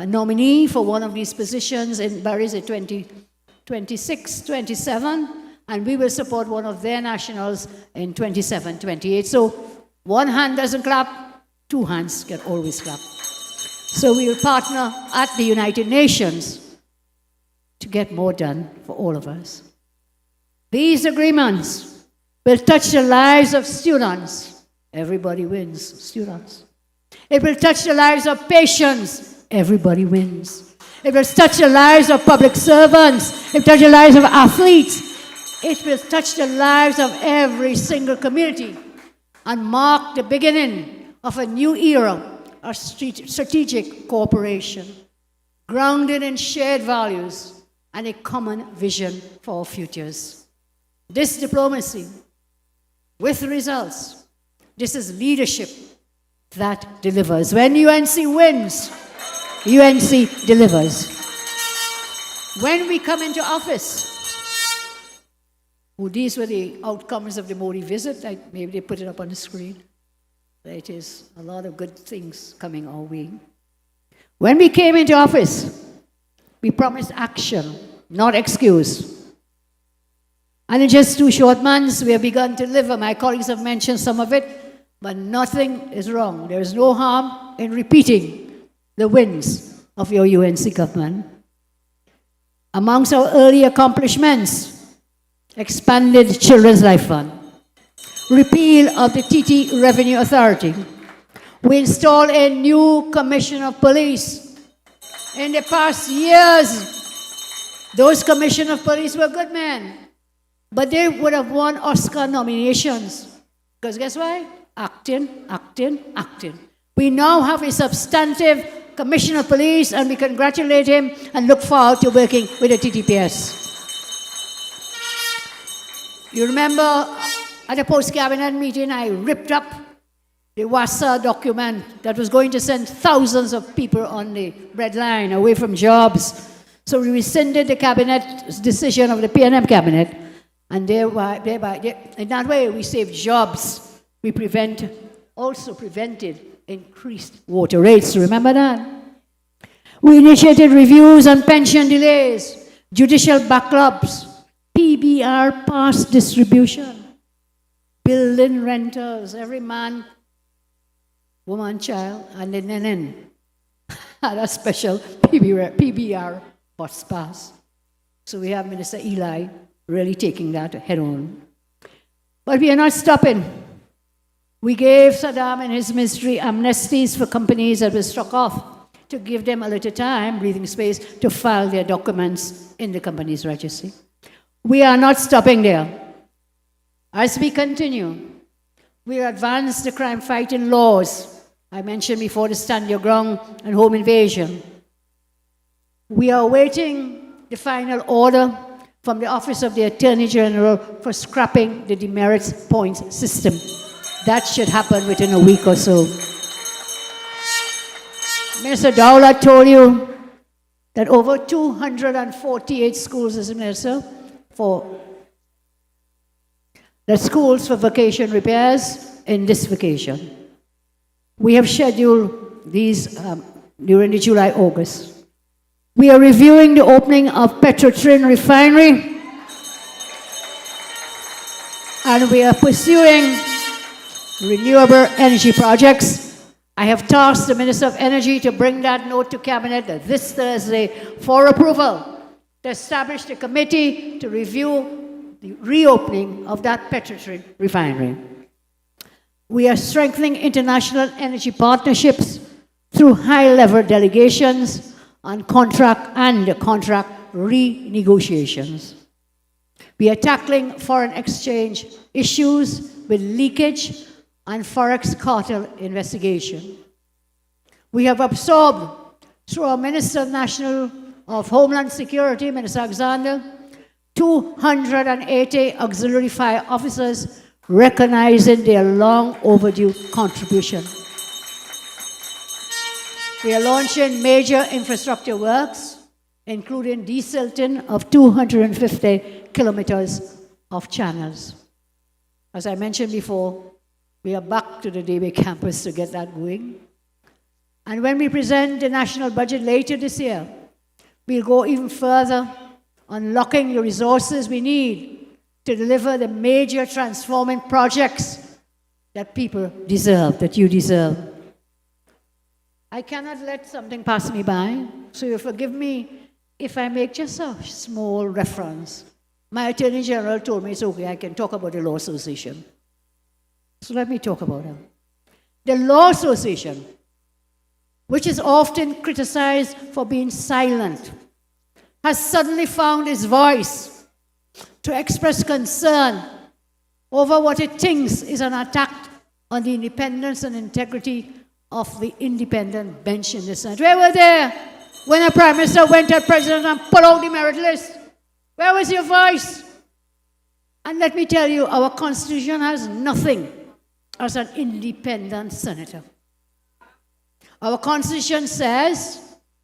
nominee for one of these positions in Paris in 2026, 27, and we will support one of their nationals in 27, 28. So one hand doesn't clap, two hands can always clap. So we will partner at the United Nations to get more done for all of us. These agreements will touch the lives of students. Everybody wins, students. It will touch the lives of patients. Everybody wins. It will touch the lives of public servants. It will touch the lives of athletes. It will touch the lives of every single community and mark the beginning of a new era of strategic cooperation, grounded in shared values and a common vision for our futures. This diplomacy, with results, this is leadership that delivers. When UNC wins, UNC delivers. When we come into office, these were the outcomes of the Modi visit. Maybe they put it up on the screen. It is a lot of good things coming our way. When we came into office, we promised action, not excuse. And in just 2 short months, we have begun to deliver. My colleagues have mentioned some of it, but nothing is wrong. There is no harm in repeating the wins of your UNC government. Amongst our early accomplishments, expanded Children's Life Fund, repeal of the TT Revenue Authority. We installed a new Commissioner of Police. In the past years, those Commissioner of Police were good men, but they would have won Oscar nominations. Because guess why? Acting. We now have a substantive Commissioner of Police, and we congratulate him and look forward to working with the TTPS. You remember at a post-cabinet meeting, I ripped up the WASA document that was going to send thousands of people on the red line away from jobs. So we rescinded the cabinet's decision of the PNM cabinet, and thereby, in that way, we saved jobs. We also prevented increased water rates. Remember that? We initiated reviews on pension delays, judicial backlogs, PBR pass distribution, building renters, every man, woman, child, and then had a special PBR bus pass. So we have Minister Eli really taking that head on. But we are not stopping. We gave Saddam and his ministry amnesties for companies that were struck off to give them a little time, breathing space, to file their documents in the company's registry. We are not stopping there. As we continue, we advance the crime-fighting laws. I mentioned before the Stand Your Ground and home invasion. We are awaiting the final order from the Office of the Attorney General for scrapping the demerits points system. That should happen within a week or so. Minister Dowlath told you that over 248 schools, as a minister, schools for vacation repairs in this vacation. We have scheduled these during the July-August. We are reviewing the opening of Petrotrin refinery, and we are pursuing renewable energy projects. I have tasked the Minister of Energy to bring that note to Cabinet this Thursday for approval, to establish a committee to review the reopening of that petroleum refinery. We are strengthening international energy partnerships through high-level delegations on contract renegotiations. We are tackling foreign exchange issues with leakage and forex cartel investigation. We have absorbed, through our Minister National of Homeland Security, Minister Alexander, 280 auxiliary fire officers, recognizing their long overdue contribution. We are launching major infrastructure works, including desilting of 250 kilometers of channels. As I mentioned before, we are back to the DB campus to get that going. And when we present the national budget later this year, we'll go even further, unlocking the resources we need to deliver the major transforming projects that people deserve, that you deserve. I cannot let something pass me by, so you forgive me if I make just a small reference. My Attorney General told me it's okay, I can talk about the Law Association. So let me talk about it. The Law Association, which is often criticized for being silent, has suddenly found its voice to express concern over what it thinks is an attack on the independence and integrity of the independent bench in the Senate. Where were they when a Prime Minister went at President and pulled out the merit list? Where was your voice? And let me tell you, our Constitution has nothing as an independent senator. Our Constitution says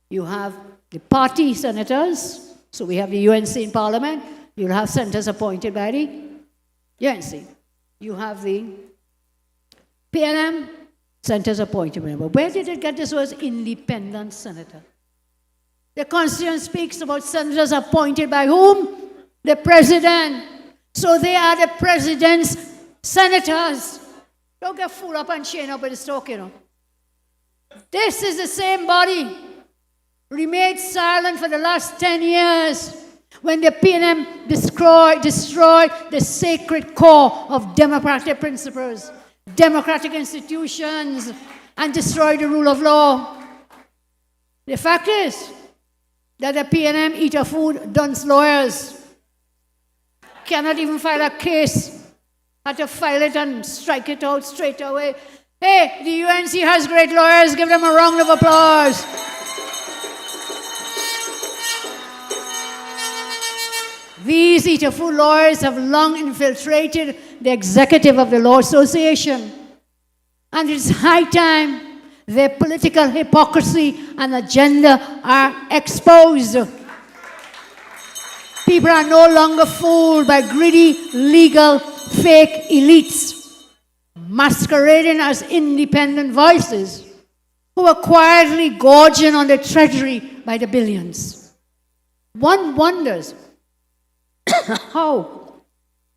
you have the party senators, so we have the UNC in Parliament, you'll have senators appointed by the UNC. You have the PNM, senators appointed by them. Where did it get this word independent senator? The Constitution speaks about senators appointed by whom? The President. So they are the President's senators. Don't get fooled up and chained up with this talk, you know. This is the same body remained silent for the last 10 years when the PNM destroyed the sacred core of democratic principles, democratic institutions, and destroyed the rule of law. The fact is that the PNM eat a food, dunce lawyers cannot even file a case, had to file it and strike it out straight away. Hey, the UNC has great lawyers, give them a round of applause. These eat a food lawyers have long infiltrated the executive of the Law Association. And it's high time their political hypocrisy and agenda are exposed. People are no longer fooled by greedy, legal, fake elites masquerading as independent voices who are quietly gorging on the treasury by the billions. One wonders how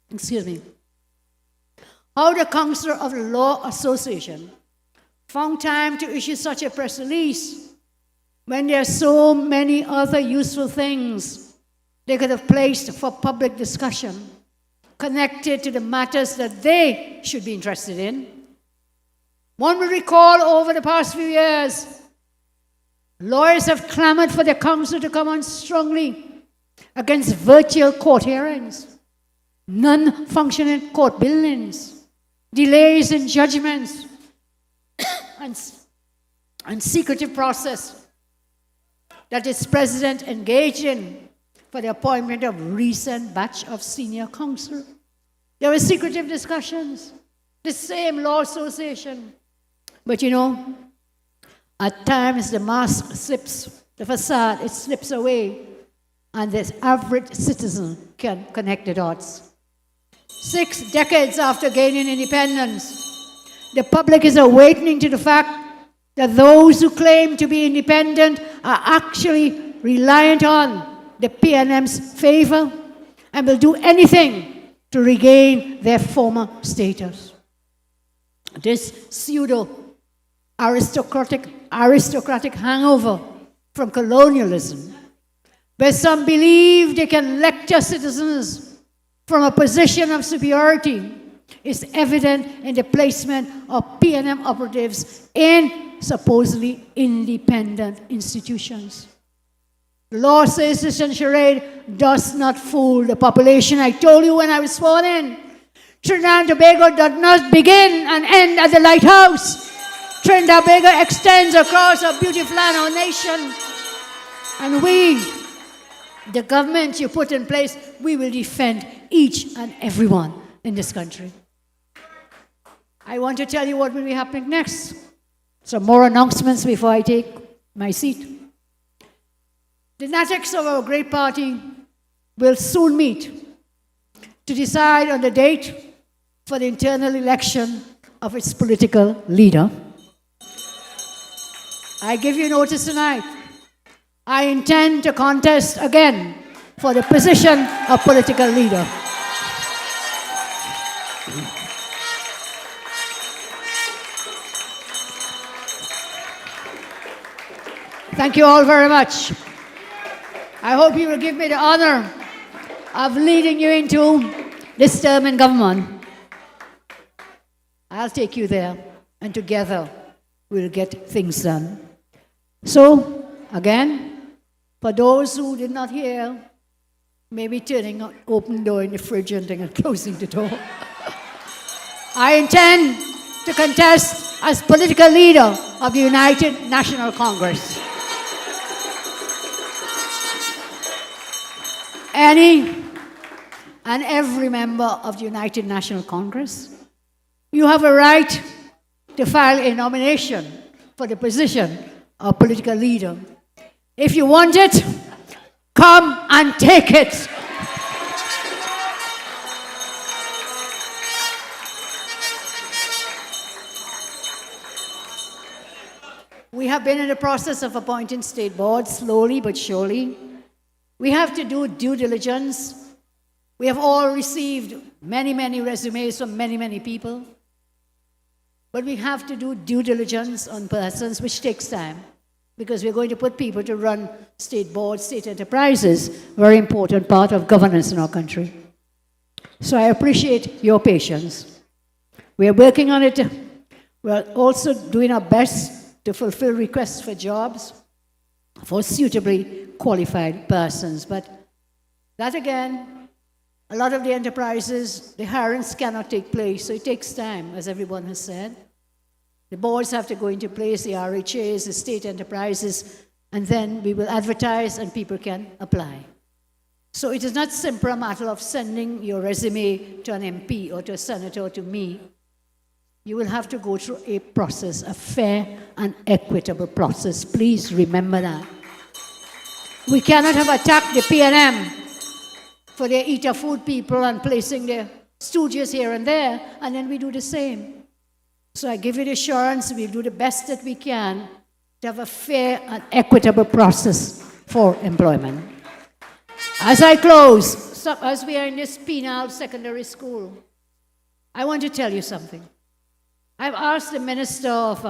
the Council of the Law Association found time to issue such a press release when there are so many other useful things they could have placed for public discussion connected to the matters that they should be interested in. One will recall over the past few years, lawyers have clamored for the council to come on strongly against virtual court hearings, non-functioning court buildings, delays in judgments, and secretive process that its president engaged in for the appointment of recent batch of senior counsel. There were secretive discussions, the same law association. But you know, at times the mask slips, the facade, it slips away, and the average citizen can connect the dots. 6 decades after gaining independence, the public is awakening to the fact that those who claim to be independent are actually reliant on the PNM's favor and will do anything to regain their former status. this pseudo-aristocratic hangover from colonialism, where some believe they can lecture citizens from a position of superiority, is evident in the placement of PNM operatives in supposedly independent institutions. The law says this charade does not fool the population. I told you when I was sworn in, Trinidad and Tobago does not begin and end at the lighthouse. Trinidad and Tobago extends across our beautiful land, our nation. And we, the government you put in place, we will defend each and everyone in this country. I want to tell you what will be happening next. Some more announcements before I take my seat. The natives of our great party will soon meet to decide on the date for the internal election of its political leader. I give you notice tonight. I intend to contest again for the position of political leader. Thank you all very much. I hope you will give me the honor of leading you into this term in government. I'll take you there, and together we'll get things done. So, again, for those who did not hear, maybe turning on, open the door in the fridge and then closing the door. I intend to contest as political leader of the United National Congress. Any and every member of the United National Congress, you have a right to file a nomination for the position of political leader. If you want it, come and take it. We have been in the process of appointing state boards, slowly but surely. We have to do due diligence. We have all received many, many resumes from many, many people. But we have to do due diligence on persons, which takes time, because we're going to put people to run state boards, state enterprises, very important part of governance in our country. So I appreciate your patience. We are working on it. We're also doing our best to fulfill requests for jobs for suitably qualified persons. But that again, a lot of the enterprises, the hirings cannot take place, so it takes time, as everyone has said. The boards have to go into place, the RHAs, the state enterprises, and then we will advertise and people can apply. So it is not simply a matter of sending your resume to an MP or to a senator or to me. You will have to go through a process, a fair and equitable process. Please remember that. We cannot have attacked the PNM for their eater food people and placing their stooges here and there, and then we do the same. So I give you the assurance we'll do the best that we can to have a fair and equitable process for employment. As I close, as we are in this penal secondary school, I want to tell you something. I've asked the Minister of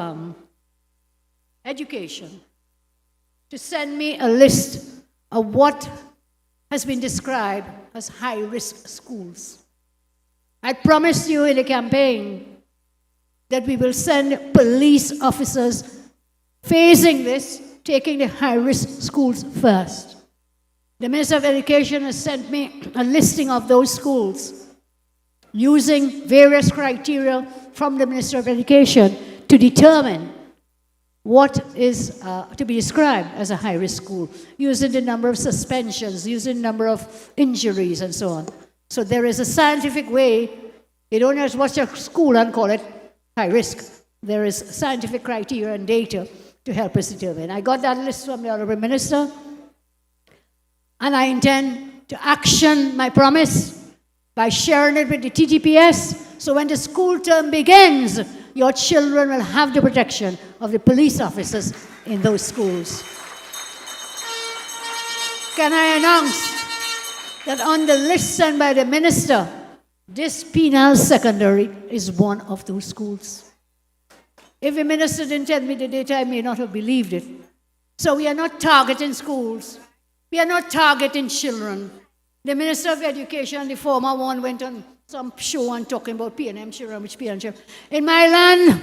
Education to send me a list of what has been described as high-risk schools. I promised you in the campaign that we will send police officers facing this, taking the high-risk schools first. The Minister of Education has sent me a listing of those schools using various criteria from the Minister of Education to determine what is to be described as a high-risk school, using the number of suspensions, using the number of injuries, and so on. So there is a scientific way. You don't just watch a school and call it high risk. There is scientific criteria and data to help us determine. I got that list from the Honorable Minister, and I intend to action my promise by sharing it with the TTPS, so when the school term begins, your children will have the protection of the police officers in those schools. Can I announce that on the list sent by the Minister, this penal secondary is one of those schools? If the minister didn't tell me the data, I may not have believed it. So we are not targeting schools. We are not targeting children. The Minister of Education, the former one, went on some show and talking about PNM children, which PNM children. In my land,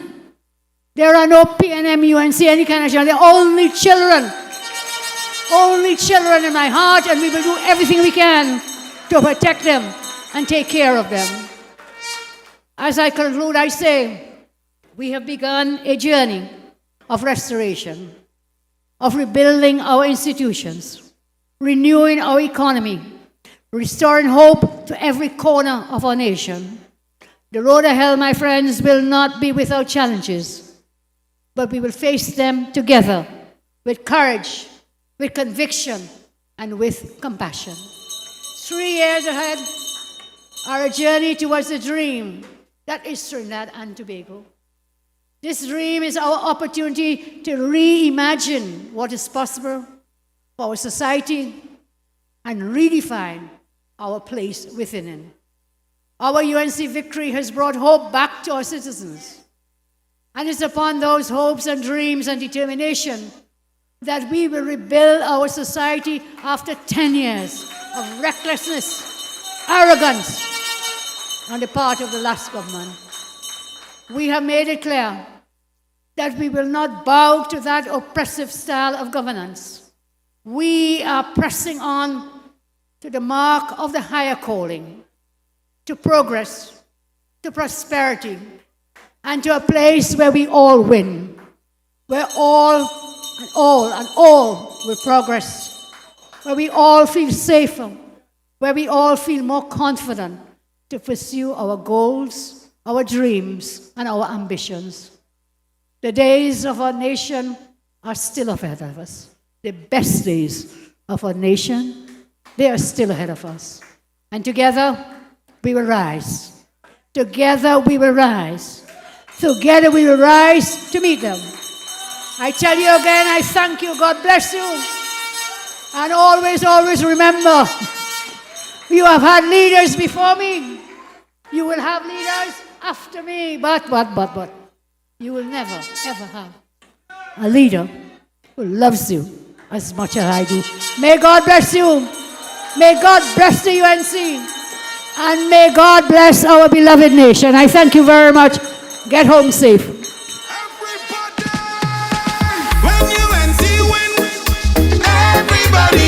there are no PNM, UNC, any kind of children. They're only children. Only children in my heart, and we will do everything we can to protect them and take care of them. As I conclude, I say, we have begun a journey of restoration, of rebuilding our institutions, renewing our economy, restoring hope to every corner of our nation. The road ahead, my friends, will not be without challenges, but we will face them together with courage, with conviction, and with compassion. 3 years ahead are a journey towards a dream that is Trinidad and Tobago. This dream is our opportunity to reimagine what is possible for our society and redefine our place within it. Our UNC victory has brought hope back to our citizens. And it's upon those hopes and dreams and determination that we will rebuild our society after 10 years of recklessness, arrogance on the part of the last government. We have made it clear that we will not bow to that oppressive style of governance. We are pressing on to the mark of the higher calling, to progress, to prosperity, and to a place where we all win, where all will progress, where we all feel safer, where we all feel more confident to pursue our goals, our dreams, and our ambitions. The days of our nation are still ahead of us. The best days of our nation, they are still ahead of us. And together, we will rise. Together, we will rise. Together, we will rise to meet them. I tell you again, I thank you. God bless you. And always, always remember, you have had leaders before me. You will have leaders after me. But, you will never, ever have a leader who loves you as much as I do. May God bless you. May God bless the UNC. And may God bless our beloved nation. I thank you very much. Get home safe. When UNC win, everybody